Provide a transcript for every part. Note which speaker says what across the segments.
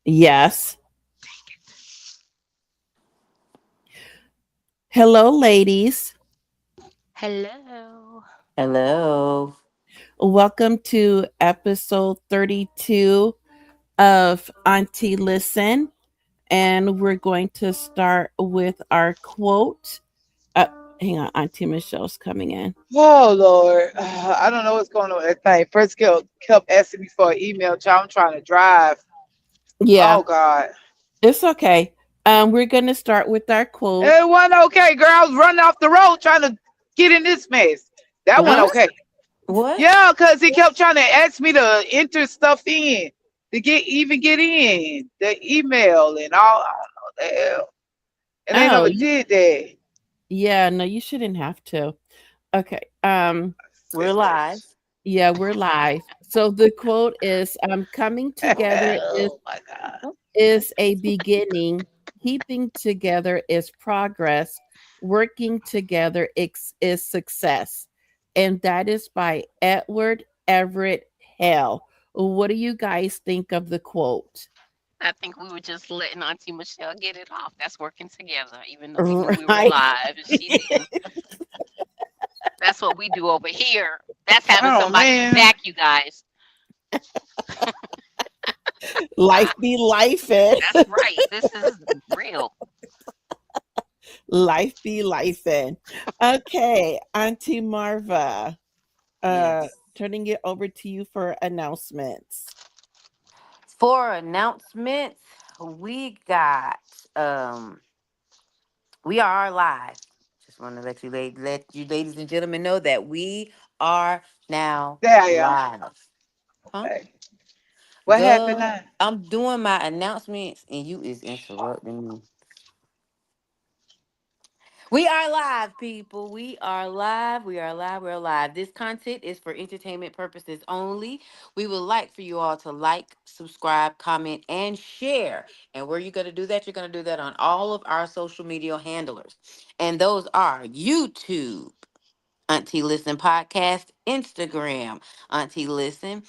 Speaker 1: Yes. Hello, ladies.
Speaker 2: Hello.
Speaker 3: Hello.
Speaker 1: Welcome to episode 32 of Auntie Listen. And we're going to start with our quote. Uh, Hang on, Auntie Michelle's coming in.
Speaker 4: Oh Lord, I don't know what's going on with that thing. First kept asking me for an email. Child, I'm trying to drive.
Speaker 1: Yeah,
Speaker 4: Oh God,
Speaker 1: it's okay. We're going to start with our quote.
Speaker 4: it wasn't okay, girl. I was running off the road trying to get in this mess. That one
Speaker 1: Huh?
Speaker 3: What?
Speaker 4: okay.
Speaker 3: What?
Speaker 4: Yeah, cause he kept trying to ask me to enter stuff in to get in the email and all. I don't know the hell, and they
Speaker 1: Oh,
Speaker 4: never did that.
Speaker 1: yeah, no, you shouldn't have to. Okay.
Speaker 3: We're live.
Speaker 1: Yeah, we're live. So the quote is coming together
Speaker 4: Oh my God.
Speaker 1: is a beginning, keeping together is progress, working together is success. And that is by Edward Everett Hale. What do you guys think of the quote?
Speaker 2: I think we were just letting Auntie Michelle get it off. That's working together, even though we knew we were
Speaker 1: Right.
Speaker 2: live and she didn't. That's what we do over here. That's having
Speaker 4: Oh
Speaker 2: somebody
Speaker 4: man.
Speaker 2: back, you guys.
Speaker 1: Life be life and
Speaker 2: That's right. This is real.
Speaker 1: life be life and okay, Auntie Marva.
Speaker 3: Yes.
Speaker 1: Turning it over to you for announcements.
Speaker 3: For announcements, we got um we are live. Just want to let you ladies and gentlemen know that we are now
Speaker 4: There I am.
Speaker 3: live. Huh?
Speaker 4: Okay. What happened
Speaker 3: Girl,
Speaker 4: now?
Speaker 3: I'm doing my announcements and you is interrupting me. We are live, people. We are live. We are live. We're live. This content is for entertainment purposes only. We would like for you all to like, subscribe, comment, and share. And where you're going to do that, you're going to do that on all of our social media handlers. And those are YouTube, Auntie Listen Podcast, Instagram, Auntie Listen,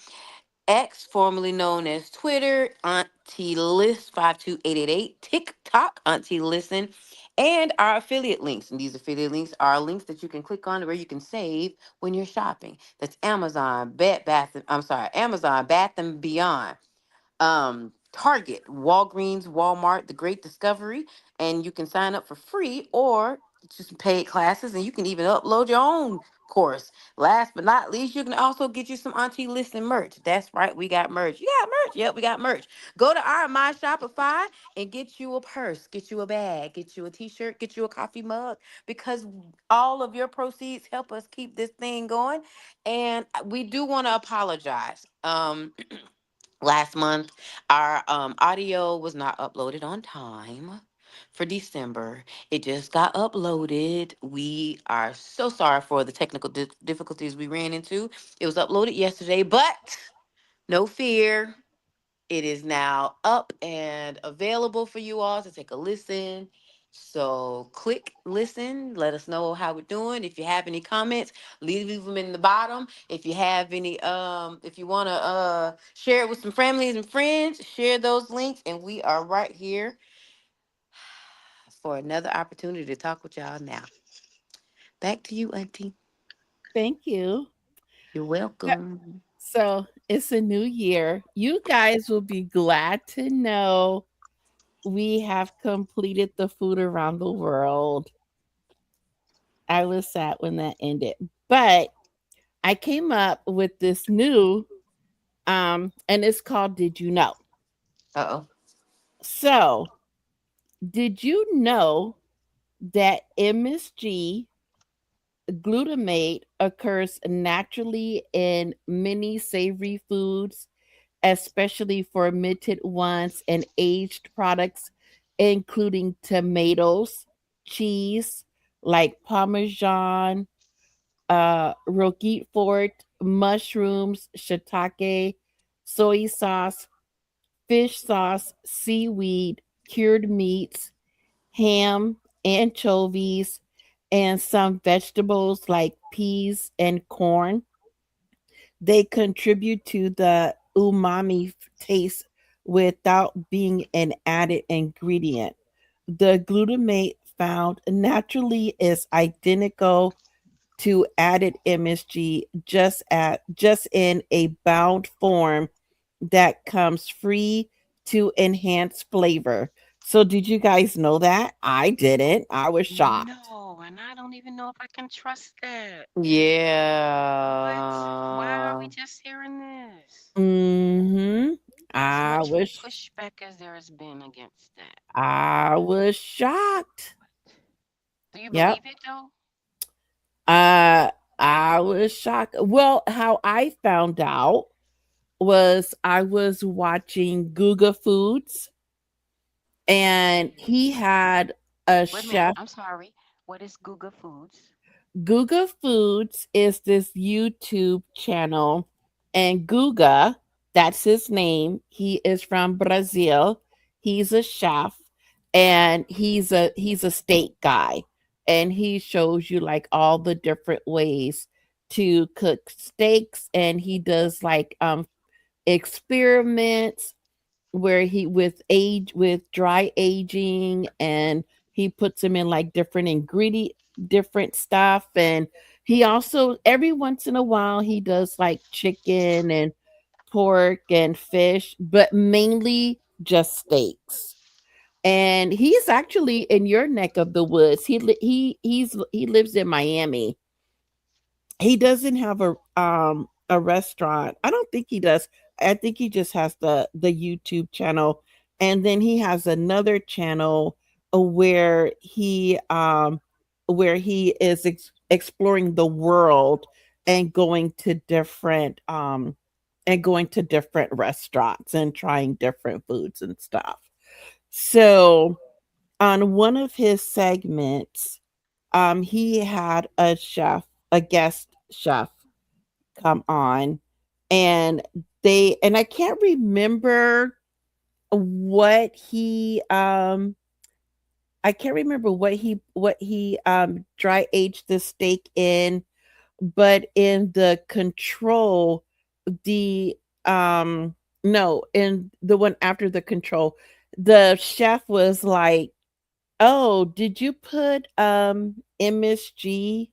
Speaker 3: X, formerly known as Twitter, Auntie List 52888, TikTok, Auntie Listen, and our affiliate links. And these affiliate links are links that you can click on where you can save when you're shopping. That's Amazon, Amazon, Bath and Beyond, Target, Walgreens, Walmart, The Great Discovery, and you can sign up for free or just paid classes, and you can even upload your own course. Last but not least, you can also get you some Auntie Listen merch. That's right, we got merch. You got merch? Yep, we got merch. Go to our My Shopify and get you a purse, get you a bag, get you a t-shirt, get you a coffee mug, because all of your proceeds help us keep this thing going. And we do want to apologize. Last month, our audio was not uploaded on time for December. It just got uploaded. We are so sorry for the technical difficulties we ran into. It was uploaded yesterday, but no fear. It is now up and available for you all to take a listen. So click listen. Let us know how we're doing. If you have any comments, leave them in the bottom. If you have any, if you want to share it with some families and friends, share those links. And we are right here for another opportunity to talk with y'all now. Back to you, Auntie.
Speaker 1: Thank you.
Speaker 3: You're welcome.
Speaker 1: So it's a new year. You guys will be glad to know we have completed the food around the world. I was sad when that ended, but I came up with this new, and it's called Did You Know?
Speaker 3: Uh oh.
Speaker 1: So, did you know that MSG glutamate occurs naturally in many savory foods, especially fermented ones and aged products, including tomatoes, cheese like Parmesan, Roquefort, mushrooms, shiitake, soy sauce, fish sauce, seaweed, cured meats, ham, anchovies, and some vegetables like peas and corn. They contribute to the umami taste without being an added ingredient. The glutamate found naturally is identical to added MSG, just in a bound form that comes free to enhance flavor. So did you guys know that? I didn't. I was shocked.
Speaker 2: No, and I don't even know if I can trust that. What? Why are we
Speaker 3: Yeah.
Speaker 2: just hearing this?
Speaker 1: Mhm.
Speaker 2: As
Speaker 1: I
Speaker 2: much
Speaker 1: was
Speaker 2: pushback as there has been against that.
Speaker 1: I was shocked.
Speaker 2: Do you
Speaker 1: Yep.
Speaker 2: believe it though?
Speaker 1: Uh I was shocked. Well, how I found out was I was watching Guga Foods and
Speaker 2: Okay.
Speaker 1: he had a
Speaker 2: Wait a minute.
Speaker 1: chef.
Speaker 2: I'm sorry. What is Guga Foods?
Speaker 1: Guga Foods is this YouTube channel, and Guga, that's his name. He is from Brazil. He's a chef, and he's a steak guy, and he shows you like all the different ways to cook steaks, and he does like experiments where he with dry aging, and he puts them in like different stuff, and he also every once in a while he does like chicken and pork and fish, but mainly just steaks. And he's actually in your neck of the woods. He lives in Miami. He doesn't have a restaurant. I don't think he does. I think he just has the YouTube channel, and then he has another channel where he is exploring the world and going to different restaurants and trying different foods and stuff. So on one of his segments, he had a guest chef come on, and I can't remember what he I can't remember what he dry aged the steak in, but in the control, the no, in the one after the control, the chef was like, "Oh, did you put MSG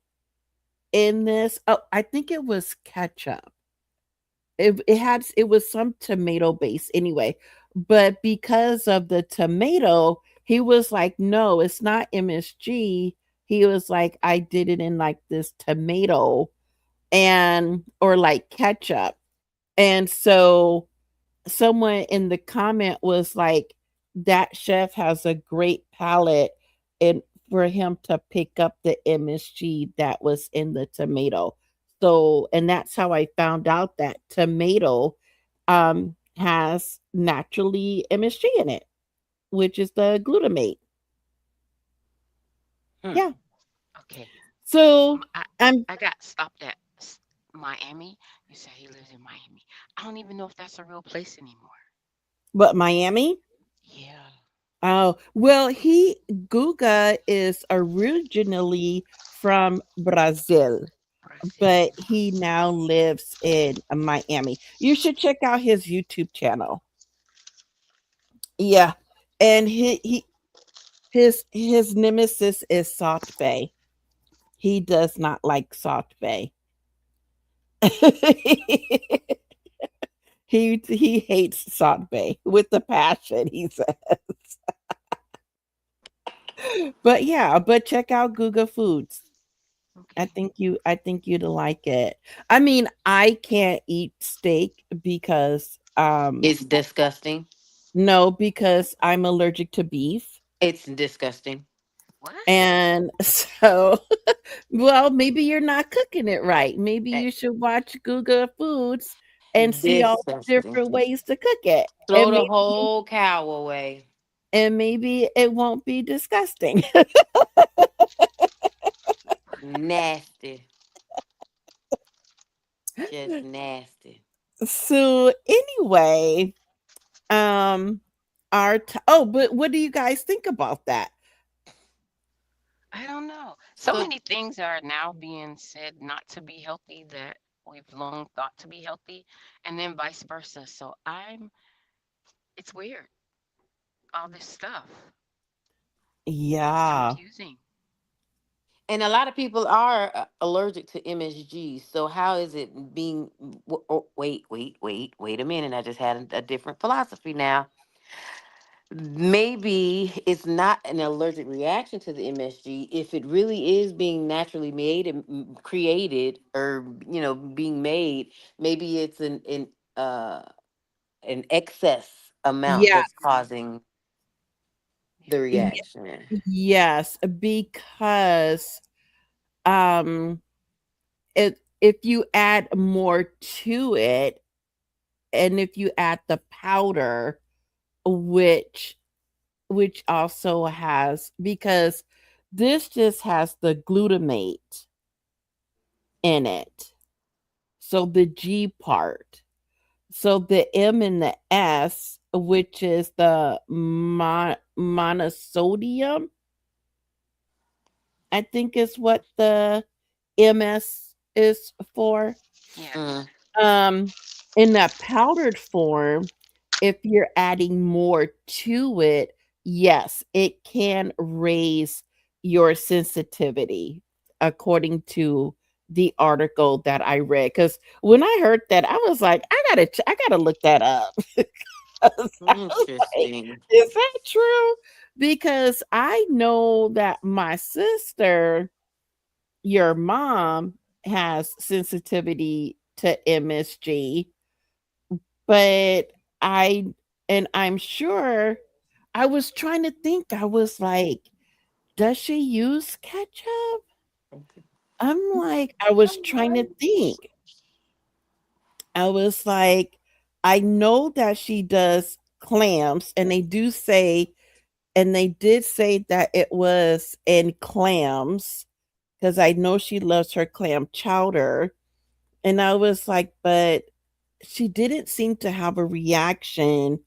Speaker 1: in this?" Oh, I think it was ketchup. It was some tomato base anyway, but because of the tomato, he was like, "No, it's not MSG." He was like, "I did it in like this tomato and or like ketchup." And so someone in the comment was like, that chef has a great palate, and for him to pick up the MSG that was in the tomato. So, and that's how I found out that tomato has naturally MSG in it, which is the glutamate.
Speaker 2: Hmm.
Speaker 1: Yeah.
Speaker 2: Okay.
Speaker 1: So
Speaker 2: I
Speaker 1: I'm
Speaker 2: I got stopped at Miami. You say he lives in Miami. I don't even know if that's a real place anymore.
Speaker 1: but Miami.
Speaker 2: Yeah.
Speaker 1: Oh, well, Guga is originally from Brazil,
Speaker 2: Brazil.
Speaker 1: but he now lives in Miami. You should check out his YouTube channel. Yeah. And his nemesis is Salt Bay. He does not like Salt Bay. He hates Salt Bay with the passion, he said. But yeah, but check out Guga Foods.
Speaker 2: Okay.
Speaker 1: I think you'd like it. I mean, I can't eat steak because
Speaker 3: It's disgusting.
Speaker 1: no, because I'm allergic to beef.
Speaker 3: It's disgusting.
Speaker 2: What?
Speaker 1: And so well, maybe you're not cooking it right. Maybe
Speaker 3: Eh,
Speaker 1: you should watch Guga Foods and see all the
Speaker 3: Disgusting.
Speaker 1: different ways to cook it.
Speaker 3: Throw the whole cow away.
Speaker 1: And maybe it won't be disgusting.
Speaker 3: Nasty. Just nasty.
Speaker 1: So anyway, um oh, but what do you guys think about that?
Speaker 2: I don't know. So
Speaker 3: So
Speaker 2: many things are now being said not to be healthy that we've long thought to be healthy, and then vice versa. So I'm It's weird. All this stuff. It's
Speaker 1: Yeah.
Speaker 2: confusing.
Speaker 3: And a lot of people are allergic to MSG. So how is it being? Oh, wait a minute! I just had a different philosophy now. Maybe it's not an allergic reaction to the MSG if it really is being naturally made and created, or being made. Maybe it's uh an excess amount
Speaker 1: Yeah.
Speaker 3: that's causing the
Speaker 2: Yeah.
Speaker 1: y-
Speaker 3: reaction.
Speaker 1: yes, because um if you add more to it, and if you add the powder, which also has, because this just has the glutamate in it. So the G part. So the M and the S, which is the monosodium, I think is what the MS is for.
Speaker 3: Mm.
Speaker 2: Yes.
Speaker 1: Um, in that powdered form, if you're adding more to it, yes, it can raise your sensitivity, according to the article that I read. Because when I heard that, I was like, I gotta look that up. I was like,
Speaker 3: Interesting.
Speaker 1: is that true? Because I know that my sister, your mom, has sensitivity to MSG, but I I'm sure, I was trying to think. I was like, does she use ketchup? I'm like, I was trying to think. I was like, I know that she does clams, and they did say that it was in clams, because I know she loves her clam chowder. And I was like, but she didn't seem to have a reaction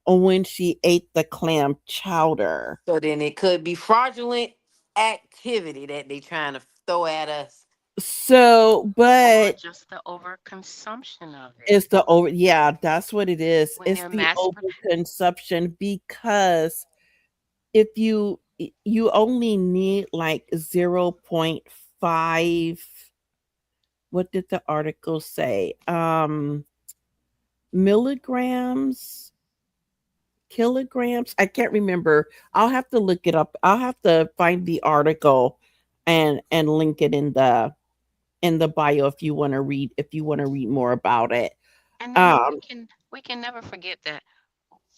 Speaker 1: on when she ate the clam chowder.
Speaker 3: So then it could be fraudulent activity that they trying to throw at us.
Speaker 1: So,
Speaker 2: Or
Speaker 1: but
Speaker 2: just the overconsumption of it.
Speaker 1: it's the over, yeah, that's what it is.
Speaker 2: When
Speaker 1: It's
Speaker 2: they're
Speaker 1: the
Speaker 2: mass
Speaker 1: overconsumption, because if you only need like zero point 0.5, what did the article say? Milligrams, kilograms. I can't remember. I'll have to look it up. I'll have to find the article and link it in the bio, if you want to read, more about it.
Speaker 2: and then
Speaker 1: Um,
Speaker 2: we can never forget that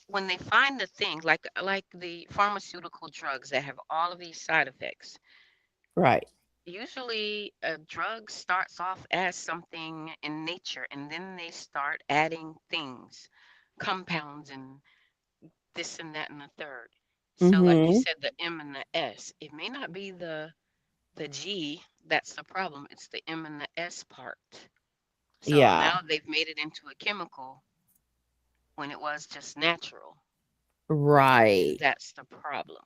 Speaker 2: when they find the thing like the pharmaceutical drugs that have all of these side effects.
Speaker 1: right.
Speaker 2: Usually a drug starts off as something in nature and then they start adding things, compounds and this and that and the third. So like you
Speaker 1: Mhm.
Speaker 2: said, the M and the S, it may not be the G that's the problem, it's the M and the S part. So
Speaker 1: Yeah.
Speaker 2: now they've made it into a chemical when it was just natural.
Speaker 1: Right.
Speaker 2: That's the problem.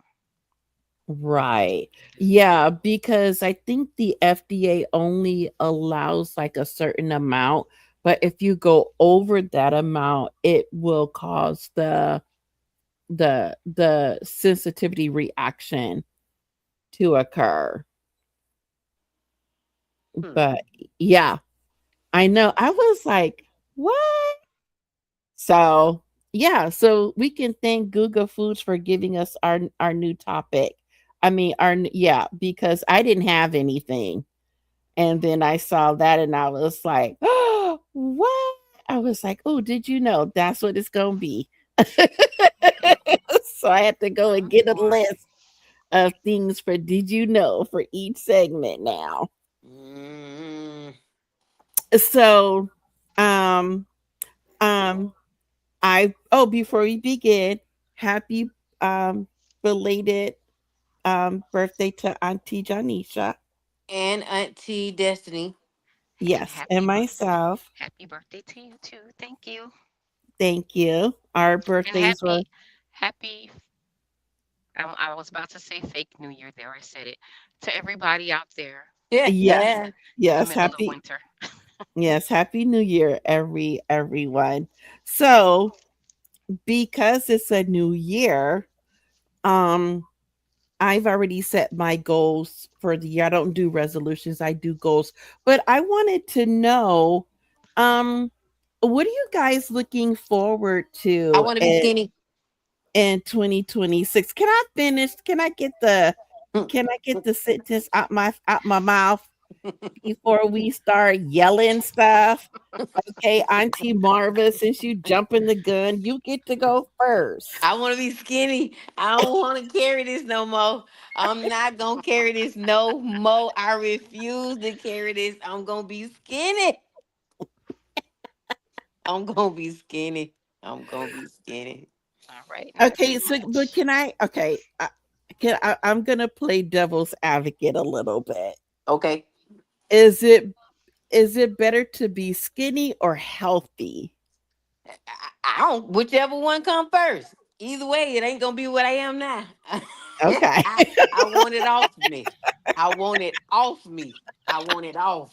Speaker 1: Right. Yeah, because I think the FDA only allows like a certain amount, but if you go over that amount, it will cause the sensitivity reaction to occur.
Speaker 3: Hmm.
Speaker 1: But yeah, I know. I was like, "What?" So, yeah, so we can thank Google Foods for giving us our new topic. I mean, yeah, because I didn't have anything. And then I saw that and I was like, "Oh, what?" I was like, "Oh, did you know that's what it's going to be?" So I had to go and
Speaker 2: Oh
Speaker 1: get a
Speaker 2: boy.
Speaker 1: list of things for did you know for each segment now.
Speaker 3: Mm.
Speaker 1: So, um um before we begin, happy um belated birthday to Auntie Janisha.
Speaker 3: And Auntie Destiny.
Speaker 2: And
Speaker 1: Yes, and myself.
Speaker 2: happy birthday to you too. Thank you.
Speaker 1: Thank you. Our
Speaker 2: And
Speaker 1: birthdays were,
Speaker 2: happy I was about to say fake New Year there. I said it to everybody out there
Speaker 1: yes,
Speaker 3: Yeah.
Speaker 2: in the
Speaker 1: yes,
Speaker 2: middle of
Speaker 1: happy,
Speaker 2: winter.
Speaker 1: yes, happy New Year, everyone. So, because it's a new year, um, I've already set my goals for the year. I don't do resolutions, I do goals. But I wanted to know, um, what are you guys looking forward
Speaker 3: I
Speaker 1: to
Speaker 3: want to be skinny.
Speaker 1: in 2026? Can I finish? Can I get the sentence out my mouth before we start yelling stuff? Okay, Auntie Marva, since you jumping the gun, you get to go first.
Speaker 3: I want to be skinny. I don't want to carry this no more. I'm not going to carry this no more. I refuse to carry this. I'm going to be skinny. I'm going to be skinny. I'm going to be skinny.
Speaker 2: All right, not too
Speaker 1: Okay, so but
Speaker 2: much.
Speaker 1: can I? Okay, I'm gonna play devil's advocate a little bit.
Speaker 3: Okay.
Speaker 1: Is it is it better to be skinny or healthy?
Speaker 3: I don't, whichever one come first. Either way, it ain't going to be what I am now.
Speaker 1: Okay,
Speaker 3: I want it off me. I want it off me. I want it off.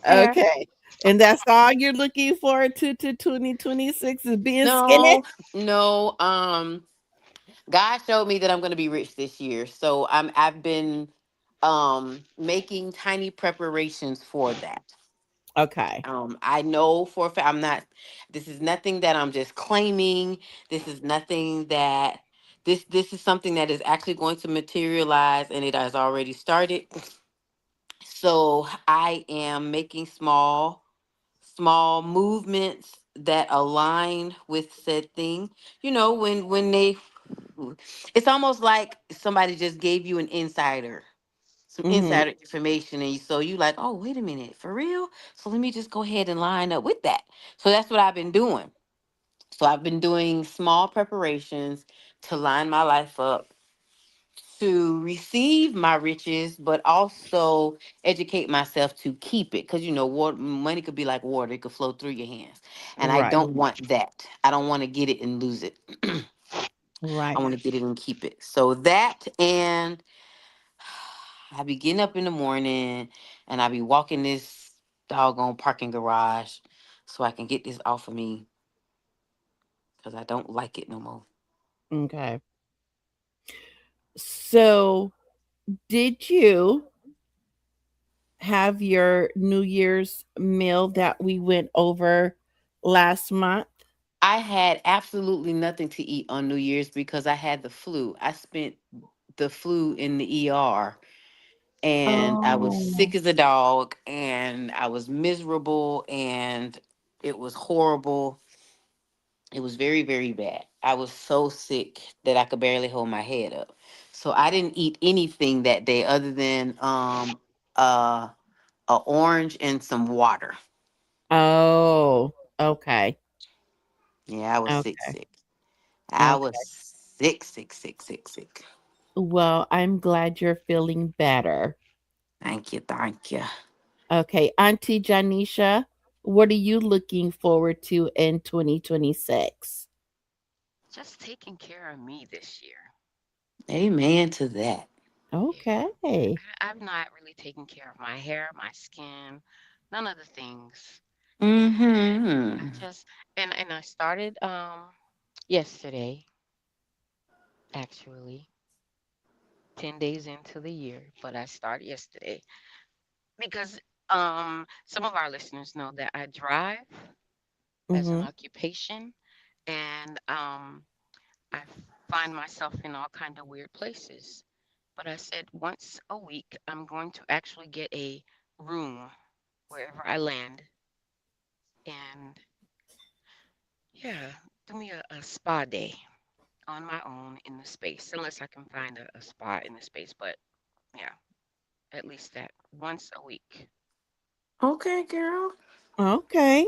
Speaker 2: Fair.
Speaker 1: okay, and that's all you're looking forward to 2026 is being skinny.
Speaker 3: No, no. God showed me that I'm going to be rich this year. So I've been making tiny preparations for that.
Speaker 1: Okay,
Speaker 3: I know for a fact I'm not, this is nothing that I'm just claiming. This is nothing that this is something that is actually going to materialize, and it has already started. So I am making small movements that align with said thing. You know, when they, it's almost like somebody just gave you an insider, some
Speaker 1: mm-hmm.
Speaker 3: insider information, and so you like, oh, wait a minute, for real? So let me just go ahead and line up with that. So that's what I've been doing. So I've been doing small preparations to line my life up to receive my riches, but also educate myself to keep it. Because you know, water, money could be like water; it could flow through your hands, and I
Speaker 1: Right,
Speaker 3: don't want that. I don't want to get it and lose it. I
Speaker 1: right.
Speaker 3: want to get it and keep it. So that, and I be getting up in the morning, and I be walking this doggone parking garage, so I can get this off of me because I don't like it no more.
Speaker 1: Okay. So, did you have your New Year's meal that we went over last month?
Speaker 3: I had absolutely nothing to eat on New Year's because I had the flu. I spent the flu in the ER, and I was
Speaker 1: Oh.
Speaker 3: sick as a dog, and I was miserable, and it was horrible. It was very, very bad. I was so sick that I could barely hold my head up. So I didn't eat anything that day other than uh a orange and some water.
Speaker 1: Oh, okay.
Speaker 3: Yeah, I was sick,
Speaker 1: Okay.
Speaker 3: sick. I was
Speaker 1: Okay.
Speaker 3: sick, sick, sick, sick, sick.
Speaker 1: Well, I'm glad you're feeling better.
Speaker 3: Thank you, thank you.
Speaker 1: Okay, Auntie Janisha, what are you looking forward to in 2026?
Speaker 2: Just taking care of me this year.
Speaker 3: Amen to that.
Speaker 2: Yeah.
Speaker 1: Okay.
Speaker 2: I've not really taken care of my hair, my skin, none of the things. And I
Speaker 3: Mm-hmm.
Speaker 2: just and I started yesterday, actually, 10 days into the year, but I started yesterday because some of our listeners know that I drive as an
Speaker 1: Mhm.
Speaker 2: occupation, and I find myself in all kind of weird places. But I said once a week I'm going to actually get a room wherever I land, and yeah, do me a spa day on my own in the space, unless I can find a spa in the space. But yeah, at least that once a week.
Speaker 3: Okay, girl.
Speaker 1: Okay.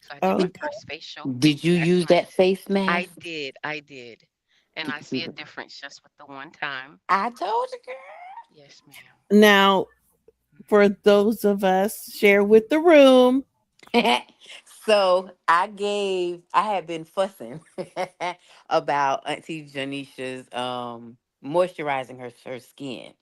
Speaker 2: So I did my
Speaker 3: Did,
Speaker 1: Okay.
Speaker 2: first facial
Speaker 3: did you
Speaker 2: last
Speaker 3: use
Speaker 2: night.
Speaker 3: that face
Speaker 2: I
Speaker 3: mask?
Speaker 2: did, I did. And I see a difference just with the one time.
Speaker 3: I told you,
Speaker 2: Yes, ma'am.
Speaker 1: Now, for those of us share with the room.
Speaker 3: girl. So I had been fussing about Auntie Janisha's moisturizing her skin.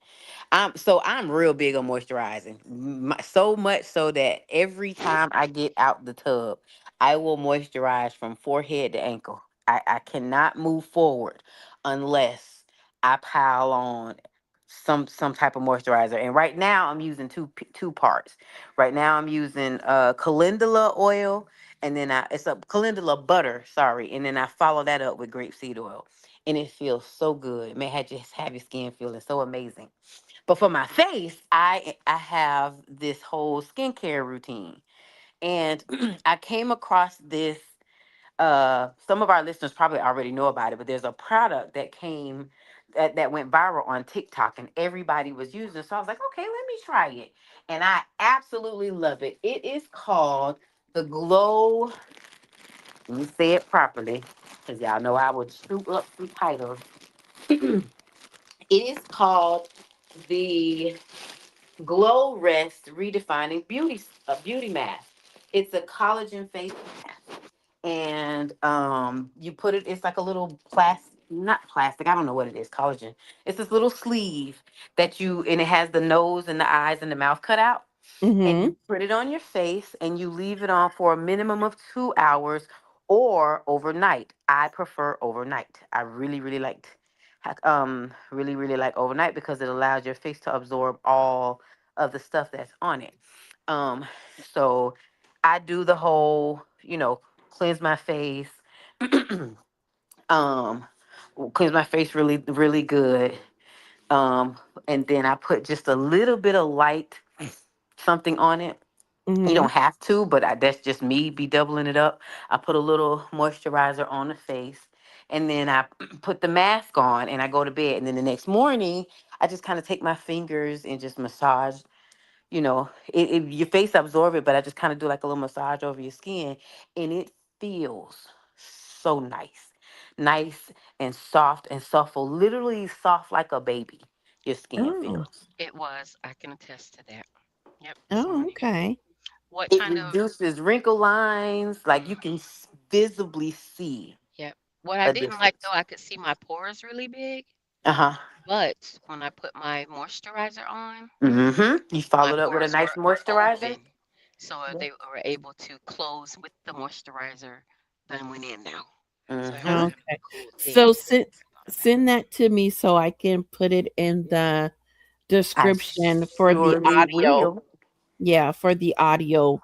Speaker 3: I'm real big on moisturizing. So much so that every time I get out the tub, I will moisturize from forehead to ankle. I cannot move forward unless I pile on some type of moisturizer. And right now I'm using two parts. Right now I'm using calendula oil, and then it's a calendula butter, sorry, and then I follow that up with grapeseed oil. And it feels so good. Man, just have your skin feeling so amazing. But for my face, I have this whole skincare routine. And I came across this, some of our listeners probably already know about it, but there's a product that went viral on TikTok and everybody was using it. So I was like, okay, let me try it. And I absolutely love it. It is called the Glow, let me say it properly, because y'all know I would shoot up some titles. It is called the Glow Rest Redefining Beauty Mask. It's a collagen face mask, and you put it. It's like a little plastic, not plastic. I don't know what it is. Collagen. It's this little sleeve and it has the nose and the eyes and the mouth cut out, and
Speaker 1: Mm-hmm.
Speaker 3: you put it on your face and you leave it on for a minimum of 2 hours or overnight. I prefer overnight. I really like overnight because it allows your face to absorb all of the stuff that's on it. Um, so I do the whole, cleanse my face, um, cleanse my face really, really good. Um, and then I put just a little bit of light something on it. You
Speaker 1: Mm-hmm.
Speaker 3: don't have to, but that's just me be doubling it up. I put a little moisturizer on the face, and then I put the mask on and I go to bed. And then the next morning, I just kind of take my fingers and just massage. Your face absorb it, but I just kind of do like a little massage over your skin, and it feels so nice, nice and soft and supple, literally soft like a baby. Your skin
Speaker 1: Oh.
Speaker 3: feels.
Speaker 2: It was. I can attest to that. Yep, it's
Speaker 1: Oh,
Speaker 2: wonderful.
Speaker 1: okay.
Speaker 2: What
Speaker 3: It
Speaker 2: kind of
Speaker 3: reduces wrinkle lines, like you
Speaker 2: mm,
Speaker 3: can visibly see
Speaker 2: yep. What I
Speaker 3: a
Speaker 2: didn't like
Speaker 3: difference.
Speaker 2: though, I could see my pores really big,
Speaker 3: Uh huh.
Speaker 2: but when I put my moisturizer on,
Speaker 3: You
Speaker 2: my
Speaker 3: followed up with a
Speaker 2: pores
Speaker 3: nice
Speaker 2: were
Speaker 3: moisturizer.
Speaker 2: open. So
Speaker 3: Yeah.
Speaker 2: they were able to close with the moisturizer that went in now. So I have
Speaker 3: Mm-hmm.
Speaker 2: that
Speaker 1: Okay.
Speaker 2: cool thing
Speaker 1: So
Speaker 2: about that.
Speaker 1: send that to me so I can put it in the
Speaker 3: I
Speaker 1: description for the
Speaker 3: surely
Speaker 1: audio.
Speaker 3: will.
Speaker 1: Yeah, for the audio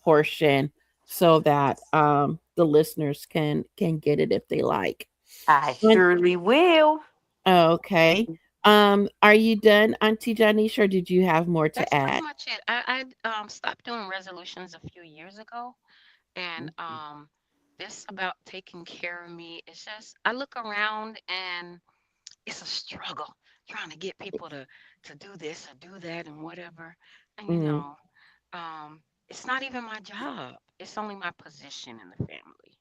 Speaker 1: portion so that the listeners can get it if they like.
Speaker 3: I
Speaker 1: And-
Speaker 3: surely will.
Speaker 1: Okay. Are you done, Auntie Janice, or did you have more to
Speaker 2: That's pretty
Speaker 1: add?
Speaker 2: much it. I stopped doing resolutions a few years ago, and this about taking care of me. It's just I look around and it's a struggle trying to get people to do this or do that and whatever. And
Speaker 1: Mm,
Speaker 2: it's not even my job. It's only my position in the family,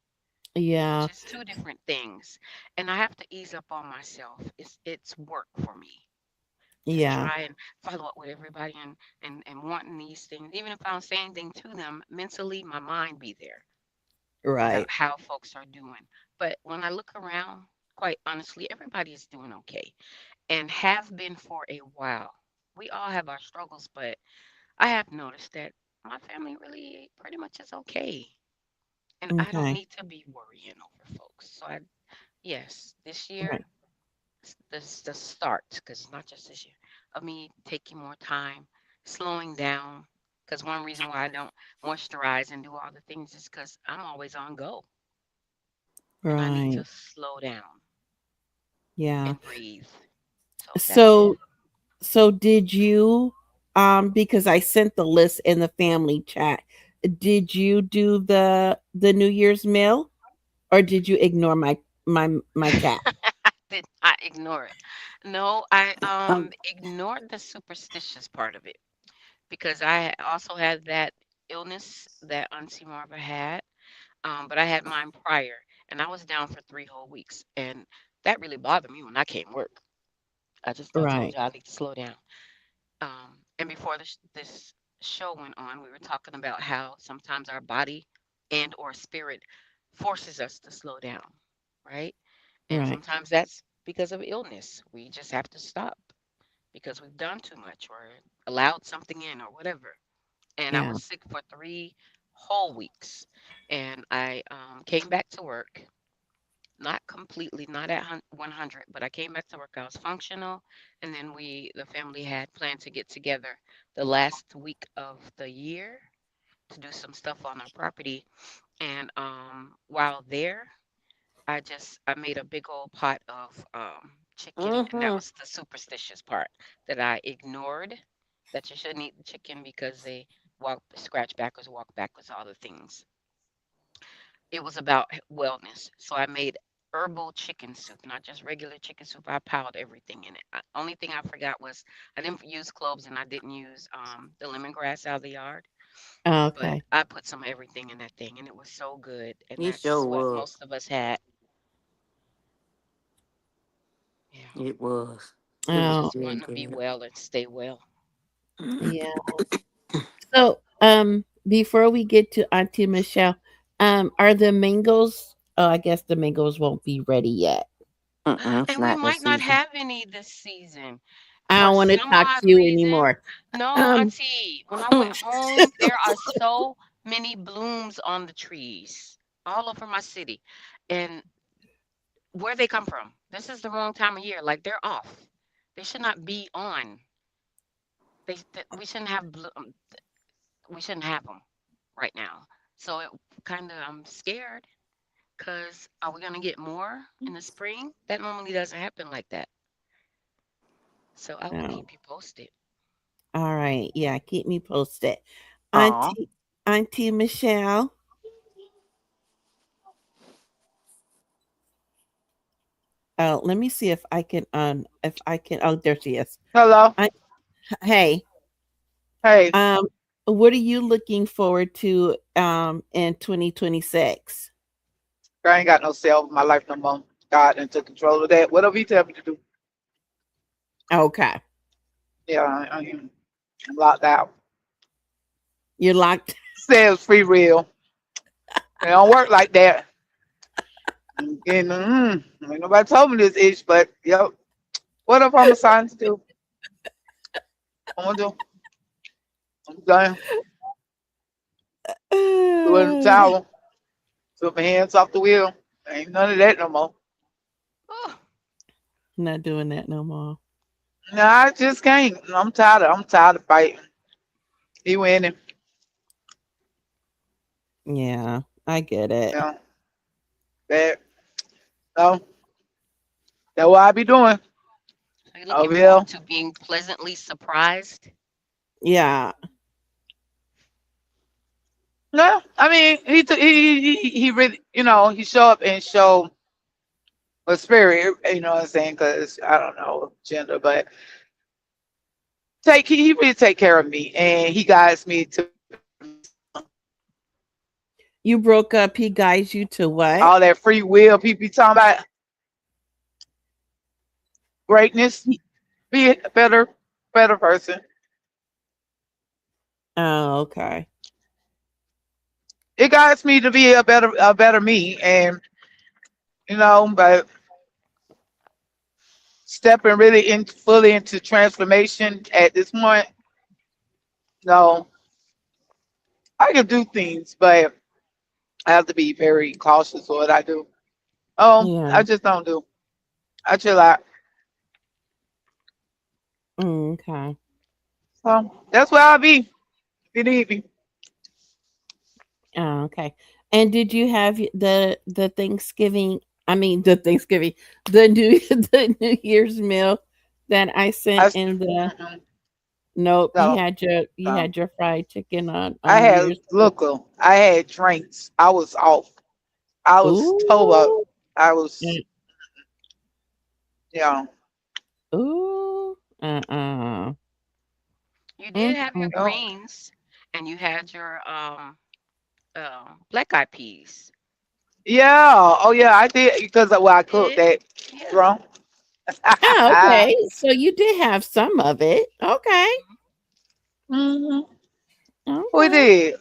Speaker 2: which
Speaker 1: yeah,
Speaker 2: is two different things. And I have to ease up on myself. It's work for me to
Speaker 1: yeah,
Speaker 2: try and follow up with everybody and wanting these things. Even if I don't say anything to them, mentally my mind be there about
Speaker 1: right.
Speaker 2: how folks are doing. But when I look around, quite honestly, everybody is doing okay and have been for a while. We all have our struggles, but I have noticed that my family really pretty much is okay. And I don't
Speaker 1: Okay.
Speaker 2: need to be worrying over folks. So yes, this
Speaker 1: Right.
Speaker 2: year, this the start, because it's not just this year, of me taking more time, slowing down. Because one reason why I don't moisturize and do all the things is because I'm always on go and I need
Speaker 1: Right.
Speaker 2: to slow down
Speaker 1: Yeah.
Speaker 2: and breathe. So that's it.
Speaker 1: So did you because I sent the list in the family chat, did you do the New Year's meal or did you ignore my chat?
Speaker 2: Did I ignore it? No, I
Speaker 3: Um,
Speaker 2: ignored the superstitious part of it because I also had that illness that Auntie Marva had. But I had mine prior, and I was down for 3 whole weeks, and that really bothered me when I came work. I told
Speaker 1: Right.
Speaker 2: you I need to slow down. And before this show went on, we were talking about how sometimes our body and or spirit forces us to slow down, right? And
Speaker 1: Right.
Speaker 2: sometimes that's because of illness. We just have to stop because we've done too much or allowed something in or whatever. And I
Speaker 1: Yeah.
Speaker 2: was sick for 3 whole weeks. And I came back to work, not completely, not at 100, but I came back to work. I was functional. And then the family had planned to get together the last week of the year to do some stuff on our property. And while there, I made a big old pot of chicken, and that
Speaker 3: Mm-hmm.
Speaker 2: was the superstitious part that I ignored. That you shouldn't eat the chicken because they scratch backwards, walk backwards, all the things. It was about wellness, so I made herbal chicken soup, not just regular chicken soup. I piled everything in it. Only thing I forgot was I didn't use cloves and I didn't use the lemongrass out of the yard, but
Speaker 1: Okay.
Speaker 2: I put some of everything in that thing, and it was so good. And
Speaker 3: It sure
Speaker 2: that's what
Speaker 3: was.
Speaker 2: most of us had. Yeah.
Speaker 3: It was. It was
Speaker 1: Oh,
Speaker 2: Just
Speaker 3: very
Speaker 2: wanting to be
Speaker 3: good.
Speaker 2: well and stay well.
Speaker 1: yeah. So, before we get to Auntie Michelle, are the mangoes? Oh, I guess the mangoes won't be ready yet.
Speaker 3: Mm-mm, it's
Speaker 2: And we
Speaker 3: not this
Speaker 2: might not
Speaker 3: season.
Speaker 2: have any this season.
Speaker 1: I
Speaker 2: For
Speaker 1: don't want to
Speaker 2: some
Speaker 1: talk
Speaker 2: odd
Speaker 1: to you
Speaker 2: reason,
Speaker 1: anymore.
Speaker 2: no,
Speaker 1: Um,
Speaker 2: Auntie, when I went home, there are so many blooms on the trees all over my city. And where they come from, this is the wrong time of year. Like they're off. They should not be on. We shouldn't have we shouldn't have them right now. So it kind of I'm scared because are we gonna get more in the spring? That normally doesn't happen like that. So I will
Speaker 1: oh,
Speaker 2: keep you posted.
Speaker 1: all right. Yeah, keep me posted.
Speaker 3: Aw.
Speaker 1: Auntie, Auntie Michelle. Oh, let me see if I can. Oh, there she is.
Speaker 4: Hello.
Speaker 1: I, hey,
Speaker 4: Hey,
Speaker 1: um, what are you looking forward to in 2026?
Speaker 4: I ain't got no self in my life no more. God and took control of that. Whatever he tell me to do.
Speaker 1: Okay,
Speaker 4: Yeah, I'm locked out.
Speaker 1: you're locked.
Speaker 4: Says free will. It don't work like that. And, ain't nobody told me this ish, but yep. Whatever I'm assigned to do, I'm gonna do. I'm done. Do it in the towel. Took my hands off the wheel. Ain't none of that no more.
Speaker 2: Oh,
Speaker 1: Not doing that no more.
Speaker 4: No, I just can't. I'm tired of fighting. He winning.
Speaker 1: Yeah, I get
Speaker 4: You
Speaker 1: it.
Speaker 4: know, that. So that's what I be doing
Speaker 2: so you're looking
Speaker 4: over
Speaker 2: forward
Speaker 4: here.
Speaker 2: to being pleasantly surprised?
Speaker 1: Yeah,
Speaker 4: No, I mean he really he show up and show a spirit. You know what I'm saying? Because I don't know gender, but he really take care of me and he guides me to
Speaker 1: you broke up. He guides you to what?
Speaker 4: all that free will people be talking about greatness. Be a better person.
Speaker 1: Oh, okay.
Speaker 4: It guides me to be a better me, and but stepping really in fully into transformation at this point. No, I can do things, but I have to be very cautious of what I do. Oh,
Speaker 1: Yeah.
Speaker 4: I just don't do. I chill out.
Speaker 1: Okay.
Speaker 4: So that's where I'll be. If you need me.
Speaker 1: Oh, okay. And did you have the Thanksgiving? I mean, the Thanksgiving, the New the New Year's meal that I
Speaker 4: I
Speaker 1: sent
Speaker 4: s-
Speaker 1: in the.
Speaker 4: mm-mm,
Speaker 1: Nope,
Speaker 4: no,
Speaker 1: you
Speaker 4: no.
Speaker 1: had your fried chicken on
Speaker 4: I
Speaker 1: New
Speaker 4: had
Speaker 1: Year's Eve.
Speaker 4: I had drinks. I was off. I was toe up.
Speaker 1: Ooh,
Speaker 4: I was,
Speaker 1: mm,
Speaker 4: you know,
Speaker 1: ooh, uh-uh.
Speaker 2: You did have your
Speaker 1: Mm-mm.
Speaker 4: you know,
Speaker 2: greens and you had your black eyed peas.
Speaker 4: yeah. Oh yeah, I did because I cooked
Speaker 2: Did
Speaker 4: that
Speaker 2: yeah.
Speaker 4: drunk.
Speaker 1: Oh, okay. So you did have some of it. Okay.
Speaker 4: hmm We
Speaker 1: Okay.
Speaker 4: did. did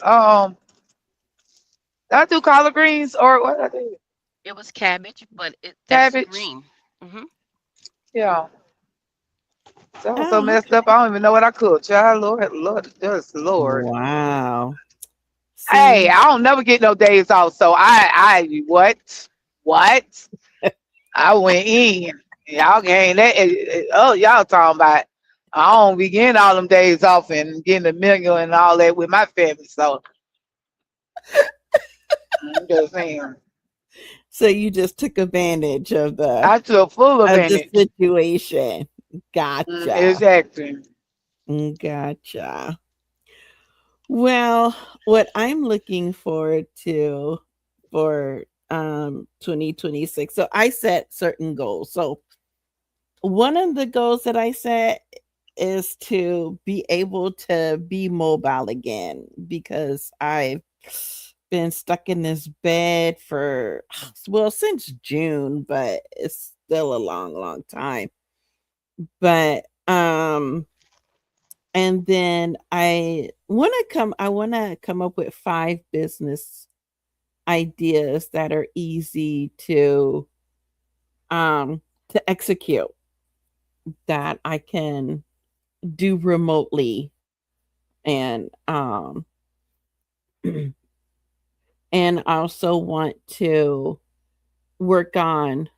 Speaker 4: I do collard greens or what I did?
Speaker 2: It was cabbage, but that's
Speaker 4: Cabbage.
Speaker 2: green. Hmm.
Speaker 4: Yeah. So I was so
Speaker 1: Oh,
Speaker 4: messed up. I don't even know what I cooked. Child, Lord, Lord, just Lord.
Speaker 1: wow.
Speaker 4: Hey,
Speaker 1: See,
Speaker 4: I don't never get no days off. So what? I went in. Y'all ain't that. Oh, y'all talking about? I don't be getting all them days off and getting a million and all that with my family. So I'm just saying,
Speaker 1: so you just took advantage
Speaker 4: I took full
Speaker 1: of the
Speaker 4: advantage.
Speaker 1: situation. Gotcha.
Speaker 4: Exactly.
Speaker 1: Gotcha. Well, what I'm looking forward to for 2026. So I set certain goals. So one of the goals that I set is to be able to be mobile again because I've been stuck in this bed for well since June, but it's still a long time. But and then I want to come up with 5 business ideas that are easy um to execute that I can do remotely and and I also want to work on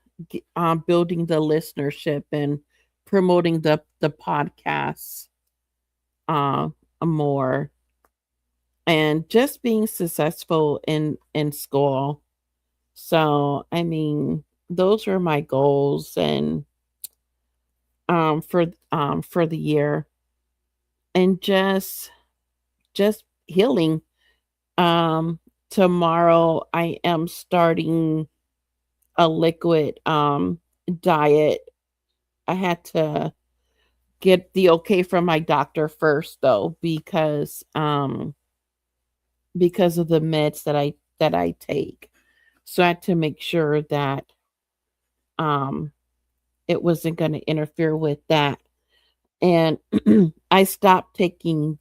Speaker 1: building the listenership and promoting the podcasts uh, more and just being successful in school. So I mean, those are my goals and for the year and just healing. Um, Tomorrow I am starting a liquid diet. I had to get the okay from my doctor first though because of the meds that I take. So I had to make sure that um it wasn't going to interfere with that. And I stopped taking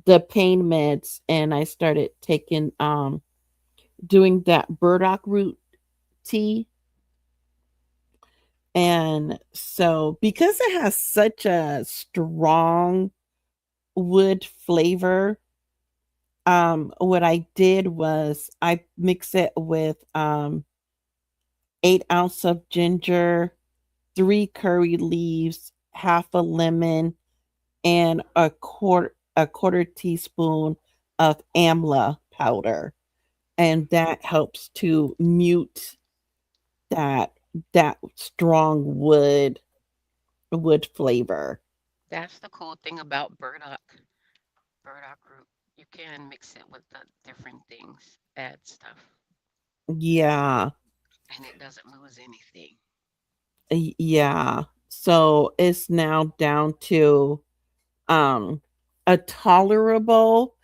Speaker 1: the pain meds and I started taking doing that burdock root tea. And so because it has such a strong wood flavor, what I did was I mix it with 8 ounce of ginger, 3 curry leaves, half a lemon, and a quarter teaspoon of amla powder. And that helps to mute that that strong wood flavor.
Speaker 2: That's the cool thing about burdock root. You can mix it with the different things, add stuff,
Speaker 1: Yeah.
Speaker 2: and it doesn't lose anything.
Speaker 1: Yeah. So it's now down to a tolerable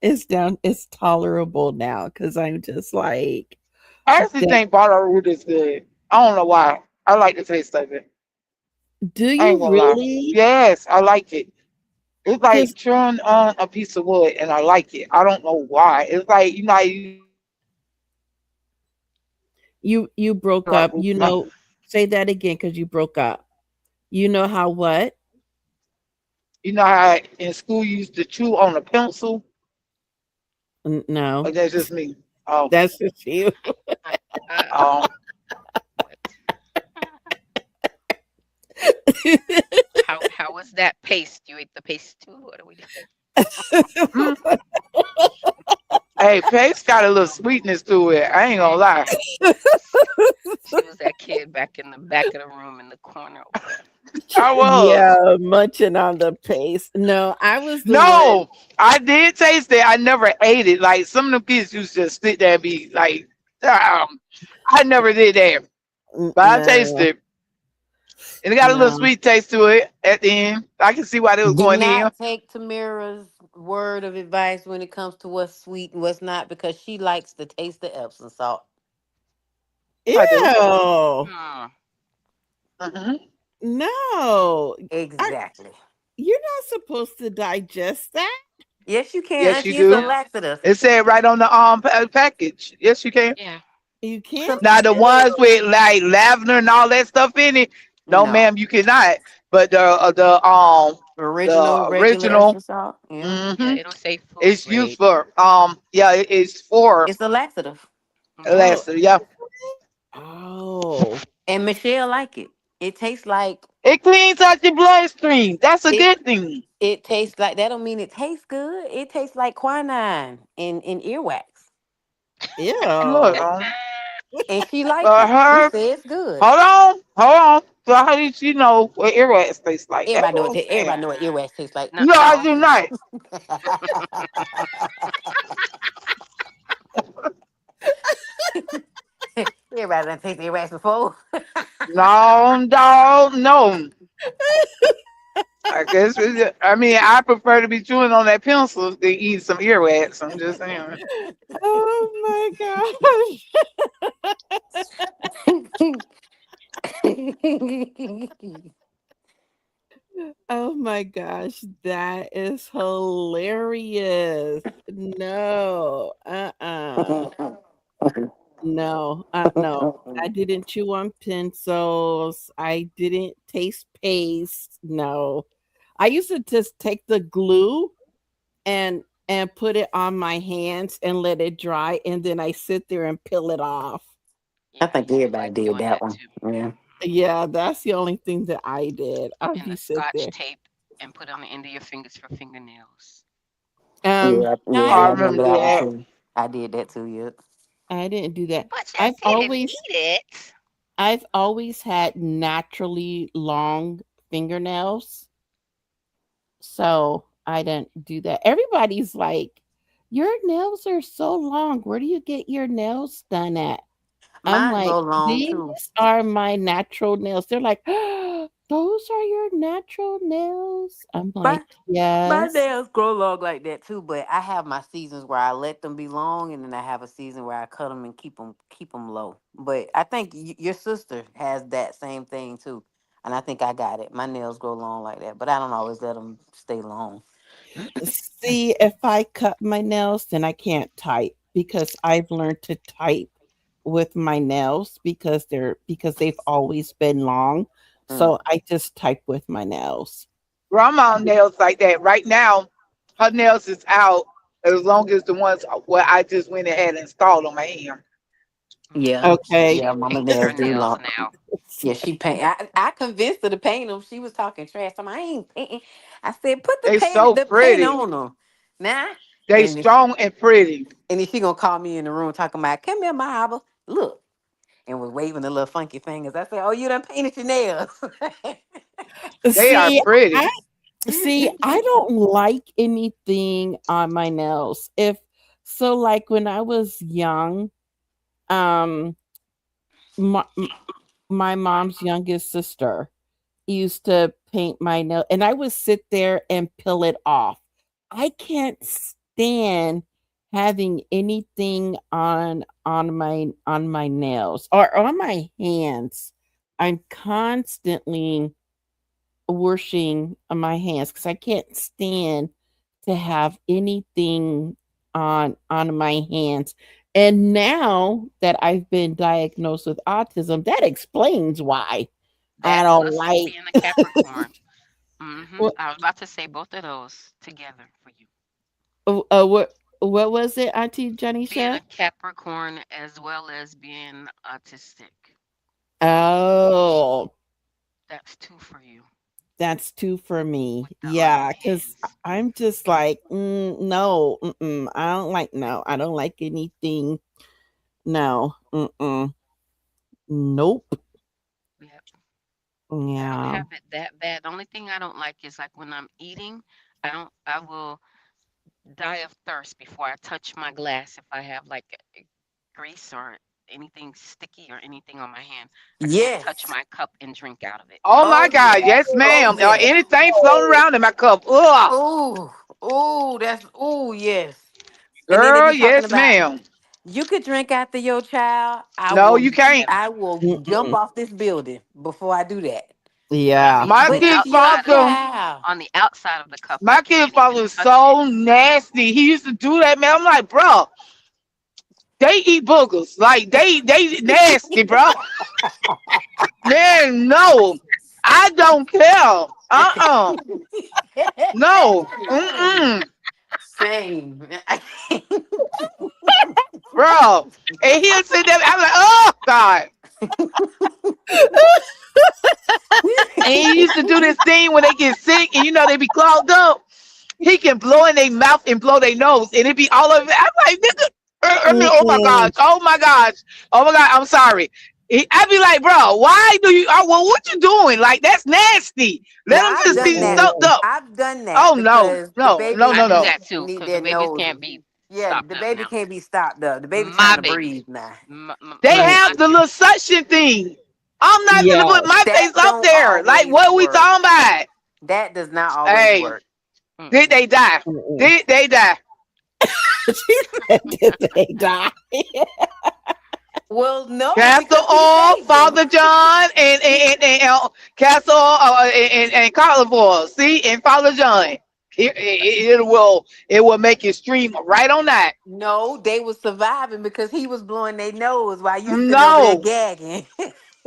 Speaker 1: it's tolerable now because I'm just like
Speaker 4: I actually
Speaker 1: that.
Speaker 4: think bottle root is good. I don't know why. I like the taste of it.
Speaker 1: Do
Speaker 4: I ain't
Speaker 1: you
Speaker 4: gonna lie.
Speaker 1: really?
Speaker 4: Yes, I like it. It's like
Speaker 1: Because
Speaker 4: chewing on a piece of wood, and I like it. I don't know why. It's like you know how you chew on
Speaker 1: you broke
Speaker 4: like
Speaker 1: up, say that again because you broke up. You know how what?
Speaker 4: you know how in school you used to chew on a pencil.
Speaker 1: No,
Speaker 4: Or that's just me. Oh,
Speaker 1: that's just you.
Speaker 4: oh.
Speaker 2: What? How was that paste? You ate the paste too? What are we doing?
Speaker 4: Mm. Hey, paste got a little sweetness to it. I ain't gonna lie.
Speaker 2: She was that kid back in the back of the room in the corner. What?
Speaker 4: I was.
Speaker 1: Yeah, munching on the paste. No, I was the one.
Speaker 4: No, I did taste it. I never ate it. Like some of the kids used to just sit there and be like, I never did that. But I
Speaker 1: No,
Speaker 4: tasted it. And it got a little
Speaker 1: no.
Speaker 4: sweet taste to it at the end. I can see why they was
Speaker 3: Do
Speaker 4: going in.
Speaker 3: not take Tamira's word of advice when it comes to what's sweet and what's not because she likes the taste of Epsom salt.
Speaker 4: I do.
Speaker 1: Ew.
Speaker 2: Hmm.
Speaker 4: Hmm.
Speaker 1: No. I,
Speaker 3: Exactly.
Speaker 1: you're not supposed to digest that.
Speaker 3: Yes, you can,
Speaker 4: Yes, you
Speaker 3: Auntie. It's a
Speaker 4: do.
Speaker 2: Yeah.
Speaker 3: laxative.
Speaker 4: It said right on the package. Yes, you can.
Speaker 2: Yeah.
Speaker 1: You can't?
Speaker 3: So,
Speaker 4: Now the ones with like lavender and all that stuff in it, no,
Speaker 3: no.
Speaker 4: ma'am, you cannot. But the
Speaker 3: Original regular
Speaker 4: original,
Speaker 3: Epsom salt. Yeah.
Speaker 2: Yeah,
Speaker 4: hmm
Speaker 2: it'll say food
Speaker 4: it's used
Speaker 2: grade.
Speaker 4: for yeah, it's for
Speaker 3: It's a laxative.
Speaker 2: Yeah.
Speaker 1: Oh,
Speaker 4: less. Yeah,
Speaker 1: oh,
Speaker 3: And Michelle like it. It tastes like
Speaker 4: it cleans out your bloodstream. That's a
Speaker 3: it
Speaker 4: good thing.
Speaker 3: it tastes like that don't mean it tastes good. It tastes like quinine and earwax.
Speaker 4: Look,
Speaker 1: ew.
Speaker 3: And she like it. She
Speaker 4: her.
Speaker 3: says good.
Speaker 4: Hold on. So how did you know what earwax tastes like? That's what I'm saying.
Speaker 3: Everybody know what earwax tastes like.
Speaker 2: No,
Speaker 4: No, I
Speaker 2: no.
Speaker 4: do not.
Speaker 3: Everybody done tasted earwax before.
Speaker 4: No, dog, no. I guess I mean I prefer to be chewing on that pencil than eat some earwax. I'm just saying.
Speaker 1: Oh my gosh. Oh my gosh. That is hilarious. No. No. No. I didn't chew on pencils. I didn't taste paste. No. I used to just take the glue and put it on my hands and let it dry and then I sit there and peel it off.
Speaker 3: I
Speaker 2: Yeah, I
Speaker 3: think
Speaker 2: used to
Speaker 3: everybody
Speaker 2: like
Speaker 3: did
Speaker 2: doing
Speaker 3: that
Speaker 2: that
Speaker 3: one.
Speaker 2: too.
Speaker 3: Yeah.
Speaker 1: Yeah, that's the only thing that I did. I'd
Speaker 2: And
Speaker 1: be
Speaker 2: the
Speaker 1: sit
Speaker 2: scotch
Speaker 1: there.
Speaker 2: tape and put on the end of your fingers for fingernails.
Speaker 1: Um,
Speaker 3: Yeah,
Speaker 1: I
Speaker 3: yeah,
Speaker 4: I
Speaker 3: I
Speaker 1: didn't
Speaker 3: remember
Speaker 4: remember
Speaker 1: do
Speaker 3: that one
Speaker 1: that.
Speaker 4: that.
Speaker 3: too. I did that too, yeah.
Speaker 1: I didn't do that.
Speaker 2: But you
Speaker 1: I've
Speaker 2: didn't
Speaker 1: always
Speaker 2: eat it.
Speaker 1: I've always had naturally long fingernails, so I didn't do that. Everybody's like, "Your nails are so long. Where do you get your nails done at?" I'm
Speaker 3: Mine
Speaker 1: like,
Speaker 3: go long
Speaker 1: "These
Speaker 3: too.
Speaker 1: are my natural nails." They're like, "Those are your natural nails?" I'm
Speaker 3: My
Speaker 1: like,
Speaker 3: my
Speaker 1: "Yes."
Speaker 3: nails grow long like that too, but I have my seasons where I let them be long, and then I have a season where I cut them and keep them low. But I think your sister has that same thing too, and I think I got it. My nails grow long like that, but I don't always let them stay long.
Speaker 1: See, if I cut my nails, then I can't type because I've learned to type with my nails because they've always been long.
Speaker 3: Mm.
Speaker 1: So I just type with my nails.
Speaker 4: Grandma nails like that. Right now, her nails is out as long as the ones where I just went ahead and installed on my hand.
Speaker 3: Yeah,
Speaker 1: Okay.
Speaker 2: She
Speaker 3: yeah, mama
Speaker 2: paints her
Speaker 3: nails do
Speaker 2: nails
Speaker 3: long.
Speaker 2: now.
Speaker 3: Yeah, she paint. I convinced her to paint them. She was talking trash. I ain't painting. I said, put
Speaker 4: They so
Speaker 3: the paint
Speaker 4: pretty.
Speaker 3: on them, nah.
Speaker 4: They
Speaker 3: And then,
Speaker 4: strong and pretty.
Speaker 3: and then she gonna call me in the room talking about, come here, my hobble. Look, and was waving the little funky fingers. I said, oh, you done painted your nails.
Speaker 4: They are
Speaker 1: See, I
Speaker 4: pretty.
Speaker 1: I don't like anything on my nails. If so like when I was young, um my, my mom's youngest sister used to paint my nail and I would sit there and peel it off. I can't stand having anything on my nails or on my hands. I'm constantly washing my hands because I can't stand to have anything on my hands. And now that I've been diagnosed with autism, that explains why I
Speaker 2: That
Speaker 1: don't
Speaker 2: plus
Speaker 1: like.
Speaker 2: being a Capricorn.
Speaker 1: What
Speaker 2: I was about to say both of those together for you.
Speaker 1: what was it, Auntie
Speaker 2: Being
Speaker 1: Janisha?
Speaker 2: a Capricorn as well as being autistic.
Speaker 1: Oh,
Speaker 2: That's two for you
Speaker 1: that's two for me.
Speaker 2: with the on
Speaker 1: Yeah, because
Speaker 2: hands.
Speaker 1: I'm just like, no, I don't like no, I don't like anything. No, nope.
Speaker 2: Yep. I don't
Speaker 1: Yeah.
Speaker 2: have it that bad. The only thing I don't like is like when I'm eating, I will die of thirst before I touch my glass if I have like grease or anything sticky or anything on my hand. I can't touch
Speaker 3: Yes.
Speaker 2: my cup and drink out of it.
Speaker 4: Oh my
Speaker 3: Oh
Speaker 4: God,
Speaker 3: yeah.
Speaker 4: yes,
Speaker 3: Oh
Speaker 4: ma'am. Or
Speaker 3: yes.
Speaker 4: anything floating around in my cup. Ugh.
Speaker 3: Oh, oh, that's oh yes. And then they
Speaker 4: Girl,
Speaker 3: be talking
Speaker 4: yes,
Speaker 3: about
Speaker 4: ma'am.
Speaker 3: you could drink after your child.
Speaker 4: No, you can't.
Speaker 3: I will jump
Speaker 1: Mm-mm.
Speaker 3: off this building before I do that.
Speaker 2: That
Speaker 1: Yeah.
Speaker 2: means
Speaker 4: My
Speaker 3: But it's
Speaker 4: kid's
Speaker 3: your
Speaker 4: father,
Speaker 3: child.
Speaker 2: on the outside of the cup, like
Speaker 4: my
Speaker 2: you
Speaker 4: kid's
Speaker 2: can't
Speaker 4: father
Speaker 2: even
Speaker 4: was
Speaker 2: touch it.
Speaker 4: so nasty. He used to do that, man. I'm like, bro, They eat boogers. Like they nasty, bro. Man, no. I don't care. Uh-uh. No. Mm-mm.
Speaker 3: Same.
Speaker 4: Bro. And he'll sit there. I'm like, oh God. And he used to do this thing when they get sick and they be clogged up. He can blow in their mouth and blow their nose and it be all over. I'm like, nigga, I mean, oh my
Speaker 1: Mm-mm.
Speaker 4: gosh, oh my gosh, oh my God, I'm sorry. I be like, bro, why do you? Oh, well, what you doing? Like that's nasty. Let
Speaker 3: Now
Speaker 4: them
Speaker 3: I've
Speaker 4: just
Speaker 3: done
Speaker 4: be
Speaker 3: that.
Speaker 4: soaked
Speaker 1: Mm-mm.
Speaker 4: up.
Speaker 3: I've done
Speaker 4: Oh
Speaker 3: that
Speaker 4: no,
Speaker 3: because the
Speaker 4: no, no,
Speaker 3: baby
Speaker 2: I
Speaker 4: no,
Speaker 2: do
Speaker 4: no.
Speaker 2: that too
Speaker 3: need
Speaker 2: because
Speaker 3: their
Speaker 2: the babies
Speaker 3: nose.
Speaker 2: can't be
Speaker 3: Yeah,
Speaker 2: stopped
Speaker 3: the
Speaker 2: up
Speaker 3: baby
Speaker 2: now.
Speaker 3: can't be stopped up. The baby
Speaker 2: My
Speaker 3: trying to
Speaker 2: baby,
Speaker 3: breathe now.
Speaker 4: They
Speaker 2: my
Speaker 4: have the
Speaker 1: Mm-mm.
Speaker 4: little suction thing. I'm not gonna put
Speaker 1: Yes.
Speaker 4: my face
Speaker 3: That
Speaker 4: up
Speaker 3: don't
Speaker 4: there. Like,
Speaker 3: always
Speaker 4: what are we
Speaker 3: work.
Speaker 4: talking about?
Speaker 3: That does not always
Speaker 4: Hey,
Speaker 3: work.
Speaker 4: did they
Speaker 2: mm-mm.
Speaker 4: die?
Speaker 1: Mm-mm.
Speaker 4: Did they die?
Speaker 1: She said, "Did they die?"
Speaker 3: Well, no,
Speaker 4: Castor
Speaker 3: because he
Speaker 4: oil,
Speaker 3: saved them.
Speaker 4: Father John, and castor oil and olive oil. See, and Father John, it will make it stream right on that.
Speaker 3: No, they was surviving because he was blowing their nose while you sitting over there
Speaker 4: No,
Speaker 3: gagging.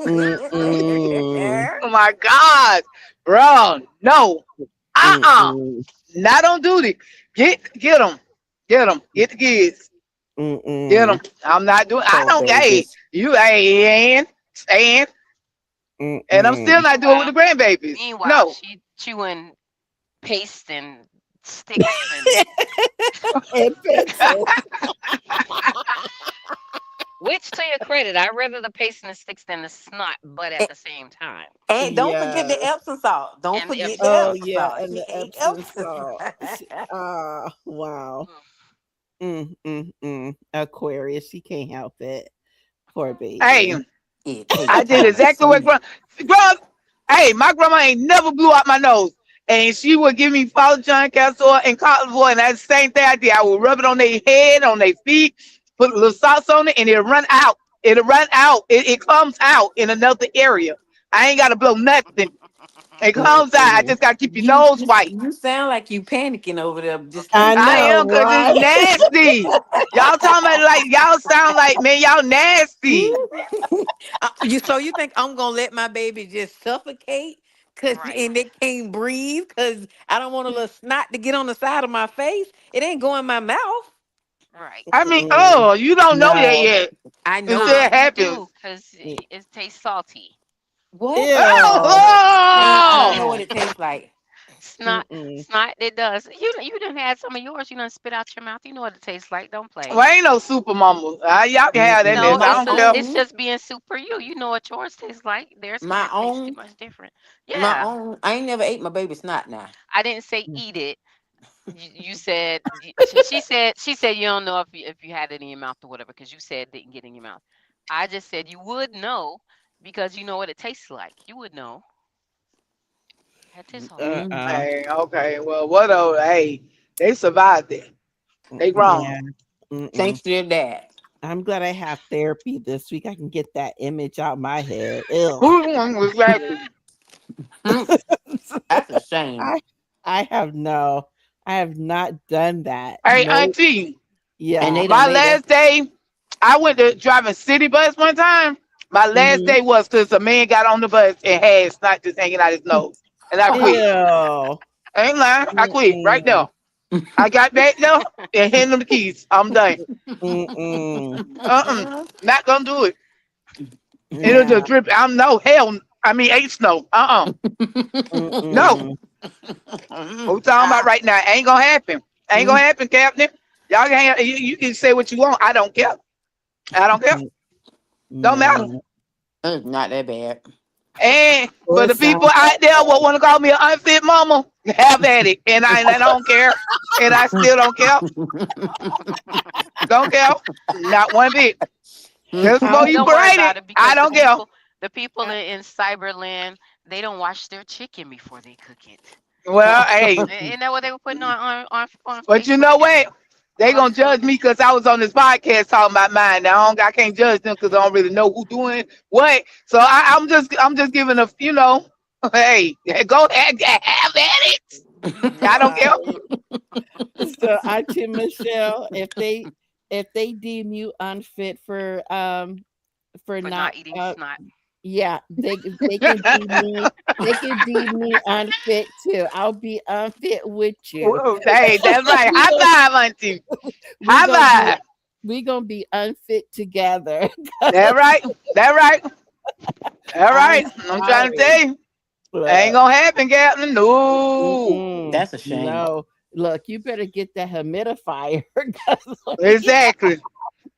Speaker 1: Mm-mm.
Speaker 4: oh my God, bro, no,
Speaker 1: Mm-mm.
Speaker 4: not on duty. Get them, get the kids, get them.
Speaker 1: Mm-mm.
Speaker 4: I'm not doing. I
Speaker 3: Poor
Speaker 4: don't. Hey,
Speaker 3: babies.
Speaker 4: you, hey, and I'm still
Speaker 1: Mm-mm.
Speaker 4: not doing it with
Speaker 2: Meanwhile,
Speaker 4: the grandbabies.
Speaker 2: meanwhile,
Speaker 4: No.
Speaker 2: she chewing paste and sticks and
Speaker 1: And pencils.
Speaker 2: which to your credit, I rather the paste and the sticks than the snot, but at
Speaker 3: And,
Speaker 2: the same time,
Speaker 3: and don't forget the
Speaker 1: Yes.
Speaker 3: Epsom salt. Don't
Speaker 2: and the
Speaker 3: forget
Speaker 2: Epsom
Speaker 3: the
Speaker 1: Oh
Speaker 2: salt.
Speaker 3: Epsom
Speaker 1: yeah,
Speaker 3: salt.
Speaker 1: and
Speaker 3: She
Speaker 1: the
Speaker 3: ate
Speaker 1: Epsom
Speaker 3: Epsom
Speaker 1: salt. Ah, wow.
Speaker 2: Mm,
Speaker 1: Aquarius, she can't help it. Poor
Speaker 4: Hey,
Speaker 1: baby.
Speaker 3: It
Speaker 4: I
Speaker 3: tastes
Speaker 4: did
Speaker 3: kind of
Speaker 4: exactly what
Speaker 3: sweet.
Speaker 4: hey, my grandma ain't never blew out my nose. And she would give me Father John castor oil and cotton oil, and that's the same thing I did. I would rub it on their head, on their feet, put a little sauce on it, and it'll run out. It'll run out. It comes out in another area. I ain't gotta blow nothing. It comes out. I
Speaker 1: Mm-mm.
Speaker 4: just gotta keep your
Speaker 3: You,
Speaker 4: nose
Speaker 3: you
Speaker 4: white.
Speaker 3: you sound like you panicking over there. Just
Speaker 1: I
Speaker 3: keep
Speaker 4: I
Speaker 1: know,
Speaker 4: am
Speaker 3: going.
Speaker 4: because it's
Speaker 1: right?
Speaker 4: nasty. Y'all talking about it like y'all sound like man, y'all nasty.
Speaker 3: So you think I'm gonna let my baby just suffocate? Cause
Speaker 2: right,
Speaker 3: and they can't breathe because I don't want a little snot to get on the side of my face. It ain't going in my mouth.
Speaker 2: right.
Speaker 4: I mean,
Speaker 1: Mm-mm.
Speaker 4: oh, you don't know that
Speaker 1: No.
Speaker 4: yet
Speaker 3: I know
Speaker 4: until
Speaker 3: it.
Speaker 4: it
Speaker 2: You
Speaker 4: happens.
Speaker 2: do because
Speaker 1: Mm.
Speaker 2: it tastes salty.
Speaker 3: What?
Speaker 1: Ew.
Speaker 3: I don't know
Speaker 4: Oh,
Speaker 3: what
Speaker 2: Mm-mm.
Speaker 3: it tastes like.
Speaker 2: Snot,
Speaker 1: Mm-mm.
Speaker 2: snot. It does. You done had some of yours. You done spit out your mouth. You know what it tastes like. Don't play.
Speaker 4: well, ain't no super mama. Y'all can have that
Speaker 1: Mm-mm.
Speaker 2: No,
Speaker 4: mess. I
Speaker 3: My
Speaker 2: it's
Speaker 4: don't
Speaker 2: just
Speaker 4: care.
Speaker 2: it's
Speaker 3: own,
Speaker 2: just being super you. You know what yours tastes like. Theirs
Speaker 3: my
Speaker 2: can't taste too
Speaker 3: own,
Speaker 2: much different.
Speaker 3: my
Speaker 2: Yeah,
Speaker 3: own. I ain't never ate my baby snot now.
Speaker 2: I didn't say
Speaker 1: Mm.
Speaker 2: eat it. You said she said you don't know if you had it in your mouth or whatever because you said it didn't get in your mouth. I just said you would know because you know what it tastes like. You would know. That tastes salty.
Speaker 3: Mm-mm.
Speaker 1: Uh-uh.
Speaker 4: Hey, okay. Well, what? Oh, hey, they survived it. They grown.
Speaker 1: Yeah. Mm-mm.
Speaker 3: Thanks to your dad.
Speaker 1: I'm glad I have therapy this week. I can get that image out my head. Ew.
Speaker 4: Exactly.
Speaker 3: Mm, that's a shame.
Speaker 1: I I have no. I have not done that.
Speaker 4: Hey,
Speaker 1: Nope.
Speaker 4: auntie,
Speaker 3: And
Speaker 1: Yeah.
Speaker 3: they done
Speaker 4: my
Speaker 3: made us.
Speaker 4: last day, I went to driving city bus one time. My last
Speaker 1: Hmm.
Speaker 4: day was because a man got on the bus and had snot just hanging out his nose, and I quit.
Speaker 1: Ew.
Speaker 4: I ain't lying. I quit right
Speaker 1: Mm-mm.
Speaker 4: now. I got back there and handed them the keys. I'm done.
Speaker 1: Mm-mm.
Speaker 4: Not gonna do it. It'll
Speaker 1: Yeah.
Speaker 4: just drip. I'm no hell. I mean, ain't snow. No.
Speaker 1: Mm-mm.
Speaker 4: What we talking about
Speaker 3: Ah,
Speaker 4: right now? Ain't gonna happen. Ain't gonna
Speaker 3: mm,
Speaker 4: happen, Captain. Y'all can you can say what you want. I don't care. I don't care.
Speaker 1: Mm.
Speaker 4: Don't matter.
Speaker 1: No.
Speaker 3: it's not that bad.
Speaker 4: And for
Speaker 1: Or
Speaker 4: the people
Speaker 1: sound
Speaker 4: out there what want to call me an unfit mama, have at it. And I don't care. And I still don't care. Don't care. Not one bit. Just before
Speaker 1: I
Speaker 4: you
Speaker 2: Don't worry
Speaker 4: grade
Speaker 2: about
Speaker 4: it,
Speaker 2: it
Speaker 4: I
Speaker 2: because the
Speaker 4: don't care.
Speaker 2: people the people in cyberland they don't wash their chicken before they cook it.
Speaker 4: Well, hey,
Speaker 2: Isn't that what they were putting on
Speaker 4: but you know
Speaker 2: Facebook and
Speaker 4: what? They
Speaker 2: all other
Speaker 4: gonna judge
Speaker 2: social
Speaker 4: me
Speaker 2: media?
Speaker 4: because I was on this podcast talking about mine. Now I can't judge them because I don't really know who doing what. So I'm just giving a hey, go ahead, have at it. I don't care.
Speaker 1: right. So Auntie Michelle, if they if they deem you unfit for
Speaker 2: For
Speaker 1: not
Speaker 2: not eating snot.
Speaker 1: yeah, they can deem me unfit too. I'll be unfit with you.
Speaker 4: Whoa, hey, that's right.
Speaker 1: we gonna
Speaker 4: High five, Auntie.
Speaker 1: we gonna
Speaker 4: High
Speaker 1: be
Speaker 4: five.
Speaker 1: unfit together.
Speaker 4: That right. That right. All
Speaker 1: I'm
Speaker 4: right. I'm trying to
Speaker 1: sorry.
Speaker 4: tell you. Ain't
Speaker 1: Look,
Speaker 4: gonna happen, Captain. No.
Speaker 1: mm-mm,
Speaker 3: That's a shame.
Speaker 1: no. Look, you better get that humidifier. 'Cause
Speaker 4: Exactly.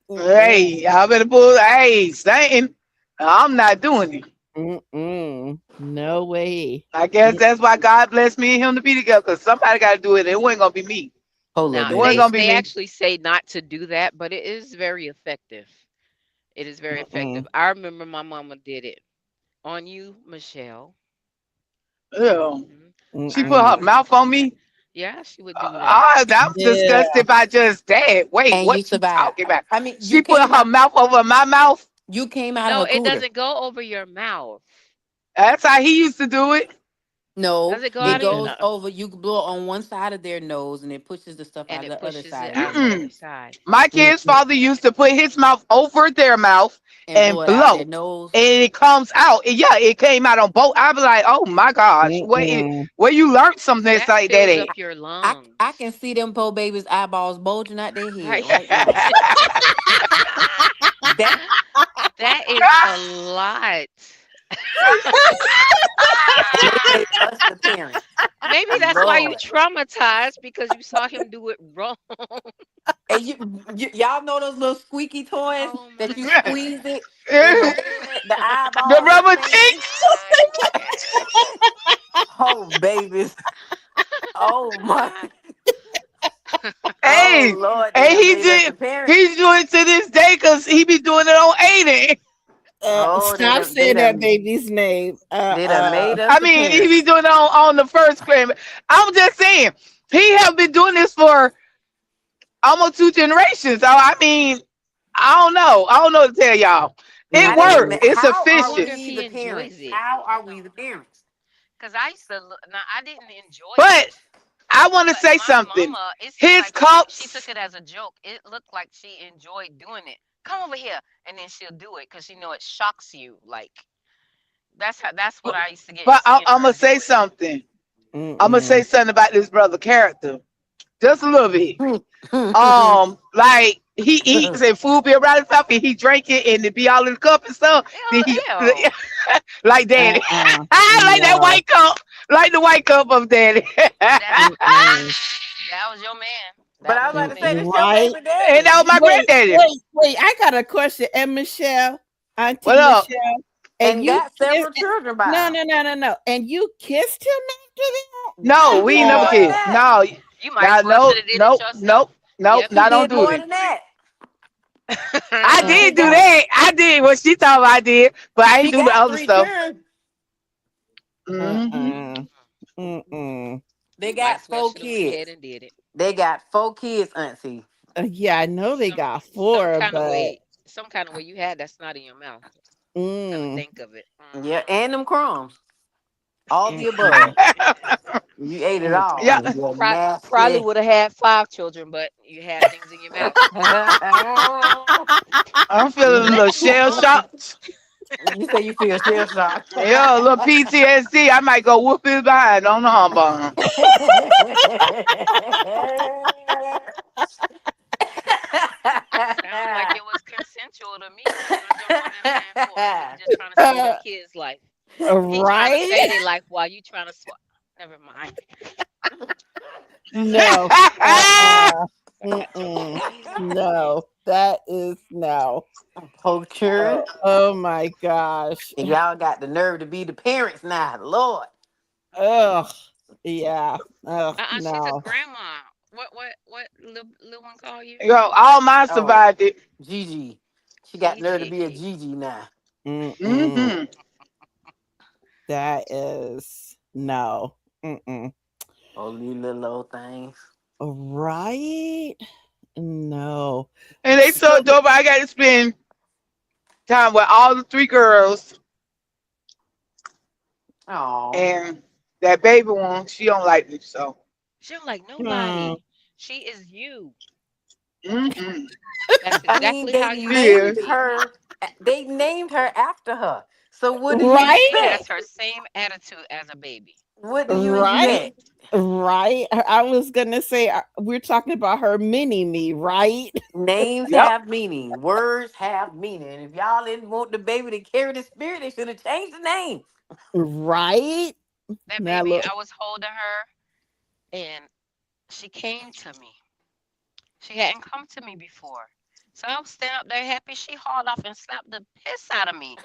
Speaker 1: mm-mm,
Speaker 4: Hey, y'all better pull. Hey, Satan. I'm not doing it.
Speaker 1: mm-mm, no way.
Speaker 4: I guess that's why God blessed me and him to be together, because somebody got to do it. It wasn't going to be me.
Speaker 3: Hold up,
Speaker 2: Now
Speaker 4: It wasn't
Speaker 3: baby.
Speaker 4: going to be
Speaker 2: they
Speaker 4: me.
Speaker 2: actually say not to do that, but it is very effective. It is very effective.
Speaker 1: Mm-mm,
Speaker 2: I remember my mama did it on you, Michelle.
Speaker 4: Ew.
Speaker 2: Hmm.
Speaker 4: She
Speaker 2: I
Speaker 4: put
Speaker 1: mm-mm.
Speaker 4: her
Speaker 2: remember.
Speaker 4: mouth on me.
Speaker 2: Yeah, she would do that.
Speaker 4: I'm
Speaker 1: Yeah.
Speaker 4: disgusted by just that. Wait,
Speaker 3: And you
Speaker 4: what you
Speaker 3: survived.
Speaker 4: talking about?
Speaker 3: I mean,
Speaker 4: She put her mouth over my mouth.
Speaker 3: you came out of
Speaker 2: No,
Speaker 3: her
Speaker 2: it
Speaker 3: cooter.
Speaker 2: doesn't go over your mouth.
Speaker 4: That's how he used to do it.
Speaker 3: No,
Speaker 2: Does it go
Speaker 3: it
Speaker 2: out of your
Speaker 1: Mm-mm.
Speaker 3: goes
Speaker 2: no?
Speaker 3: over. You can blow it on one side of their nose, and it pushes the stuff out
Speaker 2: And
Speaker 3: of
Speaker 2: it
Speaker 3: the other
Speaker 2: pushes
Speaker 3: side
Speaker 2: it
Speaker 3: of their
Speaker 2: out the
Speaker 3: nose
Speaker 2: other
Speaker 4: Mm-mm.
Speaker 2: side.
Speaker 4: My kid's
Speaker 1: Mm-mm.
Speaker 4: father used to put his mouth over their mouth
Speaker 3: and blow
Speaker 4: and
Speaker 3: it out their
Speaker 4: blow.
Speaker 3: nose.
Speaker 4: And it comes out. And yeah, it came out on both. I was like, oh my gosh,
Speaker 1: Mm-mm.
Speaker 4: where you learned something that's
Speaker 2: That
Speaker 4: like that
Speaker 2: fills
Speaker 4: at?
Speaker 2: up your
Speaker 3: I
Speaker 2: lungs.
Speaker 3: can see them poor babies' eyeballs bulging out their head
Speaker 2: Right.
Speaker 3: right now. That
Speaker 2: That is a lot.
Speaker 3: and they say us the parents.
Speaker 2: Maybe that's why you
Speaker 3: Lord.
Speaker 2: traumatized because you saw him do it wrong.
Speaker 3: And y'all know those little squeaky toys
Speaker 2: Oh
Speaker 3: that
Speaker 2: my
Speaker 3: you
Speaker 2: god.
Speaker 3: squeeze it and the
Speaker 4: The
Speaker 3: eyeballs
Speaker 4: rubber
Speaker 3: expand?
Speaker 4: cheeks.
Speaker 3: Oh, babies. Oh, my. Oh,
Speaker 4: Hey,
Speaker 3: Lord, they
Speaker 4: and
Speaker 3: done made us the parents.
Speaker 4: he's doing it to this day because he be doing it on Aiden.
Speaker 3: Oh,
Speaker 1: Stop saying that baby's name.
Speaker 3: they done made us
Speaker 4: I
Speaker 3: the
Speaker 4: mean, he be
Speaker 3: parents.
Speaker 4: doing it on the first claim. I'm just saying, he have been doing this for almost 2 generations. So I mean, I don't know. I don't know what to tell y'all. It
Speaker 3: I didn't
Speaker 4: works.
Speaker 3: even.
Speaker 1: Mm-mm.
Speaker 4: It's
Speaker 3: How
Speaker 2: I
Speaker 3: are
Speaker 4: efficient.
Speaker 2: wonder if
Speaker 3: we
Speaker 2: he
Speaker 3: the
Speaker 2: enjoys
Speaker 3: parents?
Speaker 2: it.
Speaker 3: How are we the parents?
Speaker 2: Cause I used to look. Now I didn't enjoy
Speaker 4: But
Speaker 2: it,
Speaker 4: I want to
Speaker 2: but
Speaker 4: say
Speaker 2: my
Speaker 4: something.
Speaker 2: mama, it seemed
Speaker 4: His
Speaker 2: like she took
Speaker 4: cups,
Speaker 2: it as a joke. It looked like she enjoyed doing it. Come over here, and then she'll do it because she know it shocks you. Like that's what I used to get
Speaker 4: but
Speaker 2: seeing
Speaker 4: I'm
Speaker 2: her
Speaker 4: gonna say
Speaker 2: do it.
Speaker 4: something. I'm gonna say
Speaker 1: Mm-mm.
Speaker 4: something about this brother character, just a little bit.
Speaker 3: Oh
Speaker 4: Like he eats and food be around his mouth and he drink it and it be all in the cup and stuff. Then he
Speaker 2: Ew, ew.
Speaker 4: like daddy.
Speaker 1: Uh-uh.
Speaker 4: I like that
Speaker 1: No.
Speaker 4: white cup, like the white cup of daddy.
Speaker 2: That's
Speaker 1: Mm-mm.
Speaker 2: that was your man.
Speaker 3: but
Speaker 2: That
Speaker 3: I
Speaker 2: was
Speaker 3: was about
Speaker 2: your
Speaker 3: to say,
Speaker 2: man.
Speaker 3: this your
Speaker 1: Right?
Speaker 3: baby
Speaker 4: And
Speaker 3: daddy.
Speaker 4: that was my granddaddy.
Speaker 1: Wait. I got a question. And Michelle, Auntie
Speaker 4: What up?
Speaker 1: Michelle, and
Speaker 3: And
Speaker 1: you
Speaker 3: got
Speaker 1: kissed.
Speaker 3: several children by
Speaker 1: No,
Speaker 3: him.
Speaker 1: no, no, no, no. And you kissed him
Speaker 4: No,
Speaker 3: She
Speaker 4: we
Speaker 3: did
Speaker 4: ain't never
Speaker 3: more than
Speaker 1: after
Speaker 4: kissed.
Speaker 3: that.
Speaker 4: No,
Speaker 2: You might
Speaker 4: y'all
Speaker 2: as well should
Speaker 4: no,
Speaker 2: have did it
Speaker 4: nope,
Speaker 2: yourself.
Speaker 4: nope, nope.
Speaker 2: Yep.
Speaker 3: She
Speaker 4: I don't
Speaker 3: did
Speaker 4: do
Speaker 3: more
Speaker 4: that.
Speaker 3: than that.
Speaker 4: I
Speaker 3: She
Speaker 4: did do
Speaker 3: got
Speaker 1: Uh-uh.
Speaker 4: that. I did what she thought I did, but I ain't
Speaker 3: she
Speaker 4: do the
Speaker 3: got
Speaker 4: other
Speaker 3: three
Speaker 4: stuff.
Speaker 3: children.
Speaker 4: Hmm.
Speaker 1: Uh-uh. Mm-mm.
Speaker 3: They
Speaker 2: You might
Speaker 3: got
Speaker 2: as well
Speaker 3: four
Speaker 2: should have went ahead
Speaker 3: kids.
Speaker 2: and did it.
Speaker 3: They got 4 kids, Auntie.
Speaker 1: Yeah, I know they
Speaker 2: Some
Speaker 1: got
Speaker 2: some
Speaker 1: four,
Speaker 2: kind of
Speaker 1: but
Speaker 2: way, some kind of way you had that snot in your mouth. Come to
Speaker 1: mm,
Speaker 2: think of it.
Speaker 3: Yeah,
Speaker 2: Hmm.
Speaker 3: and them crumbs. All the
Speaker 1: mm-mm,
Speaker 3: above. You ate it all.
Speaker 4: Yeah.
Speaker 1: mm-mm.
Speaker 3: You
Speaker 2: Probably
Speaker 3: nasty.
Speaker 2: would have had 5 children, but you had things in your mouth.
Speaker 4: I'm feeling a little shell shocked.
Speaker 3: You say you feel shell shocked.
Speaker 4: Yeah, a little PTSD. I might go whoop his behind on the humbug.
Speaker 2: Sounds like it was consensual to me. What you gonna jump on that man for? He was just trying to save
Speaker 1: Uh,
Speaker 2: them kids' life. He trying to
Speaker 1: right?
Speaker 2: save their life while you trying to swap. Never mind.
Speaker 1: No. Uh-uh. Mm-mm. No. That is no.
Speaker 3: Poacher.
Speaker 1: Oh my gosh.
Speaker 3: And y'all got the nerve to be the parents now, Lord.
Speaker 1: Ugh. Yeah. Ugh.
Speaker 2: She's a
Speaker 1: No.
Speaker 2: grandma. What little one call you?
Speaker 4: Yo, all mine
Speaker 3: Oh,
Speaker 4: survived it.
Speaker 3: Gigi. She got nerve to be a
Speaker 2: Gigi.
Speaker 3: Gigi now.
Speaker 1: Mm-mm.
Speaker 4: Hmm.
Speaker 1: That is no. Mm-mm.
Speaker 3: Oh, these little old things.
Speaker 1: Right? No.
Speaker 4: And they so
Speaker 1: So
Speaker 4: dope. I got to spend time with all the 3 girls,
Speaker 3: Oh.
Speaker 4: and that baby one, she don't like me. So
Speaker 2: She don't like
Speaker 1: hmm,
Speaker 2: nobody. She is you.
Speaker 4: Mm-mm.
Speaker 2: That's
Speaker 3: I mean,
Speaker 2: exactly
Speaker 3: they
Speaker 2: how you should
Speaker 3: named
Speaker 4: Yes.
Speaker 2: be.
Speaker 3: her. They named her after her. So what do you
Speaker 1: Right?
Speaker 2: She has
Speaker 3: expect?
Speaker 2: her same attitude as a baby.
Speaker 3: What do you
Speaker 1: Right?
Speaker 3: expect?
Speaker 1: Right? I was gonna say we're talking about her mini me, right?
Speaker 3: Names
Speaker 4: Yep.
Speaker 3: have meaning. Words have meaning. If y'all didn't want the baby to carry the spirit, they should have changed the name.
Speaker 1: Right?
Speaker 2: That
Speaker 1: Now
Speaker 2: baby,
Speaker 1: look.
Speaker 2: I was holding her and she came to me. She hadn't come to me before. So I was standing up there happy. She hauled off and slapped the piss out of me.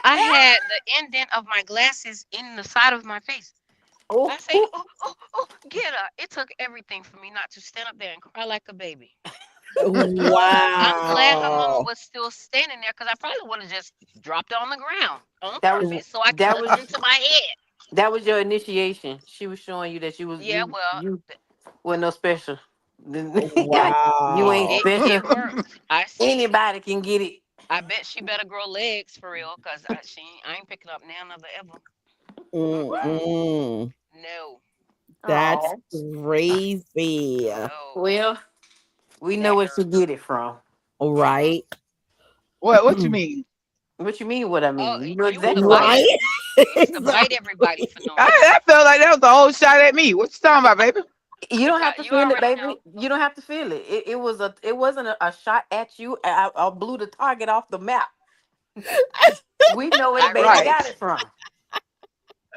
Speaker 2: I had the indent of my glasses in the side of my face.
Speaker 3: Oh,
Speaker 2: I say, oh, oh, oh, get her. It took everything for me not to stand up there and cry like a baby. I'm glad her mama
Speaker 1: Wow.
Speaker 2: was still standing there because I probably would have just dropped her on the ground on
Speaker 3: that was
Speaker 1: W-
Speaker 2: purpose so I can
Speaker 3: that
Speaker 2: look
Speaker 3: was
Speaker 2: into my head.
Speaker 3: that was your initiation. She was showing you that you was
Speaker 2: Yeah, well,
Speaker 3: you wasn't no special. You ain't
Speaker 1: Wow.
Speaker 2: it
Speaker 3: special.
Speaker 2: worked. I see.
Speaker 3: Anybody can get it.
Speaker 2: I bet she better grow legs for real, cause I ain't picking up now another ever. Mm-mm.
Speaker 1: Mm-mm.
Speaker 2: No,
Speaker 1: That's
Speaker 3: Oh.
Speaker 1: crazy.
Speaker 2: no,
Speaker 3: Well, we know
Speaker 2: that
Speaker 3: where she
Speaker 2: hurt.
Speaker 3: get it from.
Speaker 2: Mm-hmm.
Speaker 1: Right?
Speaker 4: What you mean?
Speaker 3: What you mean? What I
Speaker 2: Oh,
Speaker 3: mean? You know
Speaker 2: you used to
Speaker 3: exactly what I
Speaker 2: bite.
Speaker 3: mean.
Speaker 1: Right?
Speaker 2: You used to bite everybody
Speaker 1: Exactly.
Speaker 2: for no
Speaker 4: I
Speaker 2: reason.
Speaker 4: felt like that was a whole shot at me. What you talking about, baby?
Speaker 3: You don't have to
Speaker 2: You
Speaker 3: feel it,
Speaker 2: already know.
Speaker 3: baby. You don't have to feel it. It wasn't a shot at you. I blew the target off the map. We know where the
Speaker 2: I
Speaker 3: baby
Speaker 2: remember.
Speaker 3: got
Speaker 4: Right.
Speaker 3: it from.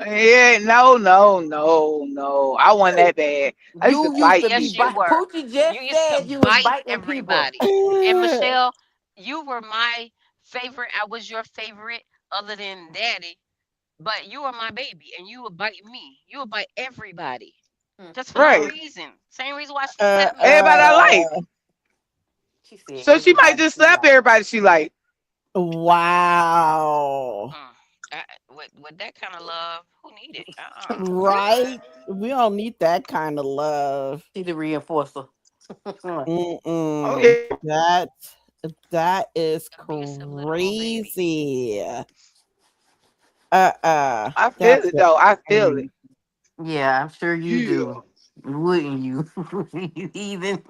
Speaker 4: Yeah, no, no, no, no. I wasn't that bad. I used to
Speaker 3: You used
Speaker 4: bite
Speaker 3: to be
Speaker 2: Yes, you
Speaker 3: bite.
Speaker 4: people.
Speaker 2: were.
Speaker 3: Poochie
Speaker 2: You
Speaker 3: just
Speaker 2: used to
Speaker 3: said you was
Speaker 2: bite
Speaker 3: biting people.
Speaker 2: everybody. And Michelle, you were my favorite. I was your favorite other than Daddy. But you are my baby and you would bite me. You would bite everybody.
Speaker 3: Hmm.
Speaker 2: Just for no
Speaker 4: Right.
Speaker 2: reason. Same reason why she
Speaker 1: uh,
Speaker 2: slapped me for no
Speaker 4: Everybody I
Speaker 2: reason.
Speaker 4: like.
Speaker 1: uh,
Speaker 3: She said
Speaker 4: So she might
Speaker 3: everybody
Speaker 4: just
Speaker 3: she
Speaker 4: slap
Speaker 3: liked.
Speaker 4: everybody she like.
Speaker 1: wow.
Speaker 2: Mm. With that kind of love, who need it?
Speaker 1: Right? We don't need that kind of love.
Speaker 3: She the reinforcer.
Speaker 4: Oh
Speaker 1: Mm-mm.
Speaker 4: yeah.
Speaker 1: That is
Speaker 2: Abusive little old baby.
Speaker 1: crazy.
Speaker 4: I feel
Speaker 1: That's
Speaker 4: it
Speaker 1: what
Speaker 4: though. I feel it.
Speaker 1: crazy.
Speaker 3: Yeah, I'm sure you
Speaker 4: Yeah.
Speaker 3: do. Wouldn't you? You even.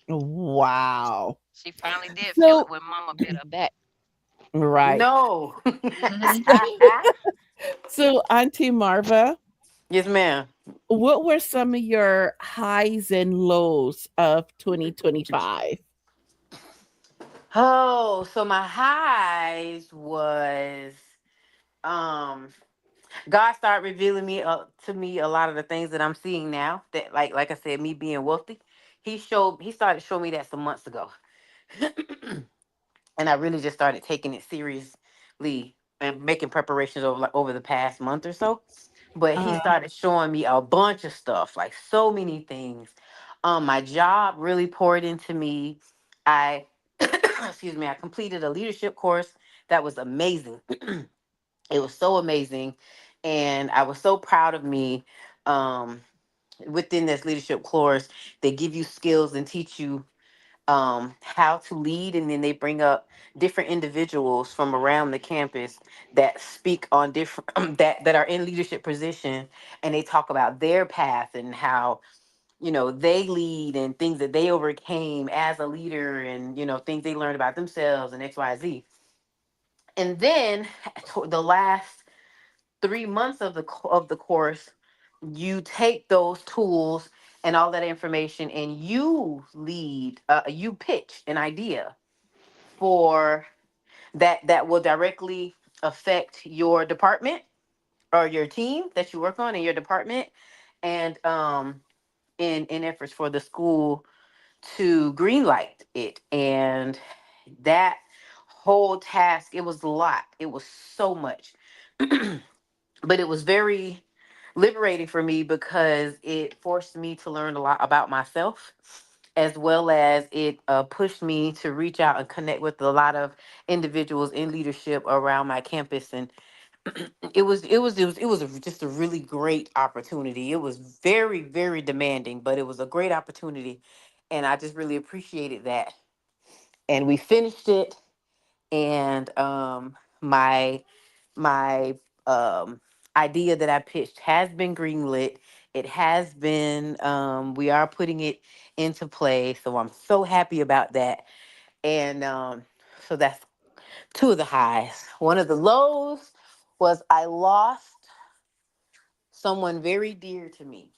Speaker 1: Wow.
Speaker 2: She finally did feel it
Speaker 1: So
Speaker 2: when Mama bit her back.
Speaker 1: right.
Speaker 3: No.
Speaker 4: Hmm.
Speaker 1: So Auntie Marva,
Speaker 3: Yes, ma'am.
Speaker 1: what were some of your highs and lows of 2025?
Speaker 3: Oh, so my highs was um God started revealing me to me a lot of the things that I'm seeing now. That like I said, me being wealthy. He started showing me that some months ago. And I really just started taking it seriously and making preparations over the past month or so. But he
Speaker 1: Uh,
Speaker 3: started showing me a bunch of stuff, like so many things. My job really poured into me. I excuse me, I completed a leadership course that was amazing. It was so amazing, and I was so proud of me. Um, Within this leadership course, they give you skills and teach you how to lead, and then they bring up different individuals from around the campus that speak on different that are in leadership position, and they talk about their path and how they lead and things that they overcame as a leader, and things they learned about themselves and XYZ. And then the last 3 months of the course, you take those tools and all that information, and you pitch an idea for that will directly affect your department or your team that you work on in your department, and in efforts for the school to greenlight it. And that whole task, it was a lot, it was so much. But it was very liberating for me because it forced me to learn a lot about myself, as well as it pushed me to reach out and connect with a lot of individuals in leadership around my campus. And just a really great opportunity. It was very, very demanding, but it was a great opportunity, and I just really appreciated that. And we finished it, and my my idea that I pitched has been greenlit. It has been. We are putting it into play, so I'm so happy about that. And so that's two of the highs. One of the lows was I lost someone very dear to me,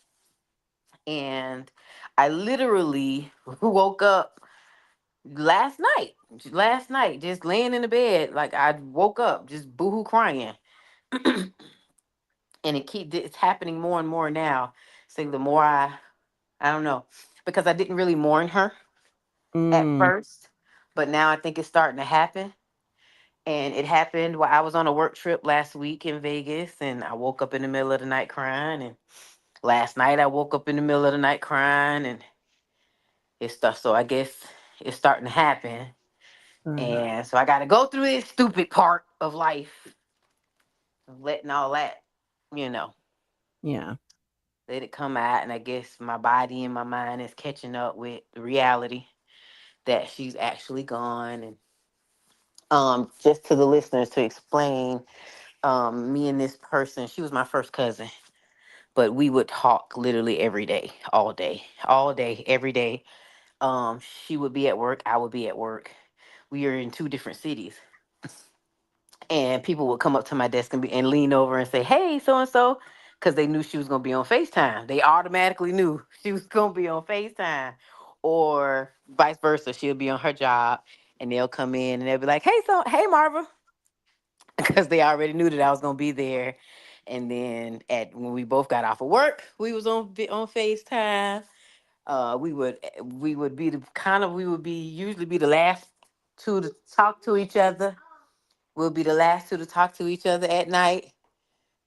Speaker 3: and I literally woke up last night. Last night, just laying in the bed, like I woke up just boohoo crying, and it's happening more and more now. So the more I don't know, because I didn't really mourn her at
Speaker 1: Mm,
Speaker 3: first, but now I think it's starting to happen. And it happened while I was on a work trip last week in Vegas, and I woke up in the middle of the night crying. And last night I woke up in the middle of the night crying, and it's stuff. So I guess it's starting to happen,
Speaker 1: mm,
Speaker 3: and so I got to go through this stupid part of life, of letting all that, you know,
Speaker 1: yeah.
Speaker 3: let it come out. And I guess my body and my mind is catching up with the reality that she's actually gone. And just to the listeners to explain, me and this person, she was my first cousin, but we would talk literally every day, all day, every day. She would be at work, I would be at work. We are in two different cities, and people would come up to my desk and lean over and say, "Hey, so and so," because they knew she was gonna be on Facetime. They automatically knew she was gonna be on Facetime, or vice versa. She'll be on her job, and they'll come in and they'll be like, "Hey, hey, Marva," because they already knew that I was gonna be there. And then at when we both got off of work, we was on Facetime. We would be the kind of we would be usually be the last two to talk to each other. We'll be the last two to talk to each other at night.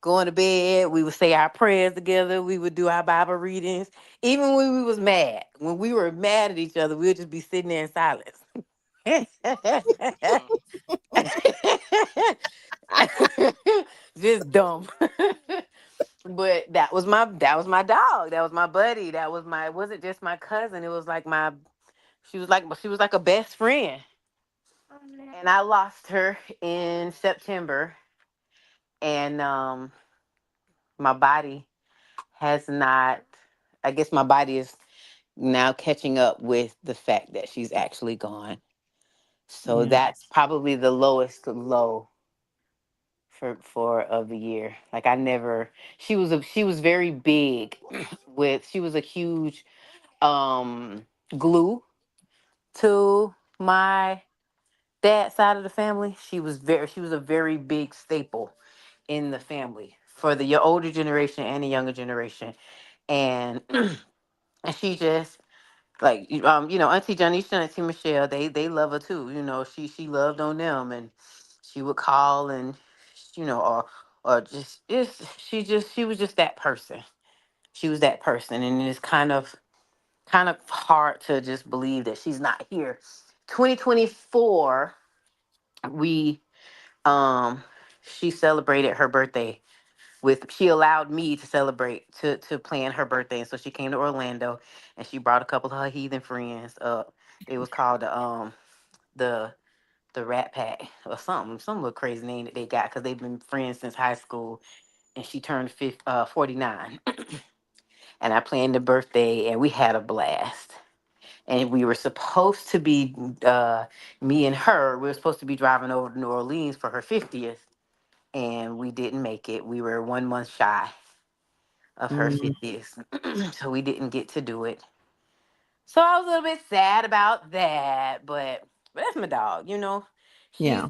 Speaker 3: Going to bed, we would say our prayers together. We would do our Bible readings. Even when we was mad, when we were mad at each other, we'd just be sitting there in silence.
Speaker 2: Hmm.
Speaker 3: Just dumb. But that was my dog. That was my buddy. That was my it wasn't just my cousin. It was like my she was like a best friend. And I lost her in September, and my body has not I guess my body is now catching up with the fact that she's actually gone. So
Speaker 1: Yeah.
Speaker 3: that's probably the lowest low for of the year. Like I never she was very big she was a huge glue to my dad's side of the family. She was a very big staple in the family for the your older generation and the younger generation. And and she just like Auntie Janisha and Auntie Michelle, they love her too. She loved on them, and she would call and or just she was just that person. She was that person, and it's kind of hard to just believe that she's not here. 2024, we she celebrated her birthday with she allowed me to celebrate to plan her birthday, and so she came to Orlando, and she brought a couple of her heathen friends up. They was called the the Rat Pack or something, some little crazy name that they got because they've been friends since high school. And she turned 49, and I planned the birthday, and we had a blast. And we were supposed to be me and her. We were supposed to be driving over to New Orleans for her 50th, and we didn't make it. We were 1 month shy of her
Speaker 1: Mm,
Speaker 3: 50th, so we didn't get to do it. So I was a little bit sad about that, but that's my dog. She
Speaker 1: yeah.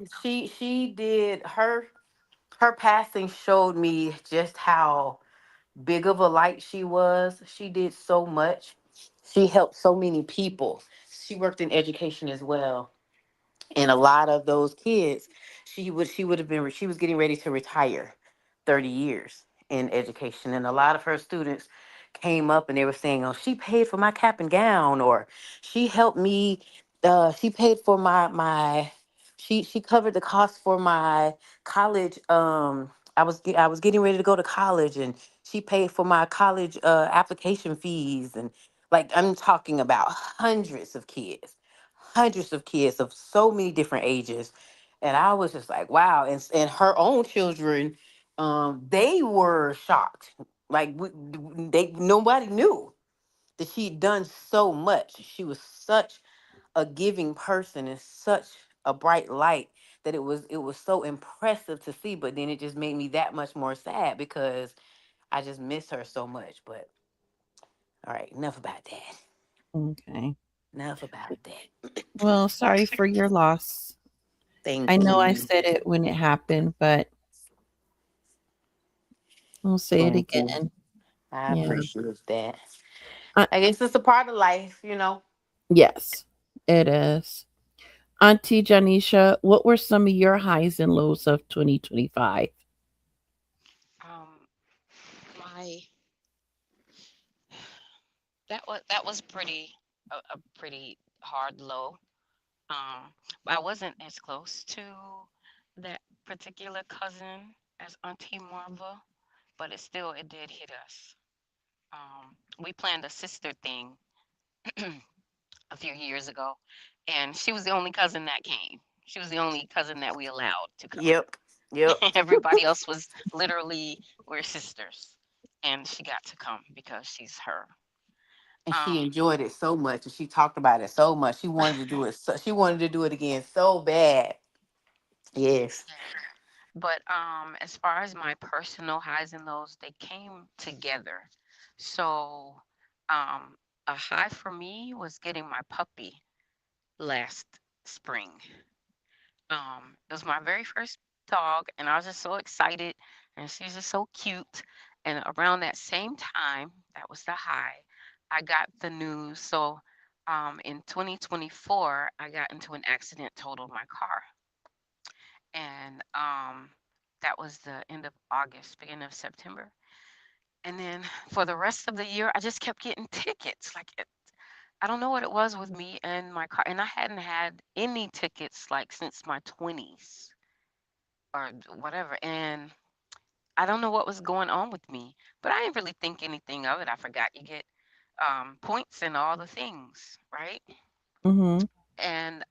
Speaker 3: she did her passing showed me just how big of a light she was. She did so much. She helped so many people. She worked in education as well, and a lot of those kids, she was getting ready to retire 30 years in education, and a lot of her students came up and they were saying, "Oh, she paid for my cap and gown," or "She helped me, she paid for my she covered the cost for my college. I was getting ready to go to college, and she paid for my college application fees." And like I'm talking about hundreds of kids of so many different ages. And I was just like, wow. And her own children, they were shocked. Like they nobody knew that she'd done so much. She was such a giving person and such a bright light that it was so impressive to see. But then it just made me that much more sad because I just miss her so much. But all right, enough about that.
Speaker 1: Okay.
Speaker 3: Enough about that.
Speaker 1: Well, sorry for your loss. I
Speaker 3: Thank
Speaker 1: know I
Speaker 3: you.
Speaker 1: said it when it happened, but I'll say it
Speaker 3: Thank you.
Speaker 1: again.
Speaker 3: I
Speaker 1: Yeah.
Speaker 3: appreciate that.
Speaker 1: Uh,
Speaker 3: I guess it's a part of life, you know.
Speaker 1: yes, it is. Auntie Janisha, what were some of your highs and lows of 2025?
Speaker 2: Um, my that was a pretty hard low. Um, I wasn't as close to that particular cousin as Auntie Marva, but it did hit us. We planned a sister thing a few years ago, and she was the only cousin that came. She was the only cousin that we allowed to come.
Speaker 3: Yep. Yep.
Speaker 2: Everybody else was literally we're sisters, and she got to come because she's her.
Speaker 3: And she
Speaker 2: Um,
Speaker 3: enjoyed it so much and she talked about it so much. She wanted to do it she wanted to do it again so bad. Yes.
Speaker 2: yeah. But as far as my personal highs and lows, they came together. So um, a high for me was getting my puppy last spring. It was my very first dog, and I was just so excited, and she's just so cute. And around that same time, that was the high, I got the news. So, in 2024, I got into an accident, totaled my car, and that was the end of August, beginning of September. And then for the rest of the year, I just kept getting tickets. I don't know what it was with me and my car, and I hadn't had any tickets like since my 20s or whatever. And I don't know what was going on with me, but I didn't really think anything of it. I forgot you get points and all the things, right?
Speaker 1: Mm-hmm.
Speaker 2: And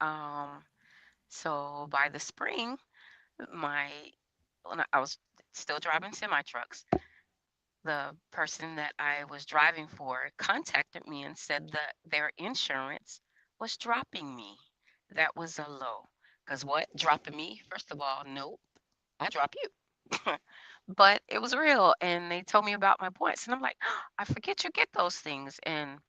Speaker 2: so by the spring, my when I was still driving semi trucks, the person that I was driving for contacted me and said that their insurance was dropping me. That was a low. Because what? Dropping me? First of all, nope. I drop you. But it was real. And they told me about my points. And I'm like, I forget you get those things. And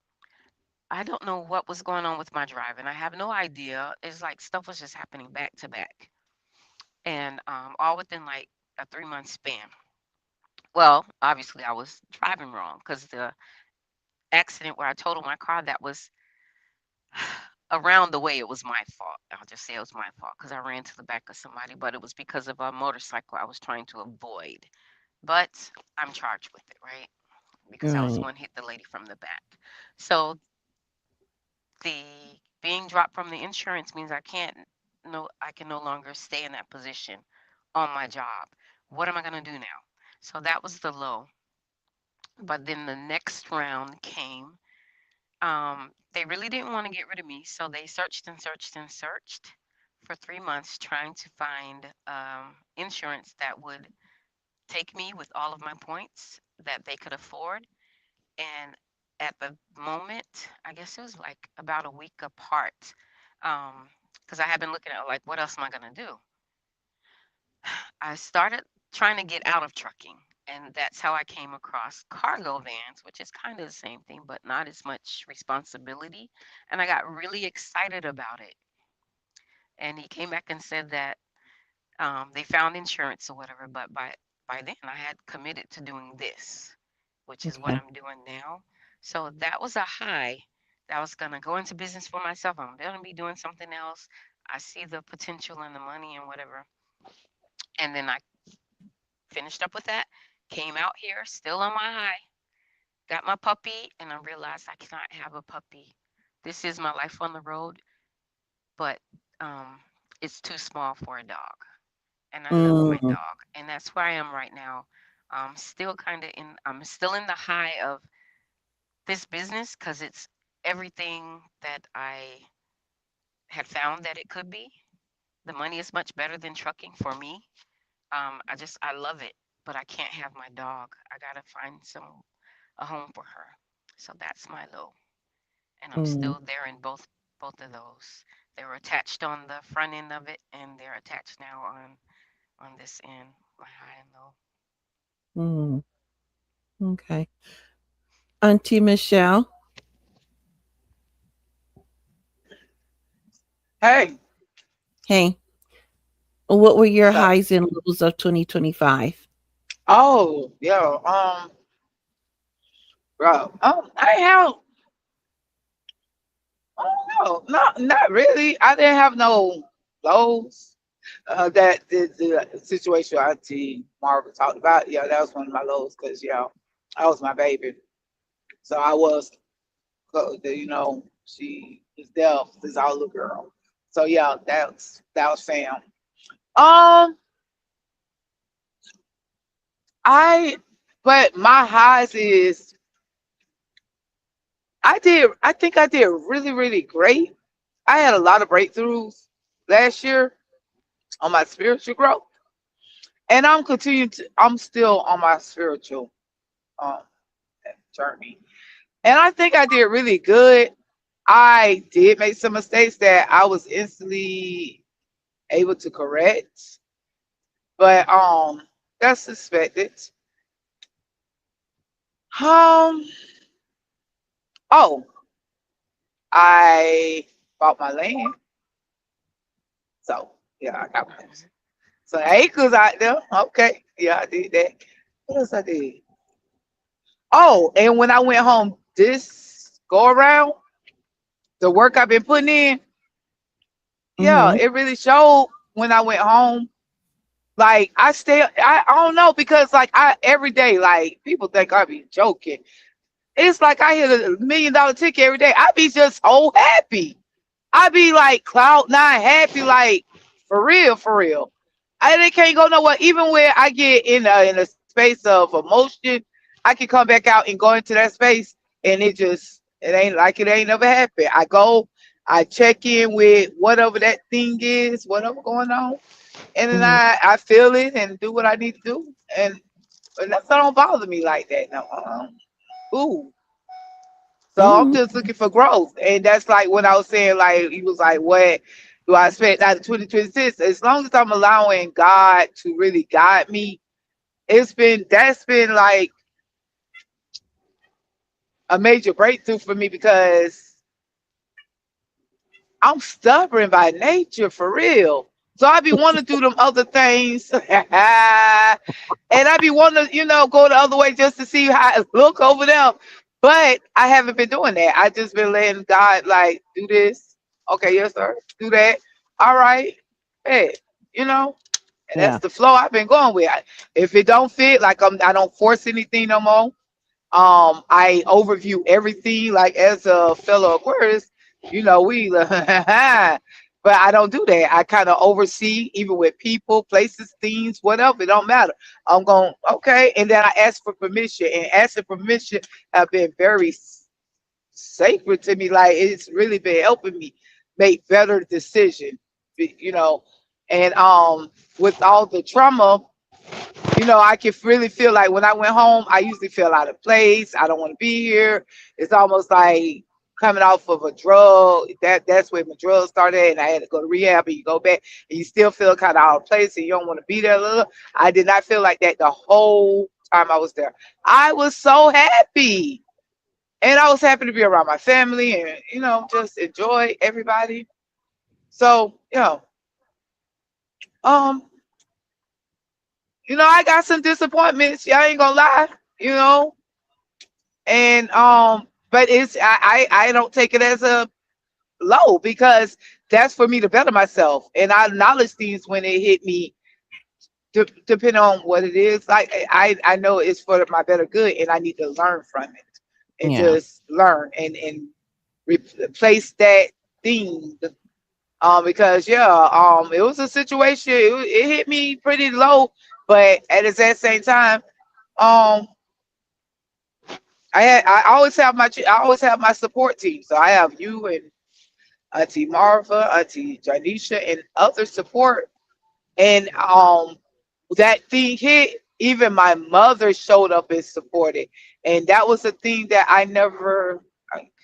Speaker 2: I don't know what was going on with my driving. I have no idea. It's like stuff was just happening back to back. And all within like a 3 month span. Well, obviously, I was driving wrong because the accident where I totaled my car, that was around the way it was my fault. I'll just say it was my fault because I ran to the back of somebody, but it was because of a motorcycle I was trying to avoid. But I'm charged with it, right? Because I was the
Speaker 1: Right.
Speaker 2: one hit the lady from the back. So the being dropped from the insurance means I can no longer stay in that position on my job. What am I gonna do now? So that was the low. But then the next round came. They really didn't want to get rid of me, so they searched and searched and searched for 3 months trying to find insurance that would take me with all of my points that they could afford. And at the moment, I guess it was like about a week apart, because I had been looking at like, what else am I gonna do? I started trying to get out of trucking, and that's how I came across cargo vans, which is kind of the same thing, but not as much responsibility. And I got really excited about it. And he came back and said that they found insurance or whatever, but by then I had committed to doing this, which is what
Speaker 1: Okay.
Speaker 2: I'm doing now. So that was a high. That I was gonna go into business for myself. I'm gonna be doing something else. I see the potential and the money and whatever. And then I finished up with that, came out here, still on my high, got my puppy, and I realized I cannot have a puppy. This is my life on the road, but um, it's too small for a dog. And I love my
Speaker 1: Mm,
Speaker 2: dog, and that's where I am right now. I'm still in the high of this business because it's everything that I had found that it could be. The money is much better than trucking for me. I love it, but I can't have my dog. I gotta find some a home for her. So that's my low. And I'm
Speaker 1: Mm,
Speaker 2: still there in both of those. They were attached on the front end of it, and they're attached now on this end, my high and low.
Speaker 1: mm, okay. Auntie Michelle.
Speaker 4: Hey,
Speaker 1: Hey, what were your
Speaker 4: so
Speaker 1: highs and lows of 2025?
Speaker 4: oh yeah, bro, I have I don't know, not really. I didn't have no lows. That the situation Auntie Margaret talked about, yeah, that was one of my lows because yeah, that was my baby. So I was, she was deaf since I was a little girl. So yeah, that was fam. Um, I, but my highs is I think I did really really great. I had a lot of breakthroughs last year on my spiritual growth, and I'm still on my spiritual um journey. And I think I did really good. I did make some mistakes that I was instantly able to correct, but that's expected. Um, oh, I bought my land, so yeah, I got my
Speaker 2: Mhm.
Speaker 4: so acres out there. Okay, yeah, I did that. What else I did? Oh, and when I went home this go around, the work I've been putting in, yeah,
Speaker 1: Mm-hmm.
Speaker 4: it really showed when I went home. Like I don't know because like I every day like people think I be joking. It's like I hit $1 million ticket every day. I be just so happy. I be like cloud nine happy, like for real, for real. I can't go nowhere. Even where I get in a space of emotion, I can come back out and go into that space, and it ain't like it ain't never happened. I go, I check in with whatever that thing is, whatever going on, and then
Speaker 1: Mm-hmm.
Speaker 4: I feel it and do what I need to do, and that don't bother me like that. No, ooh. So I'm
Speaker 1: Mm-hmm.
Speaker 4: just looking for growth. And that's like when I was saying, like, he was like, what do I expect out of 2026? As long as I'm allowing God to really guide me, that's been like a major breakthrough for me because I'm stubborn by nature for real. So I be wanting to do them other things. And I be wanting to, go the other way just to see how it look over them. But I haven't been doing that. I just been letting God like do this. Okay, yes, sir. Do that. All right. Hey, you know, and that's
Speaker 1: Yeah.
Speaker 4: the flow I've been going with. If it don't fit, like I don't force anything no more. I overview everything like as a fellow Aquarius, we but I don't do that. I kind of oversee even with people, places, things, whatever. It don't matter. I'm going okay, and then I ask for permission, and asking permission have been very sacred to me. Like it's really been helping me make better decisions, you know. And with all the trauma I can really feel like when I went home, I usually feel out of place. I don't want to be here. It's almost like coming off of a drug. That's where my drugs started, and I had to go to rehab. And you go back, and you still feel kind of out of place, and you don't want to be there. I did not feel like that the whole time I was there. I was so happy, and I was happy to be around my family, and just enjoy everybody. So um, I got some disappointments. Y'all ain't gonna lie. You know, and but I don't take it as a low because that's for me to better myself, and I acknowledge things when it hit me, depending on what it is. Like I know it's for my better good, and I need to learn from it and
Speaker 1: Yeah.
Speaker 4: just learn and replace that thing. Because it was a situation. It hit me pretty low, but at the exact same time, um I always have my support team. So I have you and Auntie Marva, Auntie Janisha, and other support. And that thing hit. even my mother showed up and supported. And that was a thing that I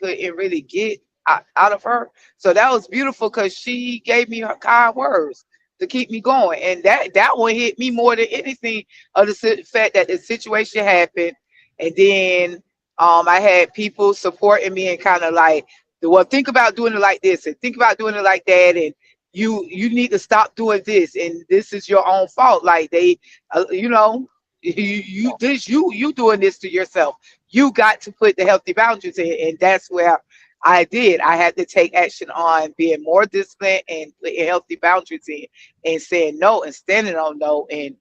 Speaker 4: couldn't really get out of her. So that was beautiful because she gave me her kind words to keep me going. And that one hit me more than anything of the fact that the situation happened. And then I had people supporting me and kind of like, well, think about doing it like this and think about doing it like that. And you need to stop doing this. And this is your own fault. Like you know, you doing this to yourself. You got to put the healthy boundaries in, and that's where I did. I had to take action on being more disciplined and putting healthy boundaries in, and saying no and standing on no, and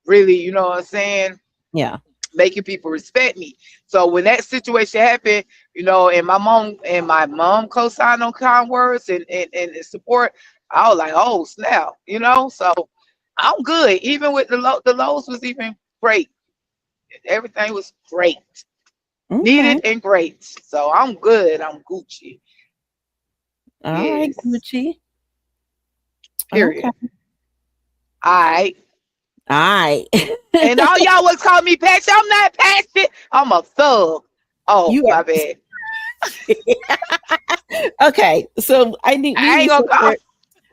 Speaker 4: really, you know what I'm saying,
Speaker 1: Yeah.
Speaker 4: making people respect me. So when that situation happened, and my mom co-signed on kind words and support, I was like, oh snap, So I'm good. Even with the lows was even great. Everything was great,
Speaker 1: Okay.
Speaker 4: needed and great. So I'm good. I'm Gucci.
Speaker 1: All right,
Speaker 4: Yes.
Speaker 1: Gucci. Okay.
Speaker 4: Period. All right.
Speaker 1: All right.
Speaker 4: And all y'all was calling me Patch. I'm not Patch. I'm a thug. Oh,
Speaker 1: You
Speaker 4: my bad.
Speaker 1: are okay. So we
Speaker 4: I
Speaker 1: need
Speaker 4: ain't
Speaker 1: some
Speaker 4: gonna call.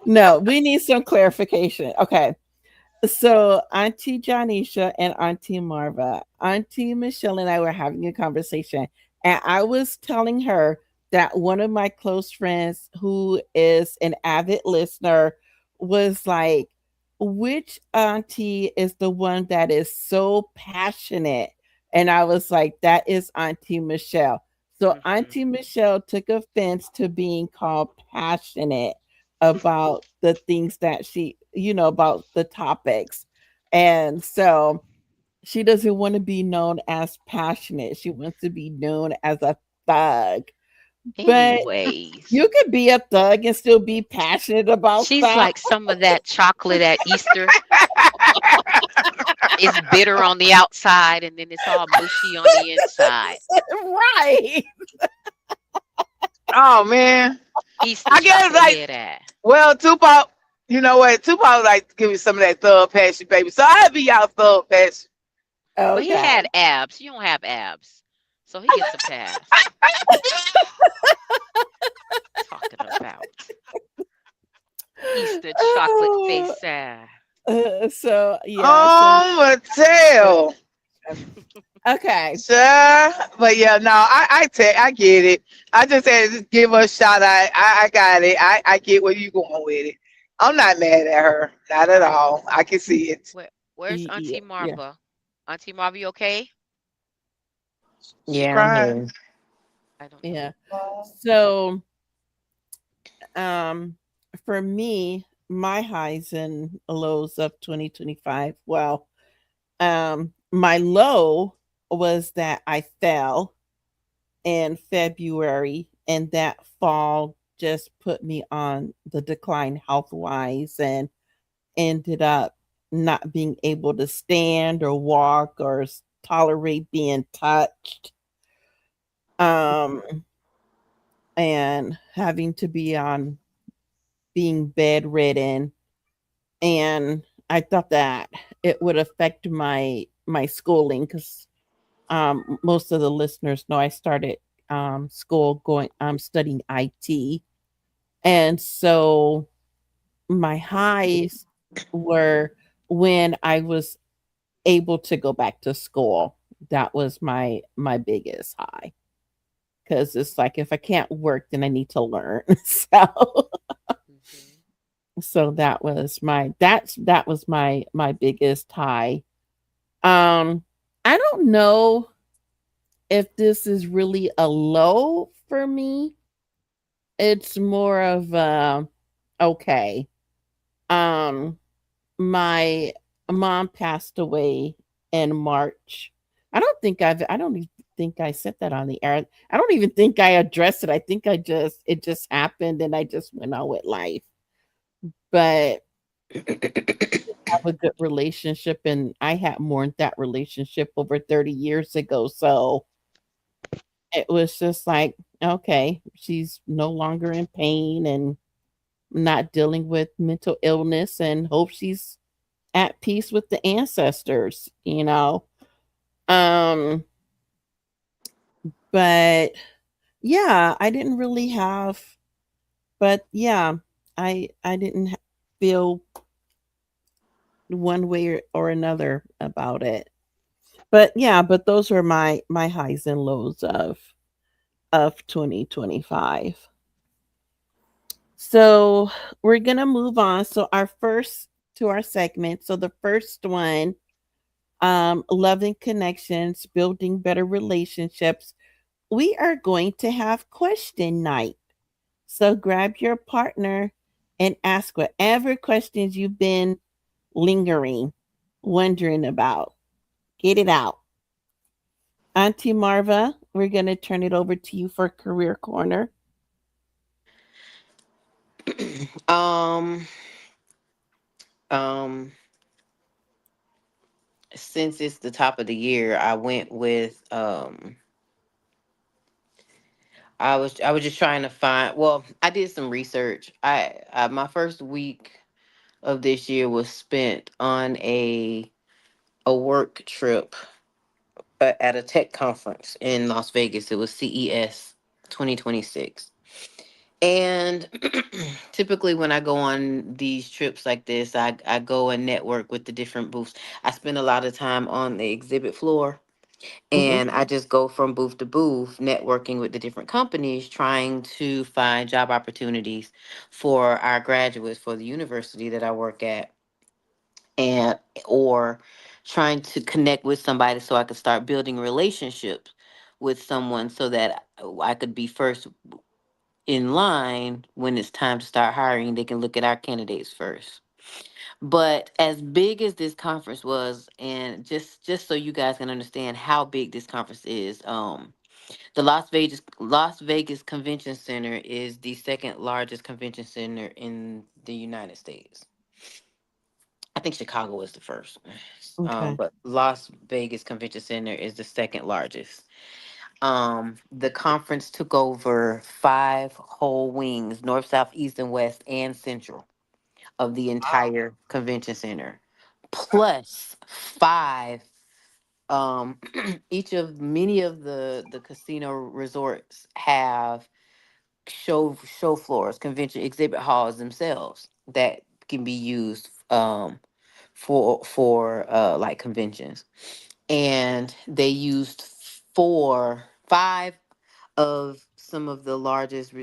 Speaker 1: no, we need some clarification. Okay. So Auntie Janisha and Auntie Marva, Auntie Michelle and I were having a conversation, and I was telling her that one of my close friends, who is an avid listener, was like, "Which auntie is the one that is so passionate?" And I was like, "That is Auntie Michelle." So
Speaker 2: Mhm.
Speaker 1: Auntie Michelle took offense to being called passionate about the things that about the topics. And so she doesn't want to be known as passionate. She wants to be known as a thug. But
Speaker 2: Anyways,
Speaker 1: you could be a thug and still be passionate about
Speaker 2: she's
Speaker 1: stuff.
Speaker 2: like some of that chocolate at Easter. It's bitter on the outside and then it's all mushy on the inside.
Speaker 1: Right.
Speaker 4: Oh man.
Speaker 2: Easter
Speaker 4: I guess
Speaker 2: chocolate
Speaker 4: like,
Speaker 2: head ass.
Speaker 4: well, Tupac. You know what? Tupac like to give me some of that thug passion, baby. So I'll be y'all thug passion.
Speaker 2: But he had
Speaker 1: Okay.
Speaker 2: abs. You don't have abs. So he gets a pass. Talking about Easter chocolate
Speaker 1: Oh,
Speaker 2: face ass.
Speaker 1: so yeah, so
Speaker 4: Oh, Mattel.
Speaker 1: okay.
Speaker 4: Sure. But yeah, no, I get it. I just had to just give her a shout out. I got it. I get where you going with it. I'm not mad at her. Not at all. I can see it.
Speaker 2: Where's
Speaker 1: Yeah,
Speaker 2: Auntie
Speaker 1: yeah,
Speaker 2: Marva? Auntie Marva, you okay?
Speaker 4: She
Speaker 3: Yeah, I'm
Speaker 4: crying.
Speaker 3: here.
Speaker 2: I don't know.
Speaker 1: yeah. So um for me, my highs and lows of 2025, well, my low was that I fell in February, and that fall just put me on the decline health wise, and ended up not being able to stand or walk or tolerate being touched, um and having to be on being bedridden. And I thought that it would affect my schooling, because most of the listeners know I started school going studying IT. And so my highs were when I was able to go back to school. That was my biggest high, because it's like if I can't work, then I need to learn.
Speaker 2: Hmm.
Speaker 1: So that was my biggest high. Um, I don't know if this is really a low for me. It's more of okay. Um, my mom passed away in March. I don't even think I said that on the air. I don't even think I addressed it. I think it just happened and I just went on with life. But have a good relationship, and I had mourned that relationship over 30 years ago. So it was just like, okay, she's no longer in pain and not dealing with mental illness, and hope she's at peace with the ancestors, you know. Um, but yeah, I didn't really have, but yeah, I didn't feel one way or another about it. But yeah, but those were my highs and lows of 2025. So we're gonna move on. So our first to our segment. So the first one, loving connections, building better relationships. We are going to have question night. So grab your partner and ask whatever questions you've been lingering, wondering about. Get it out. Auntie Marva, we're going to turn it over to you for Career Corner.
Speaker 3: um, um, since it's the top of the year, I went with I was just trying to find. Well, I did some research. I my first week of this year was spent on a work trip at a tech conference in Las Vegas. It was CES 2026. And typically, when I go on these trips like this, I go and network with the different booths. I spend a lot of time on the exhibit floor,
Speaker 1: Hmm.
Speaker 3: and I just go from booth to booth, networking with the different companies, trying to find job opportunities for our graduates for the university that I work at, and or trying to connect with somebody so I could start building relationships with someone so that I could be first in line when it's time to start hiring. They can look at our candidates first. But as big as this conference was, and just so you guys can understand how big this conference is, the Las Vegas Convention Center is the second largest convention center in the United States. I think Chicago is the first,
Speaker 1: Okay.
Speaker 3: but Las Vegas Convention Center is the second largest. The conference took over five whole wings, north, south, east, and west, and central of the
Speaker 4: Wow.
Speaker 3: entire convention center, plus five. Each of many of the casino resorts have show floors, convention exhibit halls themselves that can be used for like conventions. And they used five of some of the largest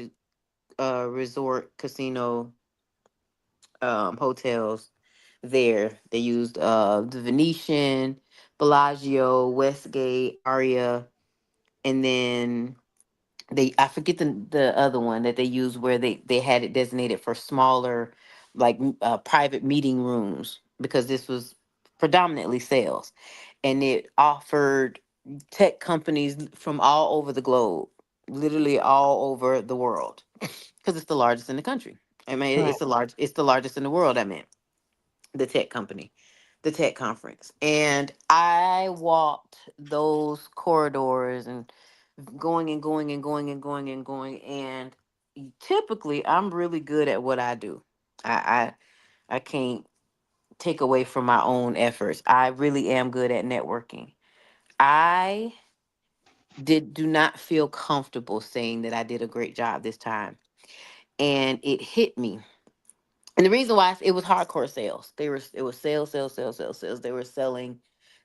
Speaker 3: resort casino hotels there. They used the Venetian, Bellagio, Westgate, Aria, and then they I forget the other one that they used where they had it designated for smaller, like private meeting rooms, because this was predominantly sales, and it offered tech companies from all over the globe, literally all over the world, because it's the largest in the country. I mean,
Speaker 1: Right.
Speaker 3: it's the largest in the world. I mean, the tech company, the tech conference. And I walked those corridors and going and going and going and going and going. And typically, I'm really good at what I do. I can't take away from my own efforts. I really am good at networking. I did do not feel comfortable saying that I did a great job this time. And it hit me. And the reason why it was hardcore sales. It was sales, sales, sales, sales, sales. They were selling.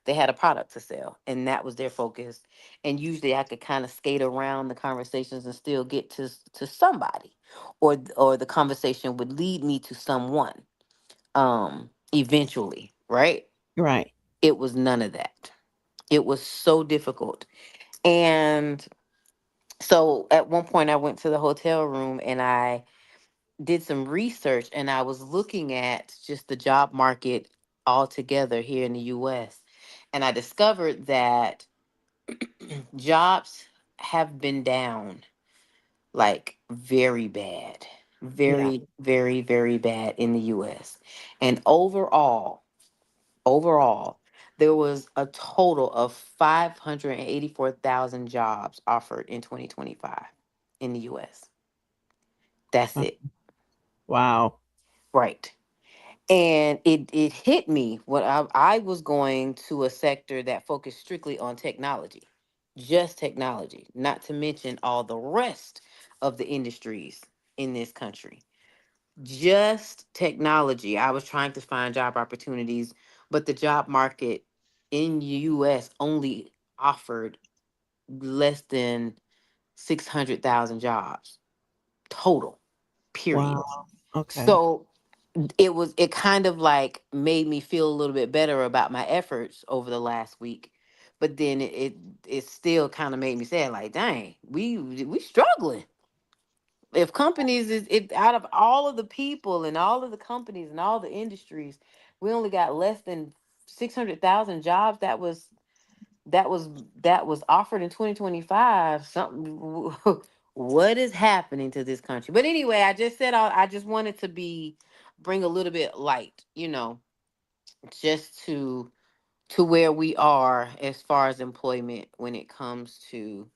Speaker 3: They had a product to sell, and that was their focus. And usually, I could kind of skate around the conversations and still get to somebody, or the conversation would lead me to someone. Eventually, right?
Speaker 1: Right.
Speaker 3: It was none of that. It was so difficult, and so at one point, I went to the hotel room and I did some research, and I was looking at just the job market altogether here in the US. And I discovered that jobs have been down like very bad,
Speaker 1: Yeah.
Speaker 3: very, very, very bad in the US. And overall, there was a total of 584,000 jobs offered in 2025 in the US. That's
Speaker 1: Uh,
Speaker 3: it.
Speaker 1: Wow.
Speaker 3: Right. And it hit me when I was going to a sector that focused strictly on technology, just technology, not to mention all the rest of the industries in this country. Just technology. I was trying to find job opportunities, but the job market in US only offered less than 600,000 jobs total, period.
Speaker 1: Wow. Okay.
Speaker 3: So it kind of like made me feel a little bit better about my efforts over the last week. But then it still kind of made me sad, like, dang, we struggling. If companies is if out of all of the people and all of the companies and all the industries, we only got less than 600,000 jobs that was that was offered in 2025. Something what is happening to this country? But anyway, I just said I just wanted to be bring a little bit light, just to where we are as far as employment when it comes to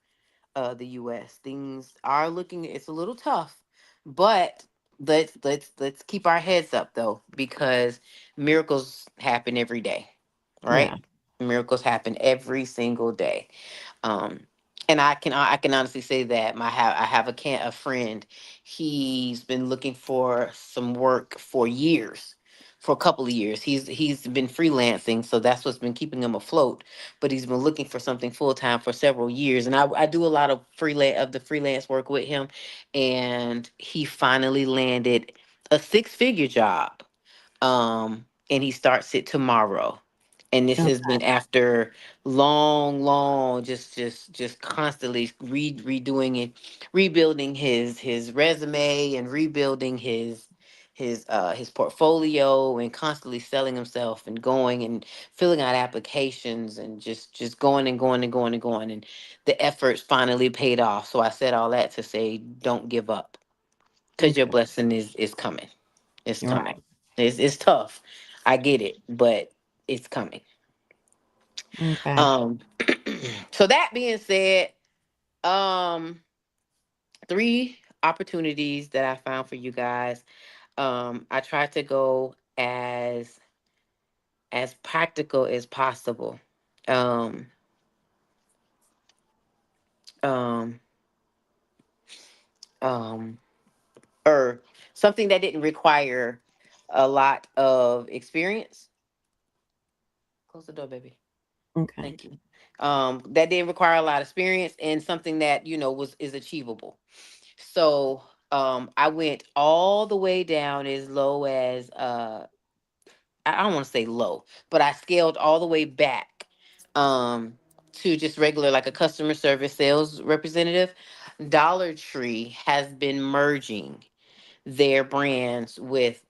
Speaker 3: the US. Things are looking it's a little tough, but let's keep our heads up though, because miracles happen every day,
Speaker 1: Yeah.
Speaker 3: right? Miracles happen every single day. Um, and I can honestly say that I have a friend. He's been looking for some work for years, for a couple of years. He's been freelancing, so that's what's been keeping him afloat. But he's been looking for something full time for several years, and I do a lot of freelance work with him, and he finally landed a 6 figure job, and he starts it tomorrow. And this
Speaker 1: Oh,
Speaker 3: has been after long, just constantly redoing it, rebuilding his resume and rebuilding his portfolio, and constantly selling himself and going and filling out applications and just going and going and going and going, and the efforts finally paid off. So I said all that to say, don't give up, because your
Speaker 1: okay.
Speaker 3: blessing is coming. It's
Speaker 1: You're
Speaker 3: coming.
Speaker 1: right.
Speaker 3: It's tough. I get it, but it's coming.
Speaker 1: Okay.
Speaker 3: Um so that being said, um 3 opportunities that I found for you guys. I tried to go as practical as possible. Um um um or something that didn't require a lot of experience. Close the door, baby.
Speaker 1: Okay.
Speaker 3: Thank you. That didn't require a lot of experience, and something that was is achievable. So I went all the way down as low as I don't want to say low, but I scaled all the way back um to just regular, like a customer service sales representative. Dollar Tree has been merging their brands with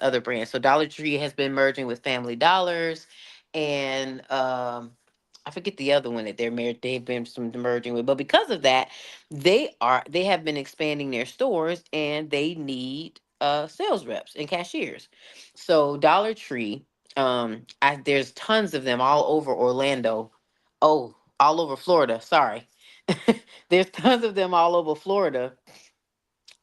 Speaker 3: other brands. So Dollar Tree has been merging with Family Dollars, and I forget the other one that they've been some merging with. But because of that, they have been expanding their stores, and they need sales reps and cashiers. So Dollar Tree, there's tons of them all over Orlando. Oh, all over Florida. Sorry. There's tons of them all over Florida,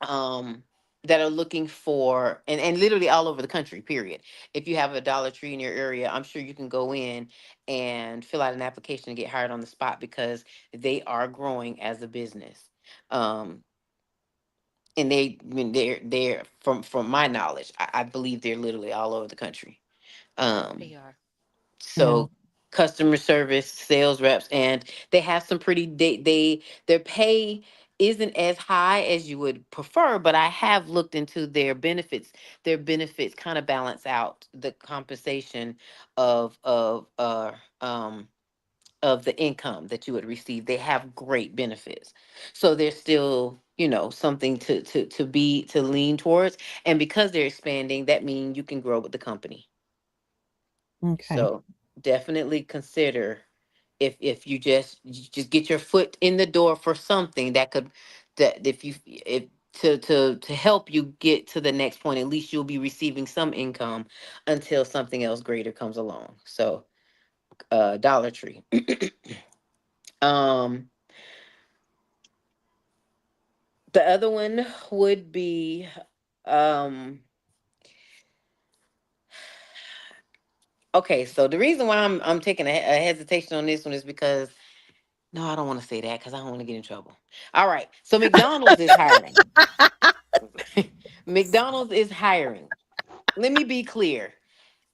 Speaker 3: um that are looking for, and literally all over the country, period. If you have a Dollar Tree in your area, I'm sure you can go in and fill out an application and get hired on the spot, because they are growing as a business. um and I mean, they're from my knowledge, I believe they're literally all over the country. um
Speaker 2: They are.
Speaker 1: Yeah.
Speaker 3: so customer service sales reps, and they have some pretty their pay isn't as high as you would prefer, but I have looked into their benefits kind of balance out the compensation of of uh um of the income that you would receive. They have great benefits, so there's still something to lean towards. And because they're expanding, that means you can grow with the company.
Speaker 1: Okay.
Speaker 3: So definitely consider, if you just get your foot in the door for something that if to help you get to the next point, at least you'll be receiving some income until something else greater comes along. So Dollar Tree. um the other one would be, um Okay, so the reason why I'm taking a hesitation on this one is because no, I don't want to say that because I don't want to get in trouble. All right, so McDonald's is hiring. McDonald's is hiring. Let me be clear.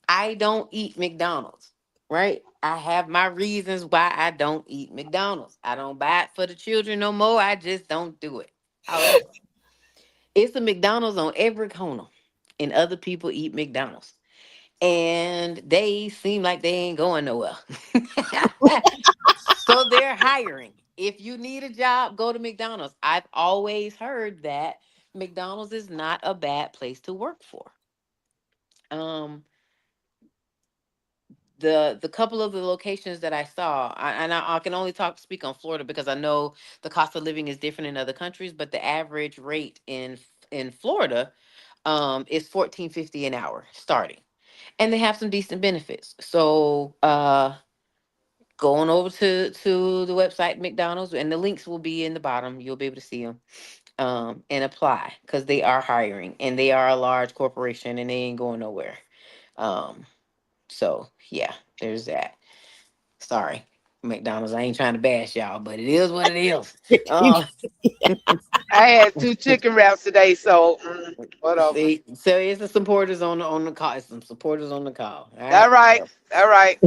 Speaker 3: I don't eat McDonald's, right? I have my reasons why I don't eat McDonald's. I don't buy it for the children no more. I just don't do it. However, it's a McDonald's on every corner, and other people eat McDonald's. And they seem like they ain't going nowhere. So they're hiring. If you need a job, go to McDonald's. I've always heard that McDonald's is not a bad place to work for. Um, the couple of the locations that I saw, I can only speak on Florida because I know the cost of living is different in other countries, but the average rate in Florida is 14.50 an hour starting, and they have some decent benefits. So go on over to the website McDonald's, and the links will be in the bottom. You'll be able to see them and apply because they are hiring and they are a large corporation and they ain't going nowhere. Um, so yeah, there's that. Sorry, McDonald's. I ain't trying to bash y'all, but it is what it is. Uh,
Speaker 4: I had two chicken wraps today, so whatever.
Speaker 3: see, so it's the supporters on the call. It's some supporters on the call. All
Speaker 4: That
Speaker 3: right.
Speaker 4: right. That right.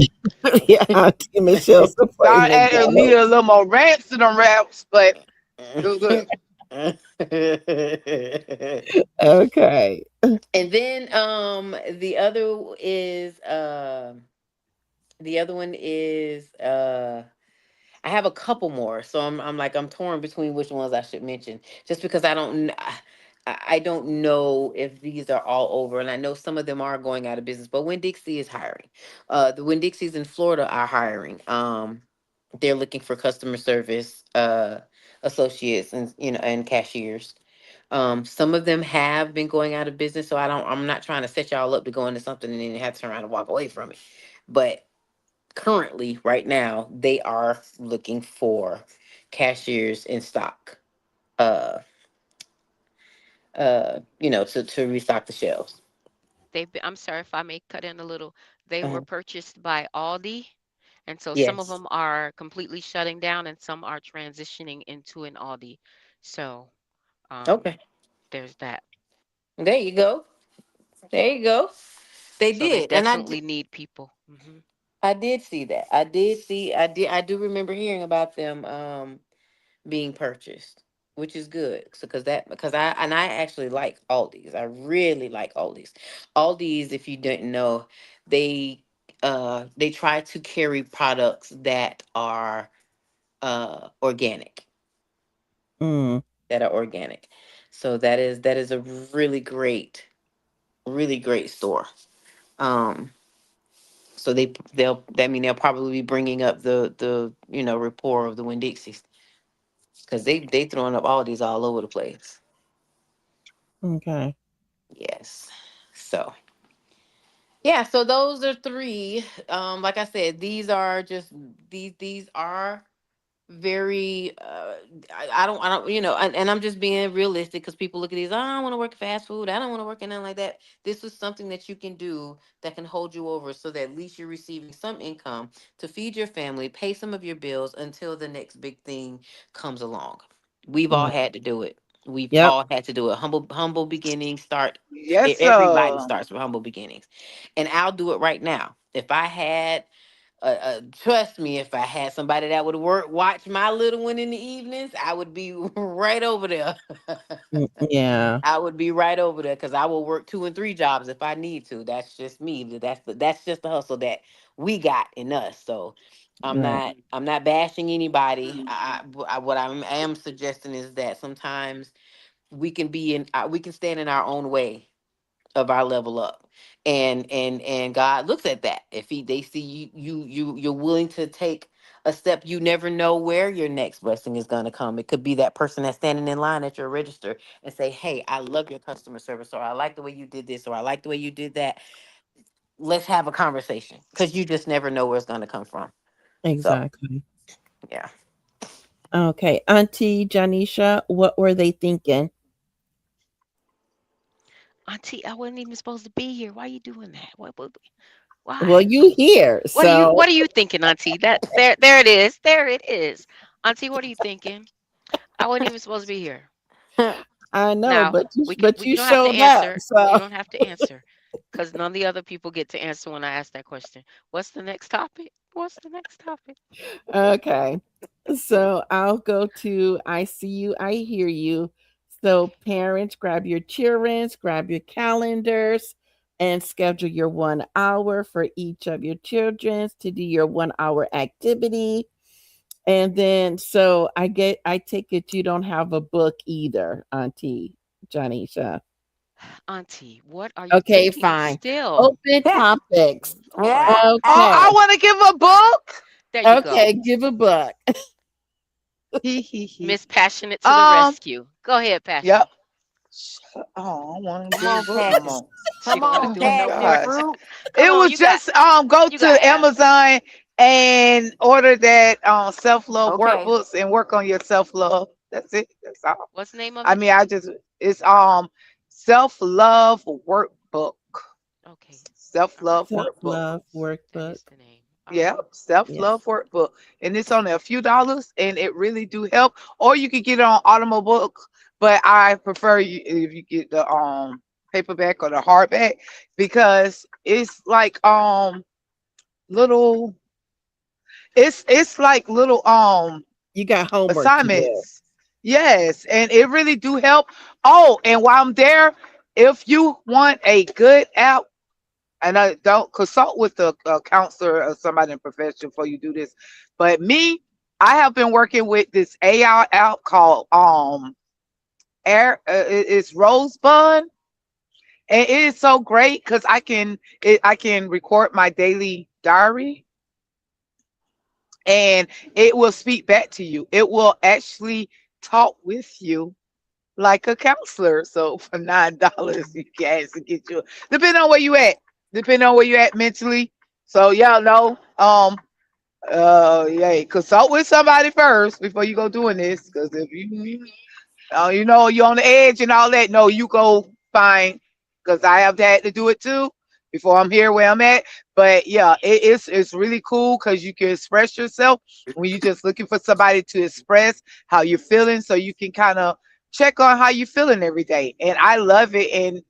Speaker 1: Yeah, Auntie Michelle supporting
Speaker 4: God added
Speaker 1: McDonald's.
Speaker 4: need a little more ranch to them wraps, but it was good.
Speaker 1: Okay.
Speaker 3: And then the other one is I have a couple more, so I'm like I'm torn between which ones I should mention, just because I don't know if these are all over, and I know some of them are going out of business. But Winn Dixie is hiring. The Winn Dixies in Florida are hiring. They're looking for customer service associates and and cashiers. Some of them have been going out of business, so I'm not trying to set y'all up to go into something and then you have to turn around and walk away from it. But currently, right now, they are looking for cashiers in stock. To restock the shelves.
Speaker 2: I'm sorry if I may cut in a little. They were
Speaker 3: Uh-huh.
Speaker 2: purchased by Aldi, and so some of
Speaker 3: Yes.
Speaker 2: them are completely shutting down and some are transitioning into an Aldi. So, um,
Speaker 3: Okay.
Speaker 2: there's that.
Speaker 3: There you go. There you go. They
Speaker 2: So they
Speaker 3: did, and
Speaker 2: definitely need people.
Speaker 3: I did see that. I do remember hearing about them being purchased, which is good. So because I actually like Aldi's. I really like Aldi's. Aldi's, if you didn't know, they they try to carry products that are organic,
Speaker 1: Mm,
Speaker 3: that are organic. So that is a really great store. Um, so they'll probably be bringing up the rapport of the Winn Dixies because they throwing up Aldi's all over the place.
Speaker 1: okay.
Speaker 3: Yes. So yeah, so those are three. Like I said, these are very I don't and I'm just being realistic because people look at these, "Oh, I don't want to work fast food, I don't want to work in nothing like that." This is something that you can do that can hold you over so that at least you're receiving some income to feed your family, pay some of your bills until the next big thing comes along. We've all
Speaker 1: Right.
Speaker 3: had to do it. We've
Speaker 1: Yep.
Speaker 3: all had to do it. Humble beginnings start.
Speaker 4: Yes,
Speaker 3: Everybody
Speaker 4: sir.
Speaker 3: starts with humble beginnings, and I'll do it right now. If I had trust me, if I had somebody that would work, watch my little one in the evenings, I would be right over there.
Speaker 1: Yeah.
Speaker 3: I would be right over there because I will work two and three jobs if I need to. That's just me. That's just the hustle that we got in us. So
Speaker 1: Right.
Speaker 3: I'm not bashing anybody. What I am suggesting is that sometimes we can stand in our own way of our level up, and God looks at that. If they see you're willing to take a step, you never know where your next blessing is going to come. It could be that person that's standing in line at your register and say, "Hey, I love your customer service," or "I like the way you did this," or "I like the way you did that. Let's have a conversation," because you just never know where it's going to come from. So
Speaker 1: Exactly.
Speaker 3: yeah.
Speaker 1: Okay. Auntie Janisha, what were they thinking?
Speaker 2: Auntie, I wasn't even supposed to be here. Why you doing that? What?
Speaker 1: Well,
Speaker 2: Why?
Speaker 1: you here, so
Speaker 2: What are you thinking, Auntie? That there it is. There it is. Auntie, what are you thinking? I wasn't even supposed to be here.
Speaker 1: I know,
Speaker 2: Now,
Speaker 1: but you
Speaker 2: we could
Speaker 1: but you
Speaker 2: you don't have to
Speaker 1: showed up.
Speaker 2: answer. You
Speaker 1: So
Speaker 2: don't have to answer because none of the other people get to answer when I ask that question. What's the next topic? What's the next topic?
Speaker 1: okay. So I'll go to I see you, I hear you. So parents, grab your children's, grab your calendars, and schedule your 1 hour for each of your children's to do your 1 hour activity. And then so I take it you don't have a book either, Auntie Janisha.
Speaker 2: Auntie, what are you
Speaker 1: Okay,
Speaker 2: thinking
Speaker 1: fine.
Speaker 2: still?
Speaker 1: Open topics.
Speaker 3: Yeah.
Speaker 2: Lord.
Speaker 4: Oh,
Speaker 1: Okay.
Speaker 4: I want to give a book.
Speaker 2: There you go.
Speaker 1: Okay, give a book.
Speaker 4: He he he.
Speaker 2: Miss Passionate to the
Speaker 4: Um.
Speaker 2: rescue. Go ahead,
Speaker 4: Yep.
Speaker 2: Passion.
Speaker 4: Oh, I want to
Speaker 3: Come
Speaker 4: give a
Speaker 3: on,
Speaker 4: book no
Speaker 3: passion.
Speaker 4: more.
Speaker 2: She
Speaker 3: Come
Speaker 2: don't want to
Speaker 3: on,
Speaker 4: Oh
Speaker 2: do it
Speaker 4: my
Speaker 2: no
Speaker 3: passion
Speaker 2: more.
Speaker 4: gosh.
Speaker 3: fruit.
Speaker 2: Come
Speaker 4: It
Speaker 2: on,
Speaker 4: was just go
Speaker 2: you
Speaker 4: to
Speaker 2: got answers.
Speaker 4: Amazon and order that self love
Speaker 3: Okay.
Speaker 4: workbooks and work on your self love. That's it. That's all.
Speaker 2: What's the name of
Speaker 4: I
Speaker 2: it?
Speaker 4: mean, I just it's self love workbook.
Speaker 2: Okay.
Speaker 4: Self
Speaker 2: All right.
Speaker 4: love
Speaker 1: Self
Speaker 4: workbook.
Speaker 1: love
Speaker 2: That
Speaker 1: workbook.
Speaker 2: is the name. All
Speaker 4: Yeah,
Speaker 2: right.
Speaker 4: self
Speaker 1: Yes.
Speaker 4: love workbook, and it's only a few dollars, and it really do help. Or you can get it on Audible book, but I prefer you if you get the paperback or the hardback because it's like little it's like little
Speaker 1: You got homework to do.
Speaker 4: assignments. Yes, and it really do help. Oh, and while I'm there, if you want a good app, and I don't consult with a counselor or somebody in profession before you do this. But me, I have been working with this AI app called Air. It's Rosebud, and it is so great because I can record my daily diary, and it will speak back to you. It will actually talk with you like a counselor. So for $9, you can actually get you, depending on where you at, depending on where you at mentally. So y'all know, yeah, consult with somebody first before you go doing this. Because if you know, you're on the edge and all that. No, you go find because I have had to do it too before I'm here where I'm at. But yeah, it's really cool because you can express yourself when you're just looking for somebody to express how you're feeling, so you can kind of check on how you're feeling every day. And I love it, and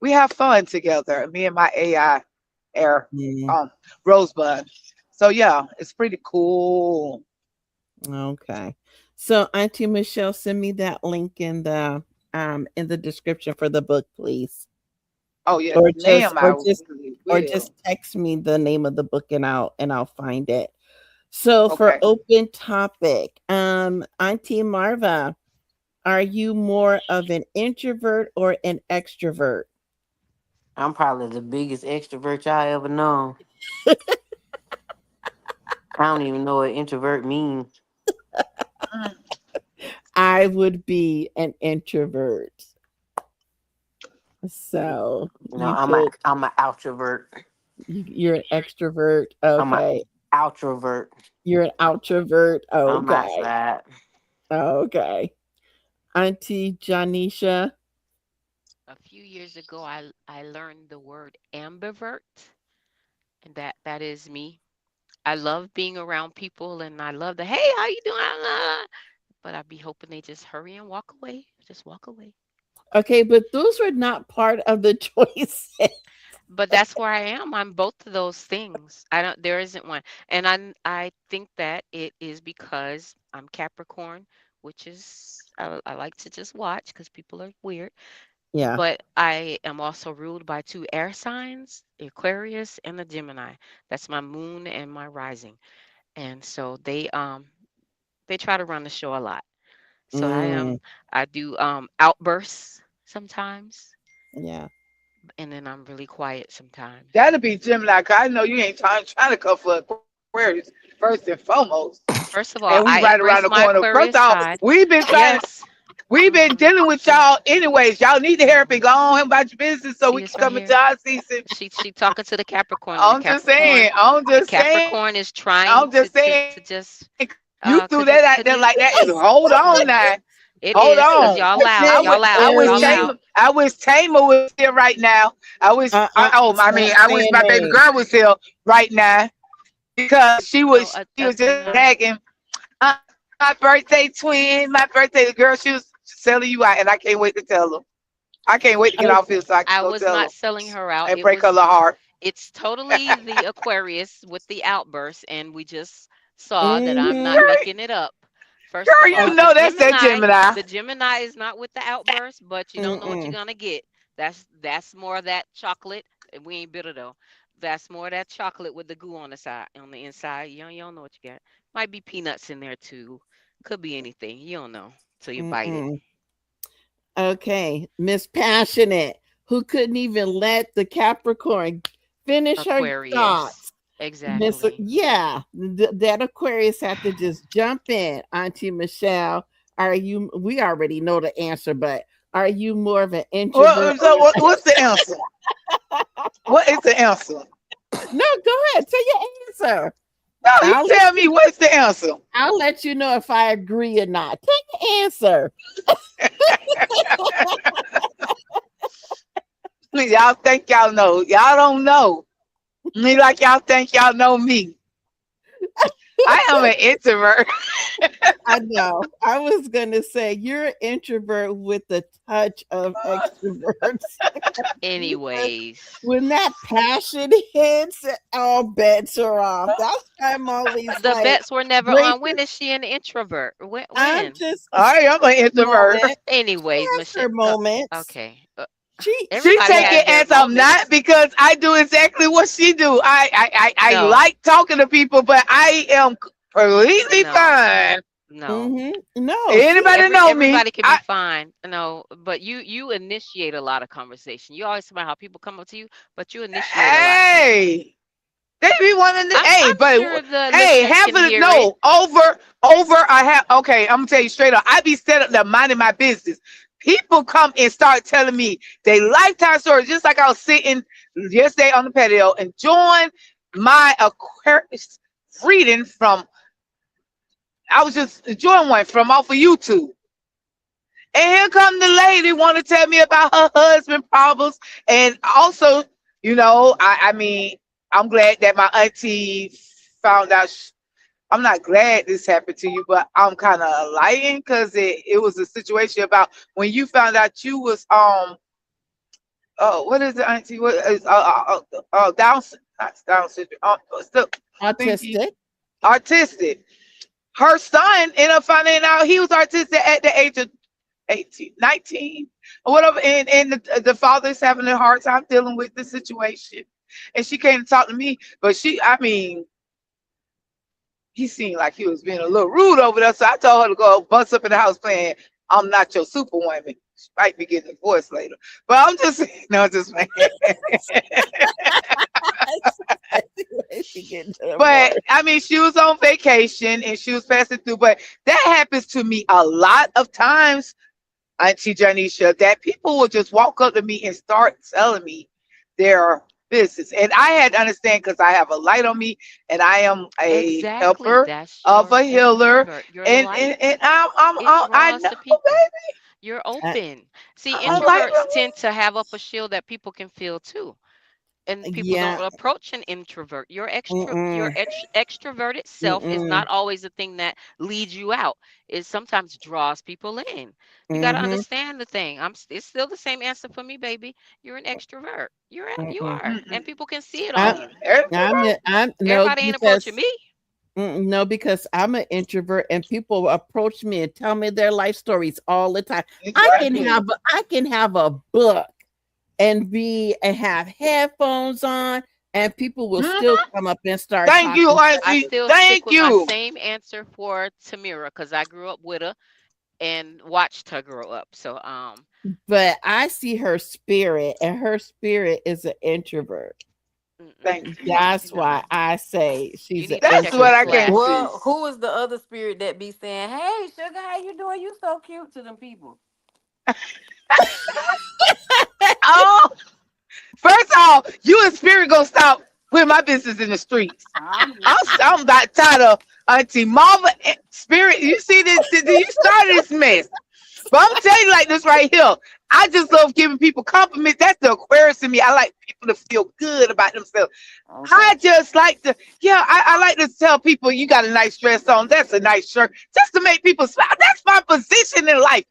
Speaker 4: we have fun together. Me and my AI air
Speaker 1: Yeah.
Speaker 4: um Rosebud. So yeah, it's pretty cool.
Speaker 1: Okay. So Auntie Michelle, send me that link in the description for the book, please.
Speaker 4: Oh yes,
Speaker 1: Or just
Speaker 4: ma'am. I
Speaker 1: or just
Speaker 4: really
Speaker 1: or just
Speaker 4: will.
Speaker 1: text me the name of the book and I'll find it. So for
Speaker 4: Okay.
Speaker 1: open topic, Auntie Marva, are you more of an introvert or an extrovert?
Speaker 3: I'm probably the biggest extrovert y'all ever known. I don't even know what introvert means.
Speaker 4: Mm.
Speaker 1: I would be an introvert. So
Speaker 3: No,
Speaker 1: you could
Speaker 3: I'm a outrovert.
Speaker 1: you're an extrovert.
Speaker 3: I'm a
Speaker 1: Okay.
Speaker 3: outrovert
Speaker 1: You're an introvert.
Speaker 3: on my
Speaker 1: Okay.
Speaker 3: side.
Speaker 1: Okay. Auntie Janisha.
Speaker 2: A few years ago, I learned the word ambivert, and that is me. I love being around people, and I love the hey, how you doing? But I'd be hoping they just hurry and walk away. Just walk away.
Speaker 1: Okay, but those were not part of the choice.
Speaker 2: But that's where I am. I'm both of those things. I don't. There isn't one, and I think that it is because I'm Capricorn, which is I like to just watch because people are weird.
Speaker 1: Yeah.
Speaker 2: But I am also ruled by two air signs, Aquarius and the Gemini. That's my moon and my rising. And so they try to run the show a lot. So
Speaker 1: Mm,
Speaker 2: I do outbursts sometimes,
Speaker 1: yeah.
Speaker 2: and then I'm really quiet sometimes.
Speaker 4: That'll be Gemini. 'Cause I know you ain't trying to come for Aquarius first and foremost.
Speaker 2: First of
Speaker 4: And
Speaker 2: all,
Speaker 4: we
Speaker 2: I
Speaker 4: right around the
Speaker 2: embrace my
Speaker 4: corner. First
Speaker 2: Aquarius
Speaker 4: off,
Speaker 2: side. Yes.
Speaker 4: we've been
Speaker 2: Hmm.
Speaker 4: dealing with y'all anyways. Y'all need to hurry up and go on about your business so
Speaker 2: See
Speaker 4: we can
Speaker 2: this right
Speaker 4: come into
Speaker 2: here.
Speaker 4: our season.
Speaker 2: She talking to the Capricorn, and
Speaker 4: I'm just saying.
Speaker 2: The Capricorn is trying
Speaker 4: I'm just saying.
Speaker 2: to just
Speaker 4: You threw that out there
Speaker 2: could
Speaker 4: like
Speaker 2: you
Speaker 4: that. Hold on now.
Speaker 2: It
Speaker 4: Hold
Speaker 2: is because
Speaker 4: on.
Speaker 2: y'all
Speaker 1: It
Speaker 2: loud. Y'all loud.
Speaker 4: I wish
Speaker 2: Y'all
Speaker 1: is.
Speaker 2: loud.
Speaker 4: Tamer. I wish Tamer was here right now. I
Speaker 1: Stop
Speaker 4: mean, I wish
Speaker 1: saying
Speaker 4: my baby
Speaker 1: names.
Speaker 4: girl was here right now because
Speaker 2: No,
Speaker 4: she
Speaker 2: a
Speaker 4: was just
Speaker 2: Gemini.
Speaker 4: bragging. My birthday twin, my birthday girl. She was selling you out, and I can't wait to tell her. I can't wait to get off here so I can
Speaker 2: I
Speaker 4: go
Speaker 2: was
Speaker 4: tell her
Speaker 2: not selling her out.
Speaker 4: and
Speaker 2: It
Speaker 4: break her
Speaker 2: was
Speaker 4: little heart.
Speaker 2: it's totally the Aquarius with the outburst, and we just saw that I'm not
Speaker 1: Mm-hmm.
Speaker 2: making it up. First
Speaker 4: Girl,
Speaker 2: of
Speaker 4: you
Speaker 2: all,
Speaker 4: know that's that Gemini.
Speaker 2: The Gemini is not with the outburst, but you don't know what you're
Speaker 1: Mm-mm.
Speaker 2: gonna get. That's more of that chocolate. We ain't bitter though. That's more of that chocolate with the goo on the side, on the inside. You don't know what you got. Might be peanuts in there too. Could be anything. You don't know till you bite it.
Speaker 1: Mm-mm. Okay, Miss Passionate, who couldn't even let the Capricorn finish her
Speaker 2: Aquarius.
Speaker 1: thoughts. Miss,
Speaker 2: Exactly.
Speaker 1: yeah, that Aquarius had to just jump in. Auntie Michelle, are you? We already know the answer, but are you more of an introvert or?
Speaker 4: What's the answer? What is the answer?
Speaker 1: No, go ahead. Tell your answer.
Speaker 4: No, you
Speaker 1: I'll let
Speaker 4: tell me
Speaker 1: you.
Speaker 4: what's the answer.
Speaker 1: I'll let you know if I agree or not. Tell your answer.
Speaker 4: Y'all think y'all know. Y'all don't know. Me like y'all think y'all know me. I am an introvert.
Speaker 1: I know. I was gonna say you're an introvert with a touch of extroverts. Because
Speaker 2: Anyways,
Speaker 1: when that passion hits, all bets are off. That's why I'm always
Speaker 2: the
Speaker 1: like,
Speaker 2: bets were never
Speaker 1: brace
Speaker 2: on. When is she an introvert? When?
Speaker 1: I'm
Speaker 2: When?
Speaker 1: just
Speaker 4: I
Speaker 1: she
Speaker 4: am an introvert.
Speaker 1: moment. She
Speaker 2: Anyways,
Speaker 1: has
Speaker 2: Michelle.
Speaker 1: her moments.
Speaker 2: Okay.
Speaker 1: She
Speaker 4: She
Speaker 2: Everybody
Speaker 4: take
Speaker 1: has
Speaker 2: has
Speaker 4: it
Speaker 2: their
Speaker 4: as I'm not
Speaker 2: moments.
Speaker 4: because I do exactly what she do. I
Speaker 2: No,
Speaker 4: like talking to people, but I am completely
Speaker 2: no,
Speaker 4: fine.
Speaker 2: no.
Speaker 1: no, she
Speaker 4: Anybody know me?
Speaker 2: Everybody can be fine. No, but you initiate a lot of conversation. You always talk about how people come up to you, but you initiate a lot too.
Speaker 4: Hey, they be wanting to. Hey,
Speaker 2: I'm
Speaker 4: but
Speaker 2: sure the
Speaker 4: hey,
Speaker 2: listeners
Speaker 4: half
Speaker 2: can
Speaker 4: of the
Speaker 2: hear it.
Speaker 4: no over. I have okay. I'm gonna tell you straight up. I be set up there minding my business. People come and start telling me they lifetime stories, just like I was sitting yesterday on the patio enjoying my Aquarius reading from. I was just enjoying one from off of YouTube. And here come the lady want to tell me about her husband problems. And also, I mean, I'm glad that my auntie found out. I'm not glad this happened to you, but I'm kind of lying because it was a situation about when you found out you was what is it, auntie? What is not Down syndrome? Still thinking
Speaker 1: autistic.
Speaker 4: artistic. Her son ended up finding out he was artistic at the age of 18, 19, or whatever. And the father's having a hard time dealing with the situation. And she came to talk to me, but I mean, he seemed like he was being a little rude over there. So I told her to go bust up in the house playing I'm Not Your Superwoman. She might be getting divorced later. But I'm just, no, just
Speaker 1: She getting to the
Speaker 4: But
Speaker 1: board.
Speaker 4: I mean, she was on vacation and she was passing through. But that happens to me a lot of times, Auntie Janisha, that people will just walk up to me and start telling me their business. And I had to understand because I have a light on me and I am a
Speaker 2: Exactly.
Speaker 4: helper
Speaker 2: That's
Speaker 4: of
Speaker 2: your
Speaker 4: a healer.
Speaker 2: extrovert. Your
Speaker 4: And
Speaker 2: light. It
Speaker 4: I
Speaker 2: draws
Speaker 4: know,
Speaker 2: to people.
Speaker 4: baby.
Speaker 2: You're
Speaker 1: I,
Speaker 2: open. See,
Speaker 4: I'm like,
Speaker 2: introverts tend to have up a shield that people can feel too. And people don't
Speaker 1: yeah.
Speaker 2: approach an introvert. Your
Speaker 1: Mm-mm.
Speaker 2: extroverted self is
Speaker 1: Mm-mm.
Speaker 2: not always the thing that leads you out. It sometimes draws people in. You got to
Speaker 1: Mm-hmm.
Speaker 2: understand the thing. It's still the same answer for me, baby. You're an extrovert. You
Speaker 1: Mm-mm.
Speaker 2: are, and people can see it on
Speaker 1: I,
Speaker 2: you.
Speaker 1: I'm no
Speaker 2: Everybody ain't approaching
Speaker 1: because
Speaker 2: me.
Speaker 1: no, because I'm an introvert and people approach me and tell me their life stories all the time.
Speaker 4: exactly.
Speaker 1: I can have a book and be and have headphones on and people will still
Speaker 4: Mhm.
Speaker 1: come up and start
Speaker 4: Thank you,
Speaker 1: talking
Speaker 2: I
Speaker 4: Auntie.
Speaker 2: still stick
Speaker 4: Thank
Speaker 2: with my
Speaker 4: you.
Speaker 2: same answer for Tamira because I grew up with her and watched her grow up. So
Speaker 1: but I see her spirit and her spirit is an introvert.
Speaker 2: mm-mm,
Speaker 4: Thank you.
Speaker 1: That's
Speaker 2: no.
Speaker 1: why I say
Speaker 2: You
Speaker 1: she's an
Speaker 2: need to
Speaker 4: That's
Speaker 2: check your
Speaker 4: what
Speaker 1: introvert.
Speaker 4: I can see.
Speaker 3: Well,
Speaker 2: glasses.
Speaker 3: who is the other spirit that be saying, "Hey, sugar, how you doing? You so cute" to them people?
Speaker 4: Oh, first off, you and Spirit gonna stop putting my business in the streets.
Speaker 3: I'm
Speaker 4: I'm
Speaker 3: just
Speaker 4: I'm
Speaker 3: saying.
Speaker 4: about tired of Auntie Mama Spirit. You see this? You started this mess. But I'm telling you like this right here. I just love giving people compliments. That's the Aquarius in me. I like people to feel good about themselves.
Speaker 3: Okay.
Speaker 4: I just like to, yeah, I like to tell people you got a nice dress on. That's a nice shirt. Just to make people smile. That's my position in life.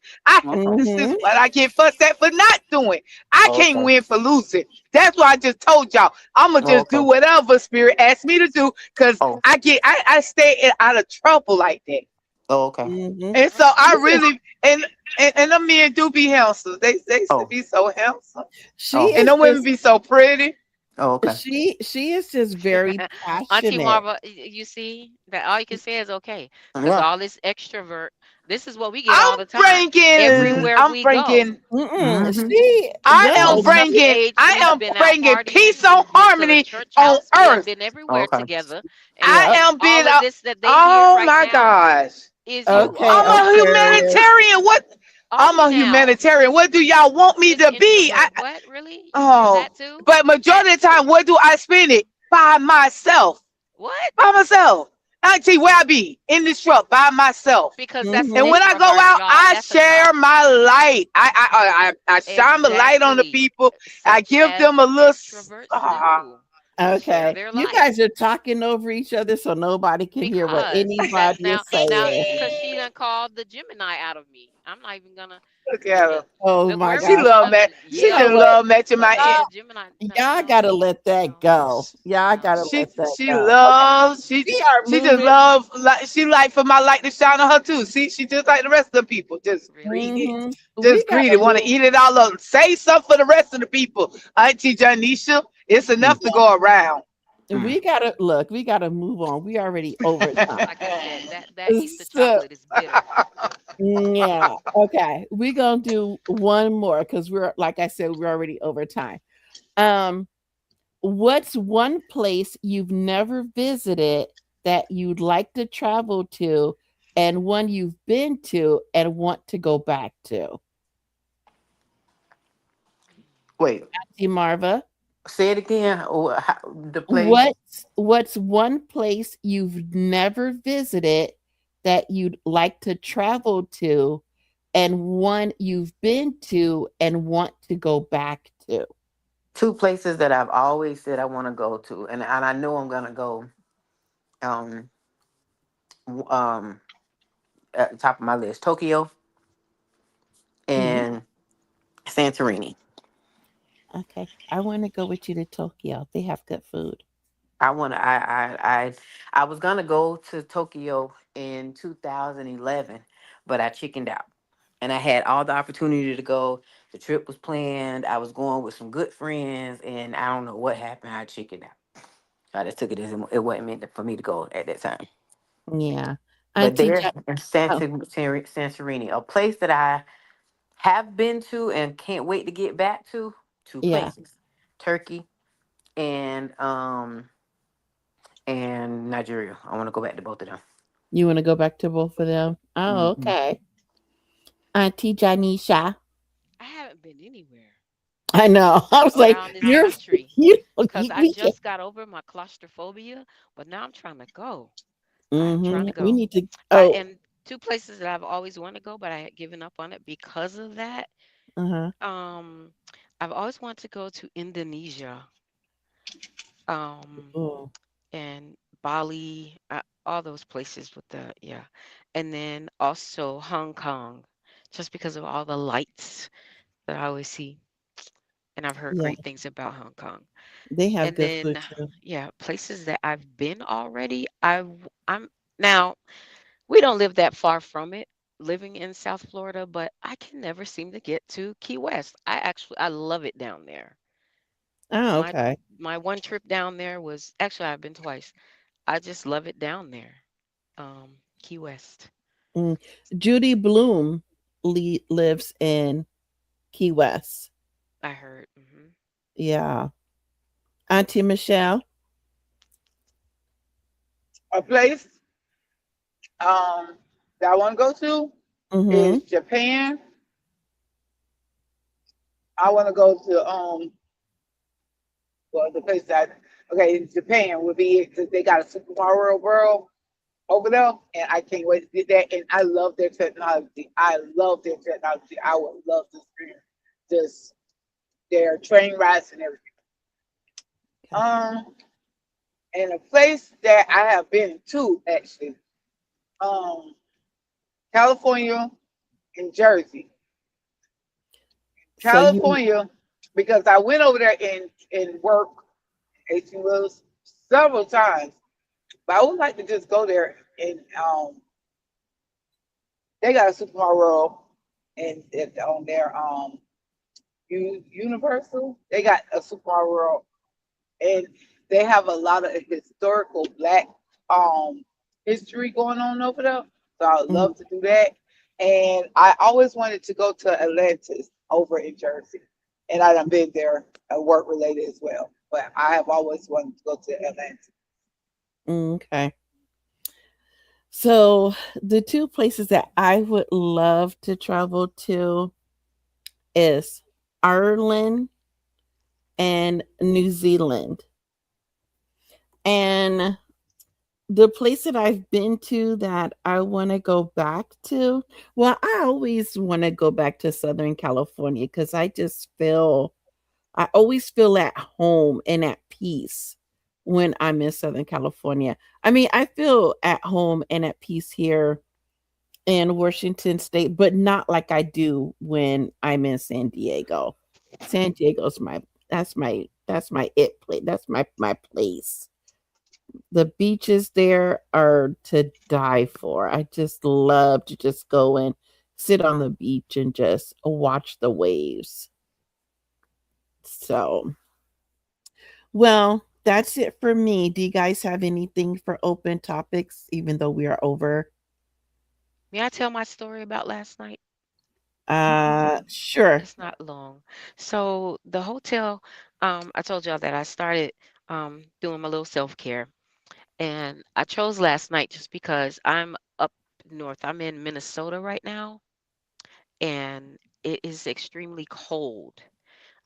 Speaker 3: Okay.
Speaker 4: This is
Speaker 1: Mm-hmm.
Speaker 4: what I get fussed at for not doing. I can't
Speaker 3: Okay.
Speaker 4: win for losing. That's why I just told y'all. I'm gonna just do
Speaker 3: Okay.
Speaker 4: whatever spirit asks me to do because
Speaker 3: Oh.
Speaker 4: I stay out of trouble like that.
Speaker 3: Oh. Okay.
Speaker 1: Mm-hmm.
Speaker 4: And so I
Speaker 1: She is
Speaker 4: really and them men do be handsome. They used to
Speaker 3: Oh.
Speaker 4: be so handsome.
Speaker 1: she
Speaker 3: Oh.
Speaker 4: And
Speaker 1: is
Speaker 4: them women
Speaker 1: just
Speaker 4: be so pretty.
Speaker 3: Oh. Okay.
Speaker 1: she is just very
Speaker 2: Auntie
Speaker 1: passionate.
Speaker 2: Marva, you see that all you can say is okay, because
Speaker 3: Yeah.
Speaker 2: all this extrovert, this is what we get all
Speaker 4: I'm
Speaker 2: the time.
Speaker 3: Mhm.
Speaker 4: bringing
Speaker 2: Everywhere
Speaker 4: I'm
Speaker 2: we go.
Speaker 4: bringing
Speaker 1: Mm-mm.
Speaker 3: Mhm.
Speaker 1: She
Speaker 4: I am
Speaker 1: no.
Speaker 2: Close enough
Speaker 1: You,
Speaker 2: in
Speaker 4: bringing
Speaker 2: age,
Speaker 4: I
Speaker 2: we've
Speaker 4: am
Speaker 2: been out
Speaker 4: bringing
Speaker 2: partying.
Speaker 4: peace and
Speaker 2: We've been to the
Speaker 4: harmony
Speaker 2: church
Speaker 4: on
Speaker 2: house. We have
Speaker 4: earth.
Speaker 2: been everywhere
Speaker 3: Okay.
Speaker 2: together. And
Speaker 4: I
Speaker 1: yep.
Speaker 4: am being
Speaker 2: all of this that they hear
Speaker 4: oh
Speaker 2: right
Speaker 4: my
Speaker 2: now
Speaker 4: gosh.
Speaker 2: is you
Speaker 3: Oh.
Speaker 1: Okay,
Speaker 4: I'm
Speaker 2: all.
Speaker 4: a
Speaker 1: Aquarius.
Speaker 4: humanitarian. What
Speaker 2: Are
Speaker 4: I'm
Speaker 2: you
Speaker 4: a
Speaker 2: now?
Speaker 4: humanitarian. What do y'all want me
Speaker 2: Miss
Speaker 4: to be?
Speaker 2: Introvert. What? Really? You're
Speaker 4: Oh,
Speaker 2: that too?
Speaker 4: but majority
Speaker 2: That
Speaker 4: of the time,
Speaker 2: too.
Speaker 4: where do I spend it? By myself.
Speaker 2: What?
Speaker 4: By myself. Auntie, where I be? In this truck by myself.
Speaker 2: Because that's an
Speaker 4: And
Speaker 1: Mm-hmm.
Speaker 4: when I go
Speaker 2: extrovert,
Speaker 4: out,
Speaker 2: y'all.
Speaker 4: I
Speaker 2: That's a
Speaker 4: share
Speaker 2: y'all.
Speaker 4: my light. I shine the light on the
Speaker 2: Exactly.
Speaker 4: people. I
Speaker 2: Such
Speaker 4: give them
Speaker 2: as
Speaker 4: a little.
Speaker 2: extroverts do. Share
Speaker 1: Okay.
Speaker 2: their
Speaker 1: You
Speaker 2: light.
Speaker 1: guys are talking over each other so nobody can hear what
Speaker 2: Because that's
Speaker 1: anybody is
Speaker 2: now
Speaker 1: saying.
Speaker 2: because she done called the Gemini out of me. I'm not even gonna
Speaker 4: Look at
Speaker 2: the
Speaker 4: her.
Speaker 1: Oh my
Speaker 2: Aquarius
Speaker 4: She
Speaker 1: gosh.
Speaker 2: is
Speaker 4: love
Speaker 2: gonna
Speaker 4: that.
Speaker 1: You
Speaker 4: She
Speaker 1: know
Speaker 2: yell.
Speaker 4: just
Speaker 1: what?
Speaker 4: love matching
Speaker 2: But
Speaker 4: my.
Speaker 2: no,
Speaker 1: Y'all,
Speaker 2: the Gemini, no,
Speaker 1: y'all
Speaker 2: no,
Speaker 1: gotta let that
Speaker 2: no,
Speaker 1: go. Y'all
Speaker 2: no.
Speaker 1: gotta let that
Speaker 4: She
Speaker 1: go. Okay.
Speaker 4: loves.
Speaker 1: We are
Speaker 4: She just
Speaker 1: moving.
Speaker 4: love. Like she like for my light to shine on her too. See, she just like the rest of the people. Just
Speaker 2: Really?
Speaker 4: greedy.
Speaker 1: Hmm. We
Speaker 4: Just
Speaker 1: gotta
Speaker 4: greedy. Want to
Speaker 1: move.
Speaker 4: eat it all up. Say something for the rest of the people. Auntie Janisha, it's enough to go around.
Speaker 3: Mm.
Speaker 1: We gotta look. We gotta move on. We already over time.
Speaker 2: Like I said, that Easter
Speaker 1: So
Speaker 2: chocolate is bitter.
Speaker 1: yeah. Okay. We're gonna do one more because we're like I said, we're already over time. Um, what's one place you've never visited that you'd like to travel to, and one you've been to and want to go back to?
Speaker 3: Wait.
Speaker 1: See, Marva,
Speaker 3: Say it again. The place.
Speaker 1: what's one place you've never visited that you'd like to travel to, and one you've been to and want to go back to?
Speaker 3: Two places that I've always said I want to go to, and I know I'm gonna go. Um. Um. At the top of my list, Tokyo
Speaker 1: Mhm.
Speaker 3: and Santorini.
Speaker 1: Okay, I want to go with you to Tokyo. They have good food.
Speaker 3: I want to. I was gonna go to Tokyo in 2011, but I chickened out, and I had all the opportunity to go. The trip was planned. I was going with some good friends, and I don't know what happened. I chickened out. I just took it as it wasn't meant for me to go at that time.
Speaker 1: Yeah.
Speaker 3: But
Speaker 1: Auntie
Speaker 3: there
Speaker 1: Ja
Speaker 3: in
Speaker 1: oh,
Speaker 3: Santorini, a place that I have been to and can't wait to get back to. Two
Speaker 1: yeah.
Speaker 3: places, Turkey and Nigeria. I want to go back to both of them.
Speaker 1: You wanna go back to both of them? Oh,
Speaker 3: Hmm.
Speaker 1: okay. Auntie Janisha.
Speaker 2: I haven't been anywhere
Speaker 1: I know. I was like,
Speaker 2: around this
Speaker 1: "You're
Speaker 2: country
Speaker 1: you
Speaker 2: because
Speaker 1: you
Speaker 2: I
Speaker 1: we can."
Speaker 2: just got over my claustrophobia, but now I'm trying to go. I'm trying to
Speaker 1: Mhm. We
Speaker 2: go.
Speaker 1: need to
Speaker 2: I
Speaker 1: oh,
Speaker 2: and two places that I've always wanted to go, but I had given up on it because of that.
Speaker 1: uh-huh.
Speaker 2: Um, I've always wanted to go to Indonesia, um,
Speaker 1: Oh,
Speaker 2: and Bali, all those places with and then also Hong Kong, just because of all the lights that I always see, and I've heard
Speaker 1: yeah.
Speaker 2: great things about Hong Kong.
Speaker 1: They have
Speaker 2: And
Speaker 1: good
Speaker 2: then,
Speaker 1: food too.
Speaker 2: yeah, places that I've been already. I'm now we don't live that far from it, living in South Florida, but I can never seem to get to Key West. I love it down there.
Speaker 1: Oh,
Speaker 2: My
Speaker 1: okay.
Speaker 2: my one trip down there was actually I've been twice. I just love it down there. Key West.
Speaker 1: Mm. Judy Bloom lives in Key West.
Speaker 2: I heard.
Speaker 1: Yeah. Auntie Michelle.
Speaker 4: A place that I want to go to
Speaker 1: Mhm.
Speaker 4: is Japan. I want to go to well the place that okay Japan would be it because they got a Super Mario World. over there, and I can't wait to get that. And I love their technology. I love their technology. I would love to experience just their train rides and everything.
Speaker 1: Okay.
Speaker 4: Um, and a place that I have been to actually, um, California and Jersey.
Speaker 1: So you
Speaker 4: California, because I went over there in work 18 wheels several times, but I would like to just go there and they got a supermarket world and on their Universal. They got a supermarket world and they have a lot of historical black um history going on over there. So I would
Speaker 1: mm,
Speaker 4: love to do that. And I always wanted to go to Atlantis over in Jersey. And I done been there work related as well. But I have always wanted to go to Atlantis.
Speaker 1: okay. So the two places that I would love to travel to is Ireland and New Zealand. And the place that I've been to that I want to go back to, well, I always want to go back to Southern California because I always feel at home and at peace when I'm in Southern California. I mean, I feel at home and at peace here in Washington State, but not like I do when I'm in San Diego. San Diego's my it place. That's my place. The beaches there are to die for. I just love to just go and sit on the beach and just watch the waves. So, well, that's it for me. Do you guys have anything for open topics, even though we are over?
Speaker 2: May I tell my story about last night?
Speaker 1: Sure.
Speaker 2: It's not long. So the hotel, I told y'all that I started doing my little self-care. And I chose last night just because I'm up north. I'm in Minnesota right now, and it is extremely cold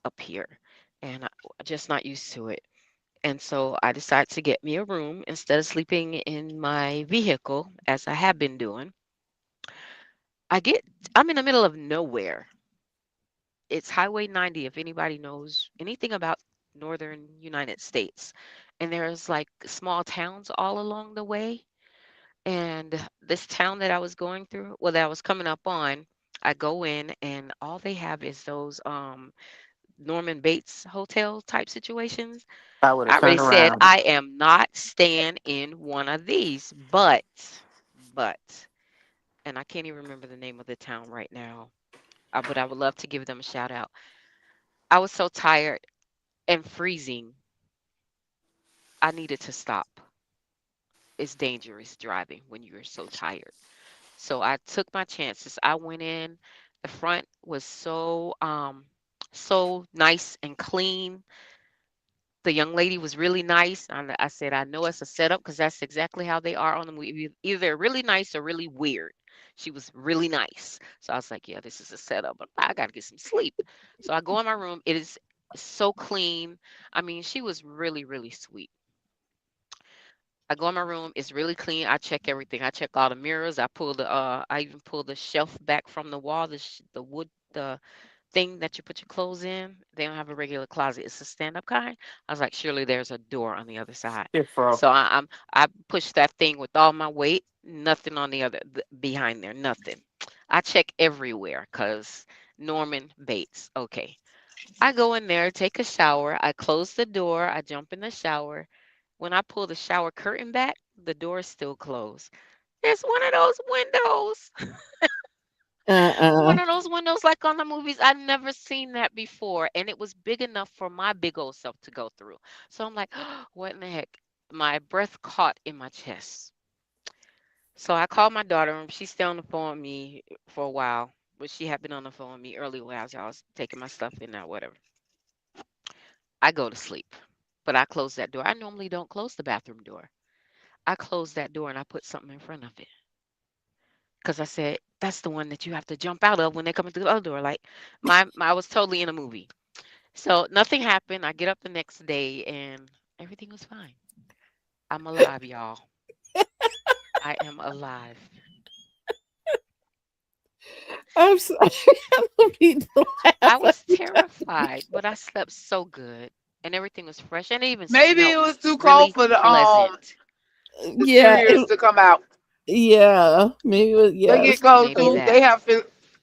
Speaker 2: up here, and I'm just not used to it. And so I decided to get me a room instead of sleeping in my vehicle, as I have been doing. I get, I'm in the middle of nowhere. It's Highway 90, if anybody knows anything about northern United States. And there's like small towns all along the way. And this town that I was going through, well, that I was coming up on, I go in and all they have is those Norman Bates hotel type situations.
Speaker 3: I would
Speaker 2: I
Speaker 3: have
Speaker 2: already
Speaker 3: turned
Speaker 2: said
Speaker 3: around.
Speaker 2: I am not staying in one of these, but, and I can't even remember the name of the town right now. But I would love to give them a shout out. I was so tired and freezing. I needed to stop. It's dangerous driving when you're so tired. So I took my chances. I went in. The front was so nice and clean. The young lady was really nice. And I said, I know it's a setup because that's exactly how they are on the movie. Either they're really nice or really weird. She was really nice. So I was like, yeah, this is a setup, but I got to get some sleep. So I go in my room. It is so clean. I mean, she was really, really sweet. I go in my room, it's really clean. I check everything. I check all the mirrors. I even pull the shelf back from the wall, the wood, the thing that you put your clothes in. They don't have a regular closet. It's a stand-up kind. I was like, surely there's a door on the other side.
Speaker 3: Shit, bro.
Speaker 2: So I pushed that thing with all my weight. Nothing on the other behind there. Nothing. I check everywhere because Norman Bates. Okay. I go in there, take a shower. I close the door. I jump in the shower. When I pull the shower curtain back, the door is still closed. It's one of those windows.
Speaker 1: Uh-uh.
Speaker 2: One of those windows like on the movies. I've never seen that before. And it was big enough for my big old self to go through. So I'm like, what in the heck? My breath caught in my chest. So I called my daughter and she stayed on the phone with me for a while. But she had been on the phone with me earlier while I was taking my stuff in there, whatever. I go to sleep. But I close that door. I normally don't close the bathroom door. I closed that door and I put something in front of it. Because I said, that's the one that you have to jump out of when they come through the other door. Like I was totally in a movie. So nothing happened. I get up the next day and everything was fine. I'm alive, y'all. I am alive.
Speaker 1: I'm sorry. I don't mean to
Speaker 2: I
Speaker 1: laugh
Speaker 2: was
Speaker 1: every time.
Speaker 2: terrified, but I slept so good and everything was fresh and it even
Speaker 4: Maybe
Speaker 2: smelt
Speaker 4: it was too cold
Speaker 2: really
Speaker 4: for
Speaker 2: pleasant.
Speaker 4: the
Speaker 1: Yeah,
Speaker 4: cereals to come out.
Speaker 1: yeah, maybe it was,
Speaker 4: They
Speaker 1: yeah, it
Speaker 4: get
Speaker 1: was too
Speaker 4: cold
Speaker 2: Maybe
Speaker 4: too.
Speaker 1: cold.
Speaker 2: that.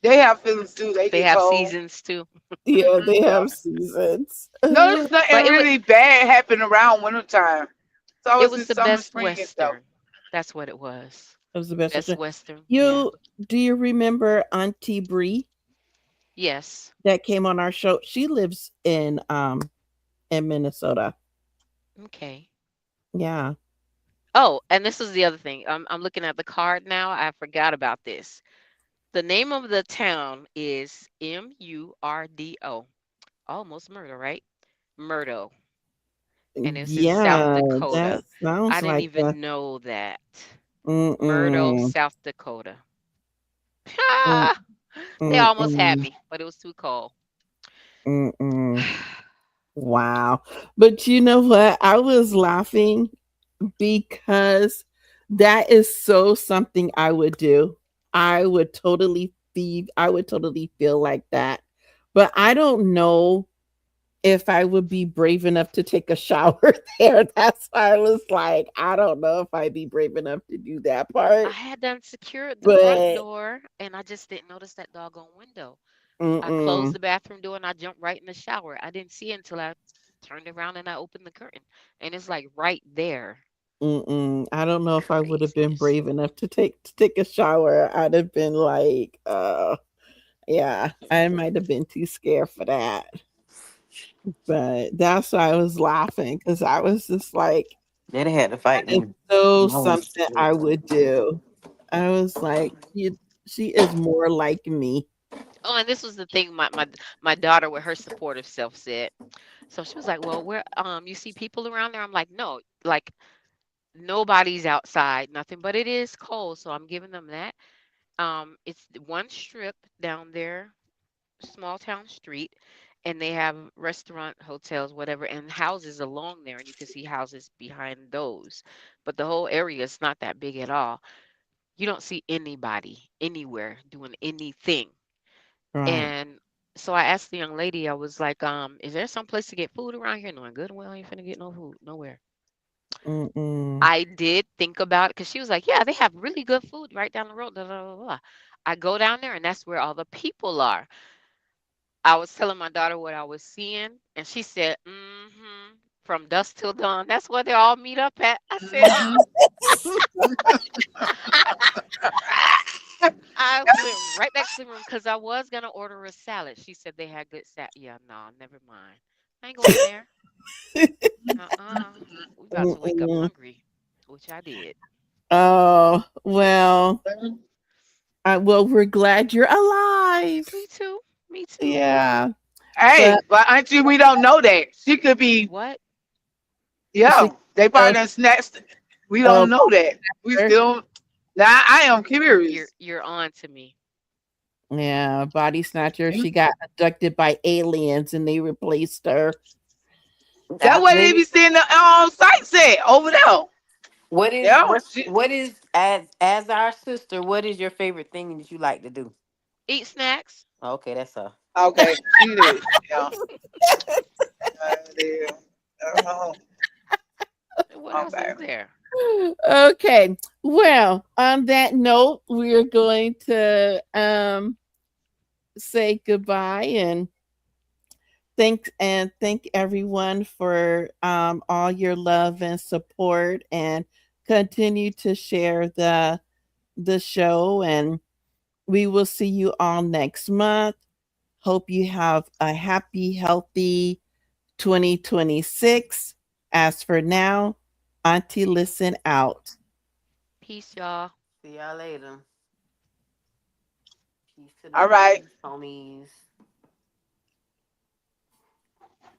Speaker 4: They have feelings too. They
Speaker 2: They
Speaker 4: get
Speaker 2: have
Speaker 4: cold.
Speaker 2: seasons too.
Speaker 1: Yeah, they
Speaker 4: Yeah.
Speaker 1: have seasons.
Speaker 4: Notice nothing
Speaker 2: But
Speaker 4: really bad happen around wintertime. It's
Speaker 2: it
Speaker 4: always
Speaker 2: was
Speaker 4: in
Speaker 2: the
Speaker 4: summer,
Speaker 2: best
Speaker 4: spring and stuff.
Speaker 2: western. That's what it was.
Speaker 1: That was the best
Speaker 2: Best
Speaker 1: restaurant.
Speaker 2: western. Yeah.
Speaker 1: You do you remember Auntie Bree
Speaker 2: Yes.
Speaker 1: that came on our show? She lives in Minnesota.
Speaker 2: Okay.
Speaker 1: Yeah.
Speaker 2: Oh, and this is the other thing. I'm looking at the card now. I forgot about this. The name of the town is Murdo. Almost murder, right? Murdo. And it's in South
Speaker 1: Yeah, that
Speaker 2: Dakota. I
Speaker 1: sounds
Speaker 2: didn't
Speaker 1: like a
Speaker 2: even know that. Murdo,
Speaker 1: mm-mm,
Speaker 2: South Dakota.
Speaker 1: mm,
Speaker 2: They almost had
Speaker 1: mm-mm,
Speaker 2: me, but it was too cold.
Speaker 1: mm-mm. Wow. But you know what? I was laughing because that is so something I would do. I would totally feel like that. But I don't know if I would be brave enough to take a shower there. That's why I was like, I don't know if I'd be brave enough to do that
Speaker 2: I
Speaker 1: part.
Speaker 2: had done secured the front
Speaker 1: But
Speaker 2: door and I just didn't notice that doggone window. I closed
Speaker 1: mm-mm,
Speaker 2: the bathroom door and I jumped right in the shower. I didn't see it until I turned around and I opened the curtain. And it's like right there.
Speaker 1: mm-mm. I don't know if I would have been
Speaker 2: Craziness.
Speaker 1: brave enough to take a shower. I'd have been like, yeah, I might have been too scared for that. But that's why I was laughing because I was just like,
Speaker 3: They had to fight
Speaker 1: that is
Speaker 3: me.
Speaker 1: so
Speaker 3: I was
Speaker 1: something I would do. I was like, you, she is more like me.
Speaker 2: Oh, and this was the thing my daughter with her supportive self said. So she was like, "Well, where you see people around there?" I'm like, "No, like nobody's outside, nothing, but it is cold." So I'm giving them that. It's one strip down there, small town street, and they have restaurant, hotels, whatever, and houses along there, and you can see houses behind those. But the whole area is not that big at all. You don't see anybody anywhere doing anything.
Speaker 1: Right.
Speaker 2: And so I asked the young lady, I was like, is there some place to get food around here? Knowing good and well, I ain't finna get no food nowhere.
Speaker 1: Mm-mm.
Speaker 2: I did think about it because she was like, yeah, they have really good food right down the road. I go down there and that's where all the people are. I was telling my daughter what I was seeing, and she said, mm-hmm, from dusk till dawn. That's where they all meet up at. I said,
Speaker 4: Hmm.
Speaker 2: I went right back to the room because I was gonna order a salad. She said they had good salad. Yeah, no, never mind. I ain't going there. We about to wake up
Speaker 1: Mm-mm.
Speaker 2: hungry, which I did.
Speaker 1: Oh, well, well, we're glad you're alive.
Speaker 2: Me too. Me too.
Speaker 1: Yeah.
Speaker 4: Hey,
Speaker 1: But
Speaker 4: but auntie, we don't know that. She could be,
Speaker 2: What?
Speaker 1: she
Speaker 4: yeah, they
Speaker 1: uh,
Speaker 4: probably done snatched. We
Speaker 1: uh
Speaker 4: don't know that. We still, now I am
Speaker 2: You're
Speaker 4: curious.
Speaker 2: you're on to me.
Speaker 1: yeah, body snatcher.
Speaker 4: Yeah.
Speaker 1: She got abducted by aliens and they replaced her.
Speaker 4: That way they be
Speaker 3: maybe
Speaker 4: seeing the sight set over there. Yeah.
Speaker 3: what is as our sister, what is your favorite thing that you like to do?
Speaker 2: Eat snacks.
Speaker 3: Okay, that's her.
Speaker 4: Okay. She did. Yeah. Yeah.
Speaker 2: What else
Speaker 4: Okay.
Speaker 2: is there?
Speaker 1: Okay. Well, on that note, we're going to say goodbye and thank everyone for all your love and support and continue to share the show and we will see you all next month. Hope you have a happy, healthy 2026. As for now, Auntie Listen out.
Speaker 2: Peace, y'all.
Speaker 3: See y'all later. Peace to the
Speaker 4: All right.
Speaker 3: homies.